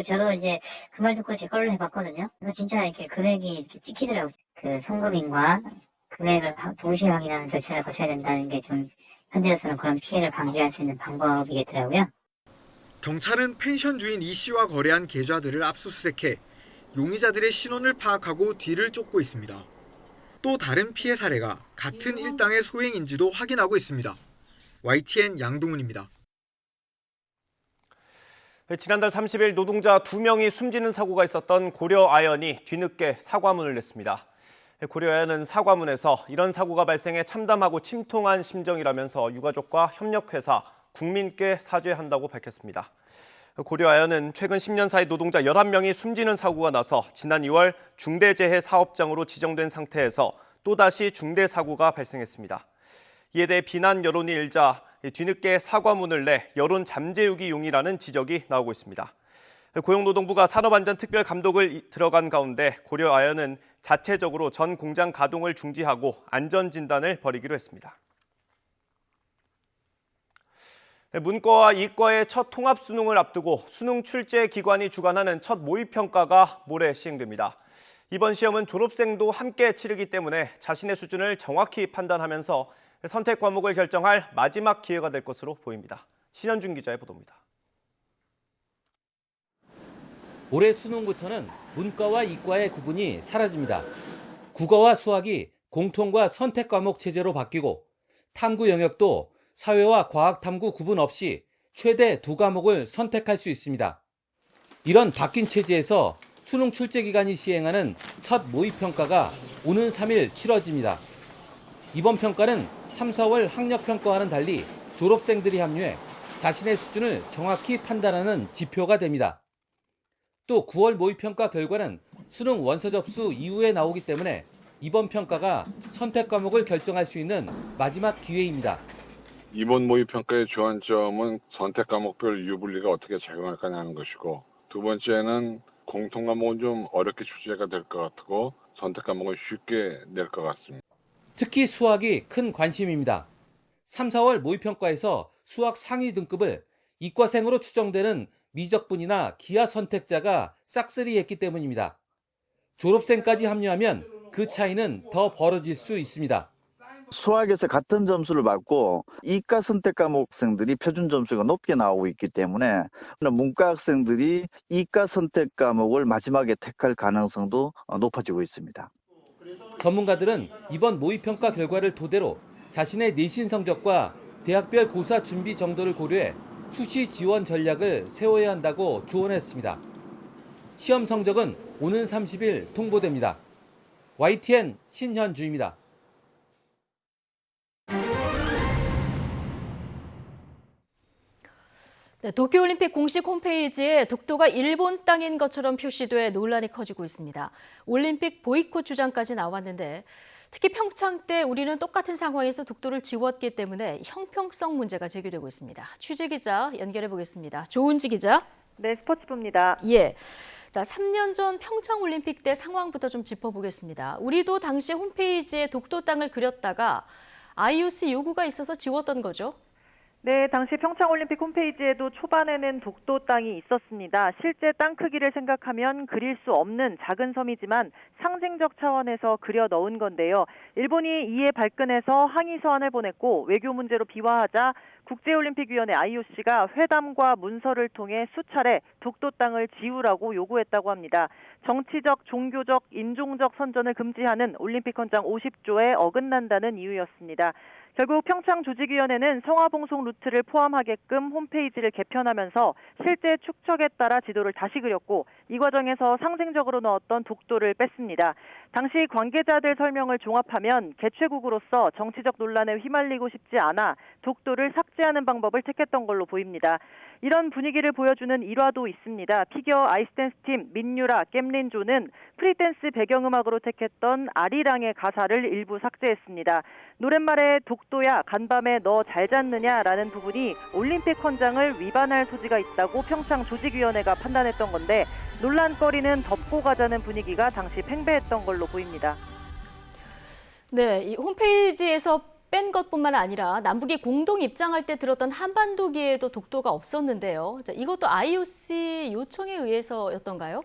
저도 이제 그 말 듣고 제 걸로 해봤거든요. 진짜 이렇게 금액이 이렇게 찍히더라고요. 그 송금인과 금액을 동시에 확인하는 절차를 거쳐야 된다는 게 좀 현재로서는 그런 피해를 방지할 수 있는 방법이겠더라고요. 경찰은 펜션 주인 이 씨와 거래한 계좌들을 압수수색해 용의자들의 신원을 파악하고 뒤를 쫓고 있습니다. 또 다른 피해 사례가 같은 일당의 소행인지도 확인하고 있습니다. YTN 양동훈입니다. 지난달 30일 노동자 2명이 숨지는 사고가 있었던 고려아연이 뒤늦게 사과문을 냈습니다. 고려아연은 사과문에서 이런 사고가 발생해 참담하고 침통한 심정이라면서 유가족과 협력회사, 국민께 사죄한다고 밝혔습니다. 고려아연은 최근 10년 사이 노동자 11명이 숨지는 사고가 나서 지난 2월 중대재해사업장으로 지정된 상태에서 또다시 중대사고가 발생했습니다. 이에 대해 비난 여론이 일자 뒤늦게 사과문을 내 여론 잠재우기용이라는 지적이 나오고 있습니다. 고용노동부가 산업안전특별감독을 들어간 가운데 고려아연은 자체적으로 전 공장 가동을 중지하고 안전진단을 벌이기로 했습니다. 문과와 이과의 첫 통합수능을 앞두고 수능 출제 기관이 주관하는 첫 모의평가가 모레 시행됩니다. 이번 시험은 졸업생도 함께 치르기 때문에 자신의 수준을 정확히 판단하면서 선택 과목을 결정할 마지막 기회가 될 것으로 보입니다. 신현준 기자의 보도입니다. 올해 수능부터는 문과와 이과의 구분이 사라집니다. 국어와 수학이 공통과 선택 과목 체제로 바뀌고 탐구 영역도 사회와 과학 탐구 구분 없이 최대 2과목을 선택할 수 있습니다. 이런 바뀐 체제에서 수능 출제 기관이 시행하는 첫 모의평가가 오는 3일 치러집니다. 이번 평가는 3, 4월 학력평가와는 달리 졸업생들이 합류해 자신의 수준을 정확히 판단하는 지표가 됩니다. 또 9월 모의평가 결과는 수능 원서 접수 이후에 나오기 때문에 이번 평가가 선택 과목을 결정할 수 있는 마지막 기회입니다. 이번 모의평가의 주안점은 선택 과목별 유불리가 어떻게 작용할 거냐 하는 것이고, 두 번째는 공통 과목은 좀 어렵게 출제가 될 것 같고 선택 과목은 쉽게 낼 것 같습니다. 특히 수학이 큰 관심입니다. 3, 4월 모의평가에서 수학 상위 등급을 이과생으로 추정되는 미적분이나 기하 선택자가 싹쓸이했기 때문입니다. 졸업생까지 합류하면 그 차이는 더 벌어질 수 있습니다. 수학에서 같은 점수를 받고 이과 선택 과목 학생들이 표준 점수가 높게 나오고 있기 때문에 문과 학생들이 이과 선택 과목을 마지막에 택할 가능성도 높아지고 있습니다. 전문가들은 이번 모의평가 결과를 토대로 자신의 내신 성적과 대학별 고사 준비 정도를 고려해 수시 지원 전략을 세워야 한다고 조언했습니다. 시험 성적은 오는 30일 통보됩니다. YTN 신현주입니다. 네, 도쿄올림픽 공식 홈페이지에 독도가 일본 땅인 것처럼 표시돼 논란이 커지고 있습니다. 올림픽 보이콧 주장까지 나왔는데 특히 평창 때 우리는 똑같은 상황에서 독도를 지웠기 때문에 형평성 문제가 제기되고 있습니다. 취재 기자 연결해 보겠습니다. 조은지 기자. 네, 스포츠부입니다. 예. 자, 3년 전 평창 올림픽 때 상황부터 좀 짚어보겠습니다. 우리도 당시 홈페이지에 독도 땅을 그렸다가 IOC 요구가 있어서 지웠던 거죠? 네, 당시 평창올림픽 홈페이지에도 초반에는 독도 땅이 있었습니다. 실제 땅 크기를 생각하면 그릴 수 없는 작은 섬이지만 상징적 차원에서 그려 넣은 건데요. 일본이 이에 발끈해서 항의 서한을 보냈고 외교 문제로 비화하자 국제올림픽위원회 IOC가 회담과 문서를 통해 수차례 독도 땅을 지우라고 요구했다고 합니다. 정치적, 종교적, 인종적 선전을 금지하는 올림픽 헌장 50조에 어긋난다는 이유였습니다. 결국 평창 조직위원회는 성화봉송 루트를 포함하게끔 홈페이지를 개편하면서 실제 축척에 따라 지도를 다시 그렸고 이 과정에서 상징적으로 넣었던 독도를 뺐습니다. 당시 관계자들 설명을 종합하면 개최국으로서 정치적 논란에 휘말리고 싶지 않아 독도를 삭제하는 방법을 택했던 걸로 보입니다. 이런 분위기를 보여주는 일화도 있습니다. 피겨 아이스댄스 팀 민유라 겜린조는 프리댄스 배경음악으로 택했던 아리랑의 가사를 일부 삭제했습니다. 노랫말에 독도야 간밤에 너 잘 잤느냐라는 부분이 올림픽 헌장을 위반할 소지가 있다고 평창 조직위원회가 판단했던 건데 논란거리는 덮고 가자는 분위기가 당시 팽배했던 걸로 보입니다. 네, 이 홈페이지에서 뺀 것뿐만 아니라 남북이 공동 입장할 때 들었던 한반도기에도 독도가 없었는데요. 자, 이것도 IOC 요청에 의해서였던가요?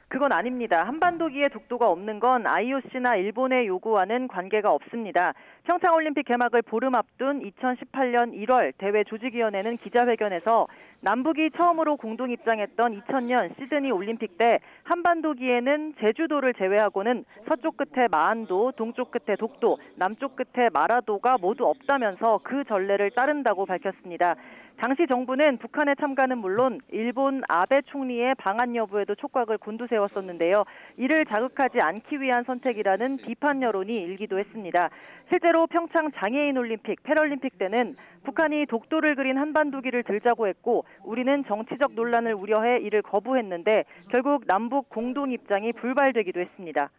그건 아닙니다. 한반도기에 독도가 없는 건 IOC나 일본의 요구와는 관계가 없습니다. 평창올림픽 개막을 보름 앞둔 2018년 1월 대회 조직위원회는 기자회견에서 남북이 처음으로 공동 입장했던 2000년 시드니 올림픽 때 한반도기에는 제주도를 제외하고는 서쪽 끝에 마안도, 동쪽 끝에 독도, 남쪽 끝에 마라도가 모두 없다면서 그 전례를 따른다고 밝혔습니다. 당시 정부는 북한의 참가는 물론 일본 아베 총리의 방한 여부에도 촉각을 곤두세웠었는데요. 이를 자극하지 않기 위한 선택이라는 비판 여론이 일기도 했습니다. 실제로 평창 장애인 올림픽, 패럴림픽 때는 북한이 독도를 그린 한반도기를 들자고 했고 우리는 정치적 논란을 우려해 이를 거부했는데 결국 남북 공동 입장이 불발되기도 했습니다.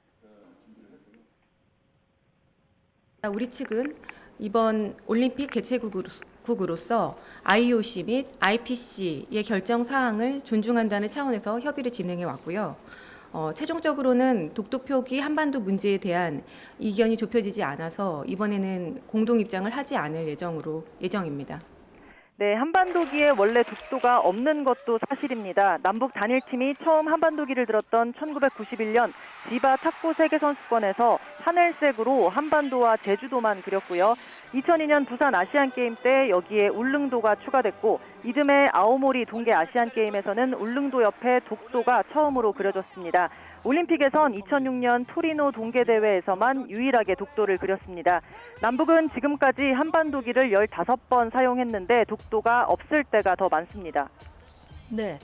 우리 측은 이번 올림픽 개최국으로서 IOC 및 IPC의 결정 사항을 존중한다는 차원에서 협의를 진행해 왔고요. 최종적으로는 독도 표기 한반도 문제에 대한 이견이 좁혀지지 않아서 이번에는 공동 입장을 하지 않을 예정입니다. 네, 한반도기에 원래 독도가 없는 것도 사실입니다. 남북 단일팀이 처음 한반도기를 들었던 1991년 지바 탁구 세계선수권에서 하늘색으로 한반도와 제주도만 그렸고요. 2002년 부산 아시안게임 때 여기에 울릉도가 추가됐고 이듬해 아오모리 동계 아시안게임에서는 울릉도 옆에 독도가 처음으로 그려졌습니다. 올림픽에선 2006년 토리노 동계대회에서만 유일하게 독도를 그렸습니다. 남북은 지금까지 한반도기를 15번 사용했는데 독도가 없을 때가 더 많습니다. 네.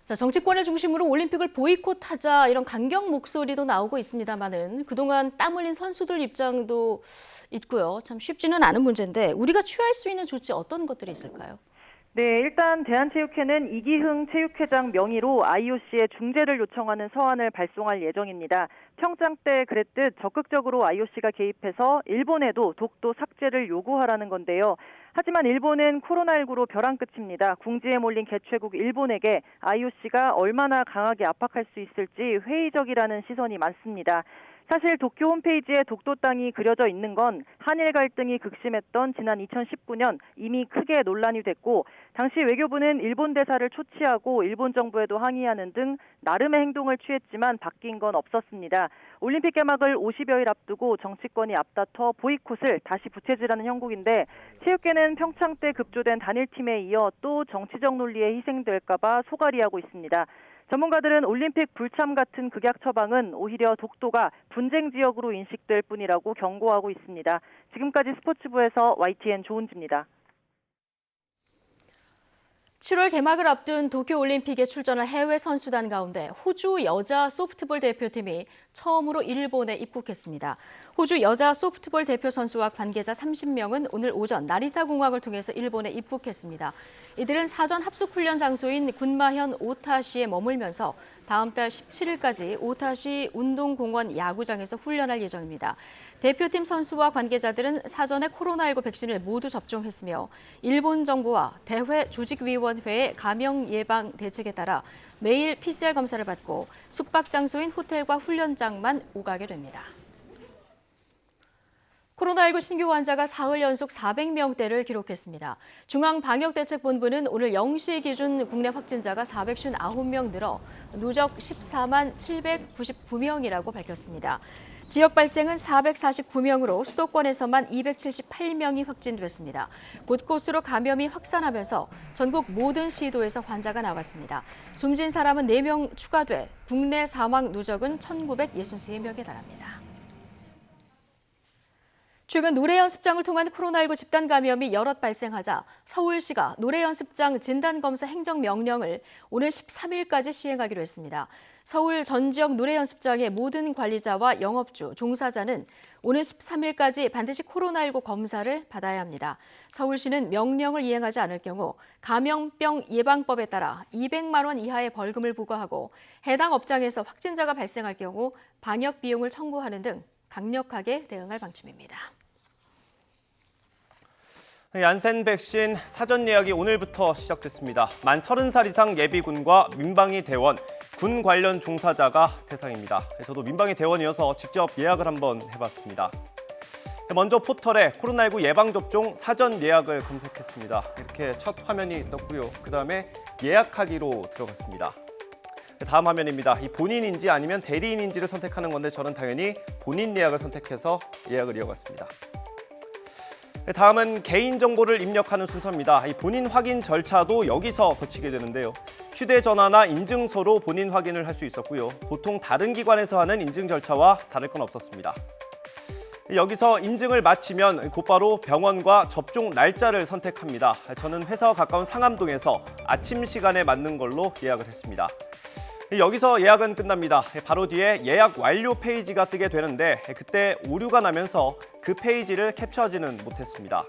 자, 정치권을 중심으로 올림픽을 보이콧하자 이런 강경 목소리도 나오고 있습니다만은 그동안 땀 흘린 선수들 입장도 있고요. 참 쉽지는 않은 문제인데 우리가 취할 수 있는 조치 어떤 것들이 있을까요? 네, 일단 대한체육회는 이기흥 체육회장 명의로 IOC에 중재를 요청하는 서한을 발송할 예정입니다. 평창 때 그랬듯 적극적으로 IOC가 개입해서 일본에도 독도 삭제를 요구하라는 건데요. 하지만 일본은 코로나19로 벼랑 끝입니다. 궁지에 몰린 개최국 일본에게 IOC가 얼마나 강하게 압박할 수 있을지 회의적이라는 시선이 많습니다. 사실 도쿄 홈페이지에 독도 땅이 그려져 있는 건 한일 갈등이 극심했던 지난 2019년 이미 크게 논란이 됐고 당시 외교부는 일본 대사를 초치하고 일본 정부에도 항의하는 등 나름의 행동을 취했지만 바뀐 건 없었습니다. 올림픽 개막을 50여일 앞두고 정치권이 앞다퉈 보이콧을 다시 부채질하는 형국인데 체육계는 평창 때 급조된 단일팀에 이어 또 정치적 논리에 희생될까 봐 소갈이하고 있습니다. 전문가들은 올림픽 불참 같은 극약 처방은 오히려 독도가 분쟁 지역으로 인식될 뿐이라고 경고하고 있습니다. 지금까지 스포츠부에서 YTN 조은지입니다. 7월 개막을 앞둔 도쿄올림픽에 출전할 해외 선수단 가운데 호주 여자 소프트볼 대표팀이 처음으로 일본에 입국했습니다. 호주 여자 소프트볼 대표 선수와 관계자 30명은 오늘 오전 나리타 공항을 통해서 일본에 입국했습니다. 이들은 사전 합숙 훈련 장소인 군마현 오타시에 머물면서 다음 달 17일까지 오타시 운동공원 야구장에서 훈련할 예정입니다. 대표팀 선수와 관계자들은 사전에 코로나19 백신을 모두 접종했으며 일본 정부와 대회 조직위원회의 감염 예방 대책에 따라 매일 PCR 검사를 받고 숙박 장소인 호텔과 훈련장만 오가게 됩니다. 코로나19 신규 환자가 사흘 연속 400명대를 기록했습니다. 중앙방역대책본부는 오늘 0시 기준 국내 확진자가 459명 늘어 누적 14만 799명이라고 밝혔습니다. 지역 발생은 449명으로 수도권에서만 278명이 확진됐습니다. 곳곳으로 감염이 확산하면서 전국 모든 시도에서 환자가 나왔습니다. 숨진 사람은 4명 추가돼 국내 사망 누적은 1,963명에 달합니다. 최근 노래 연습장을 통한 코로나19 집단 감염이 여럿 발생하자 서울시가 노래 연습장 진단검사 행정명령을 오늘 13일까지 시행하기로 했습니다. 서울 전 지역 노래 연습장의 모든 관리자와 영업주, 종사자는 오늘 13일까지 반드시 코로나19 검사를 받아야 합니다. 서울시는 명령을 이행하지 않을 경우 감염병 예방법에 따라 200만 원 이하의 벌금을 부과하고 해당 업장에서 확진자가 발생할 경우 방역 비용을 청구하는 등 강력하게 대응할 방침입니다. 얀센 백신 사전 예약이 오늘부터 시작됐습니다. 만 30살 이상 예비군과 민방위 대원, 군 관련 종사자가 대상입니다. 저도 민방위 대원이어서 직접 예약을 한번 해봤습니다. 먼저 포털에 코로나19 예방접종 사전 예약을 검색했습니다. 이렇게 첫 화면이 떴고요. 그다음에 예약하기로 들어갔습니다. 다음 화면입니다. 이 본인인지 아니면 대리인인지를 선택하는 건데 저는 당연히 본인 예약을 선택해서 예약을 이어갔습니다. 다음은 개인정보를 입력하는 순서입니다. 이 본인 확인 절차도 여기서 거치게 되는데요. 휴대전화나 인증서로 본인 확인을 할 수 있었고요. 보통 다른 기관에서 하는 인증 절차와 다를 건 없었습니다. 여기서 인증을 마치면 곧바로 병원과 접종 날짜를 선택합니다. 저는 회사와 가까운 상암동에서 아침 시간에 맞는 걸로 예약을 했습니다. 여기서 예약은 끝납니다. 바로 뒤에 예약 완료 페이지가 뜨게 되는데 그때 오류가 나면서 그 페이지를 캡처하지는 못했습니다.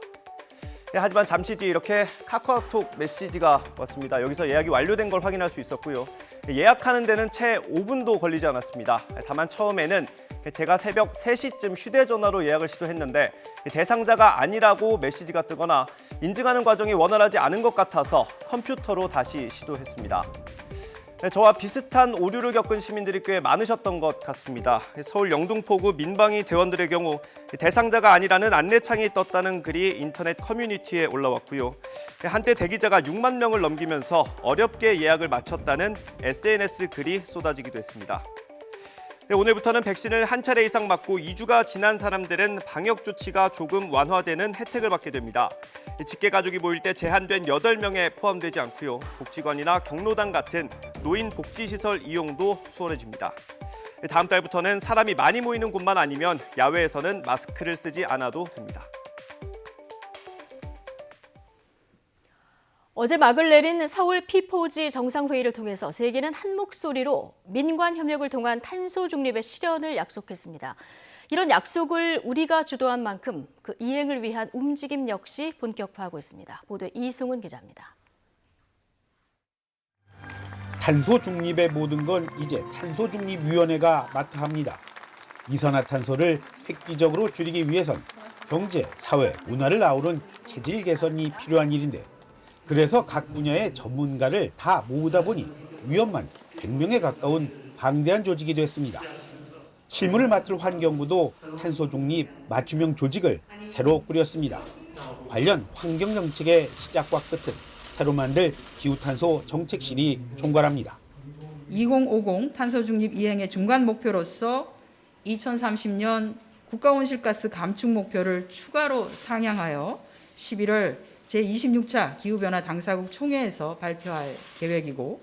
하지만 잠시 뒤에 이렇게 카카오톡 메시지가 왔습니다. 여기서 예약이 완료된 걸 확인할 수 있었고요. 예약하는 데는 채 5분도 걸리지 않았습니다. 다만 처음에는 제가 새벽 3시쯤 휴대전화로 예약을 시도했는데 대상자가 아니라고 메시지가 뜨거나 인증하는 과정이 원활하지 않은 것 같아서 컴퓨터로 다시 시도했습니다. 저와 비슷한 오류를 겪은 시민들이 꽤 많으셨던 것 같습니다. 서울 영등포구 민방위 대원들의 경우 대상자가 아니라는 안내창이 떴다는 글이 인터넷 커뮤니티에 올라왔고요. 한때 대기자가 6만 명을 넘기면서 어렵게 예약을 마쳤다는 SNS 글이 쏟아지기도 했습니다. 오늘부터는 백신을 한 차례 이상 맞고 2주가 지난 사람들은 방역 조치가 조금 완화되는 혜택을 받게 됩니다. 직계 가족이 모일 때 제한된 8명에 포함되지 않고요. 복지관이나 경로당 같은 노인 복지시설 이용도 수월해집니다. 다음 달부터는 사람이 많이 모이는 곳만 아니면 야외에서는 마스크를 쓰지 않아도 됩니다. 어제 막을 내린 서울 P4G 정상회의를 통해서 세계는 한 목소리로 민관 협력을 통한 탄소 중립의 실현을 약속했습니다. 이런 약속을 우리가 주도한 만큼 그 이행을 위한 움직임 역시 본격화하고 있습니다. 보도에 이승훈 기자입니다. 탄소 중립의 모든 건 이제 탄소중립위원회가 맡아 합니다. 이산화탄소를 획기적으로 줄이기 위해선 경제, 사회, 문화를 아우른 체질 개선이 필요한 일인데 그래서 각 분야의 전문가를 다 모으다 보니 위원만 100명에 가까운 방대한 조직이 됐습니다. 실무를 맡을 환경부도 탄소 중립 맞춤형 조직을 새로 꾸렸습니다. 관련 환경정책의 시작과 끝은 새로 만들 기후탄소 정책실이 총괄합니다. 2050 탄소 중립 이행의 중간 목표로서 2030년 국가온실가스 감축 목표를 추가로 상향하여 11월 제26차 기후변화 당사국 총회에서 발표할 계획이고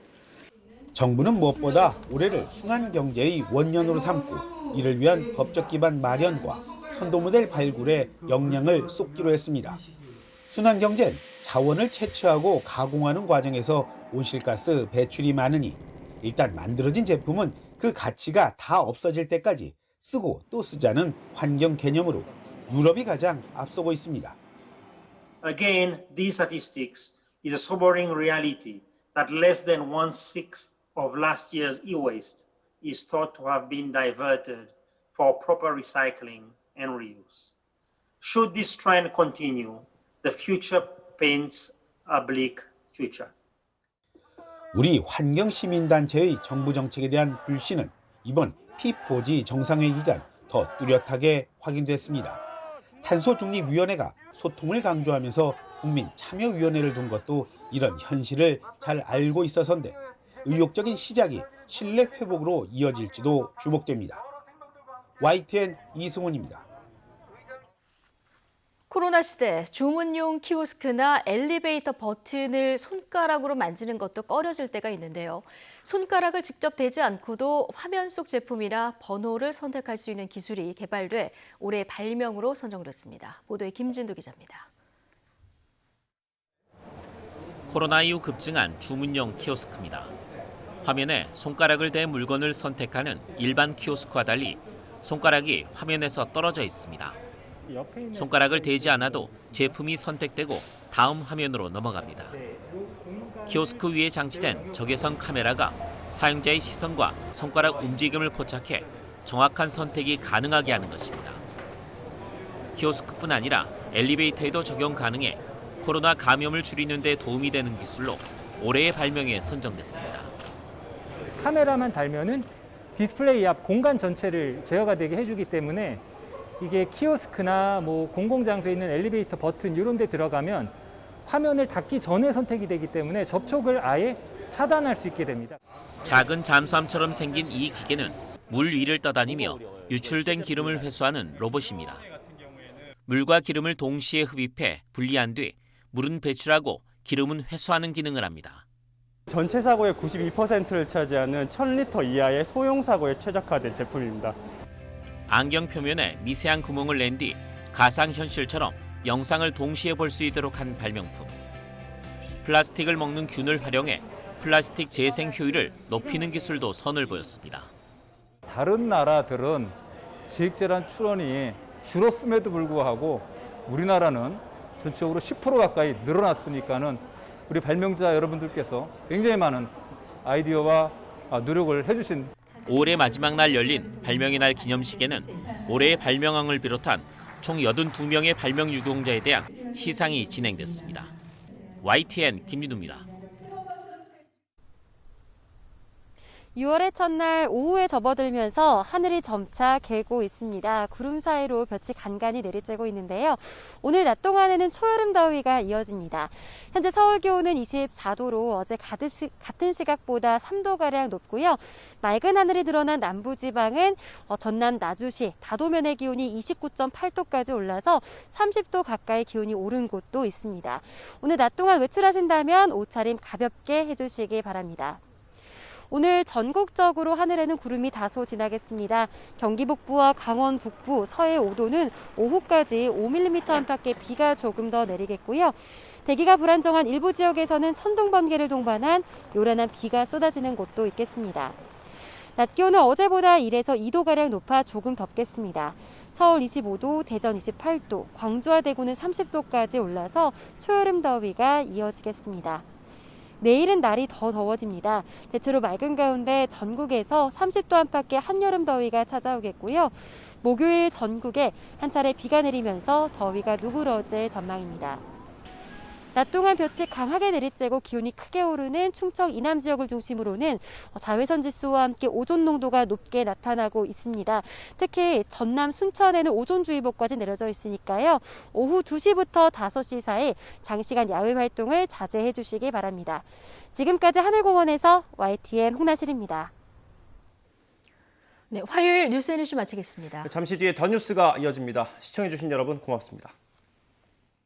정부는 무엇보다 올해를 순환경제의 원년으로 삼고 이를 위한 법적 기반 마련과 선도모델 발굴에 역량을 쏟기로 했습니다. 순환경제는 자원을 채취하고 가공하는 과정에서 온실가스 배출이 많으니 일단 만들어진 제품은 그 가치가 다 없어질 때까지 쓰고 또 쓰자는 환경 개념으로 유럽이 가장 앞서고 있습니다. Again, these statistics is a sobering reality that less than 1/6 of last year's e-waste is thought to have been diverted for proper recycling and reuse. Should this trend continue, the future paints a bleak future. 우리 환경시민단체의 정부 정책에 대한 불신은 이번 P4G 정상회의 기간 더 뚜렷하게 확인됐습니다. 탄소중립위원회가 소통을 강조하면서 국민참여위원회를 둔 것도 이런 현실을 잘 알고 있어서인데 의욕적인 시작이 신뢰 회복으로 이어질지도 주목됩니다. YTN 이승훈입니다. 코로나 시대 주문용 키오스크나 엘리베이터 버튼을 손가락으로 만지는 것도 꺼려질 때가 있는데요. 손가락을 직접 대지 않고도 화면 속 제품이나 번호를 선택할 수 있는 기술이 개발돼 올해 발명으로 선정됐습니다. 보도에 김진두 기자입니다. 코로나 이후 급증한 주문용 키오스크입니다. 화면에 손가락을 대 물건을 선택하는 일반 키오스크와 달리 손가락이 화면에서 떨어져 있습니다. 손가락을 대지 않아도 제품이 선택되고 다음 화면으로 넘어갑니다. 키오스크 위에 장치된 적외선 카메라가 사용자의 시선과 손가락 움직임을 포착해 정확한 선택이 가능하게 하는 것입니다. 키오스크뿐 아니라 엘리베이터에도 적용 가능해 코로나 감염을 줄이는 데 도움이 되는 기술로 올해의 발명에 선정됐습니다. 카메라만 달면은 디스플레이 앞 공간 전체를 제어가 되게 해주기 때문에 이게 키오스크나 공공장소에 있는 엘리베이터 버튼 이런 데 들어가면 화면을 닫기 전에 선택이 되기 때문에 접촉을 아예 차단할 수 있게 됩니다. 작은 잠수함처럼 생긴 이 기계는 물 위를 떠다니며 유출된 기름을 회수하는 로봇입니다. 물과 기름을 동시에 흡입해 분리한 뒤 물은 배출하고 기름은 회수하는 기능을 합니다. 전체 사고의 92%를 차지하는 1000리터 이하의 소형 사고에 최적화된 제품입니다. 안경 표면에 미세한 구멍을 낸 뒤 가상현실처럼 영상을 동시에 볼 수 있도록 한 발명품. 플라스틱을 먹는 균을 활용해 플라스틱 재생 효율을 높이는 기술도 선을 보였습니다. 다른 나라들은 지획질환 출원이 줄었음에도 불구하고 우리나라는 전체적으로 10% 가까이 늘어났으니까는 우리 발명자 여러분들께서 굉장히 많은 아이디어와 노력을 해주신. 올해 마지막 날 열린 발명의 날 기념식에는 올해의 발명왕을 비롯한 총 82명의 발명 유공자에 대한 시상이 진행됐습니다. YTN 김민우입니다. 6월의 첫날 오후에 접어들면서 하늘이 점차 개고 있습니다. 구름 사이로 볕이 간간히 내리쬐고 있는데요. 오늘 낮 동안에는 초여름 더위가 이어집니다. 현재 서울 기온은 24도로 어제 같은 시각보다 3도가량 높고요. 맑은 하늘이 드러난 남부지방은 전남 나주시 다도면의 기온이 29.8도까지 올라서 30도 가까이 기온이 오른 곳도 있습니다. 오늘 낮 동안 외출하신다면 옷차림 가볍게 해주시기 바랍니다. 오늘 전국적으로 하늘에는 구름이 다소 지나겠습니다. 경기 북부와 강원 북부, 서해 5도는 오후까지 5mm 안팎의 비가 조금 더 내리겠고요. 대기가 불안정한 일부 지역에서는 천둥 번개를 동반한 요란한 비가 쏟아지는 곳도 있겠습니다. 낮 기온은 어제보다 1에서 2도가량 높아 조금 덥겠습니다. 서울 25도, 대전 28도, 광주와 대구는 30도까지 올라서 초여름 더위가 이어지겠습니다. 내일은 날이 더 더워집니다. 대체로 맑은 가운데 전국에서 30도 안팎의 한여름 더위가 찾아오겠고요. 목요일 전국에 한 차례 비가 내리면서 더위가 누그러질 전망입니다. 낮 동안 볕이 강하게 내리쬐고 기온이 크게 오르는 충청 이남 지역을 중심으로는 자외선 지수와 함께 오존 농도가 높게 나타나고 있습니다. 특히 전남 순천에는 오존주의보까지 내려져 있으니까요. 오후 2시부터 5시 사이 장시간 야외 활동을 자제해 주시기 바랍니다. 지금까지 하늘공원에서 YTN 홍나실입니다. 네, 화요일 뉴스 애니쇼 마치겠습니다. 잠시 뒤에 더 뉴스가 이어집니다. 시청해주신 여러분 고맙습니다.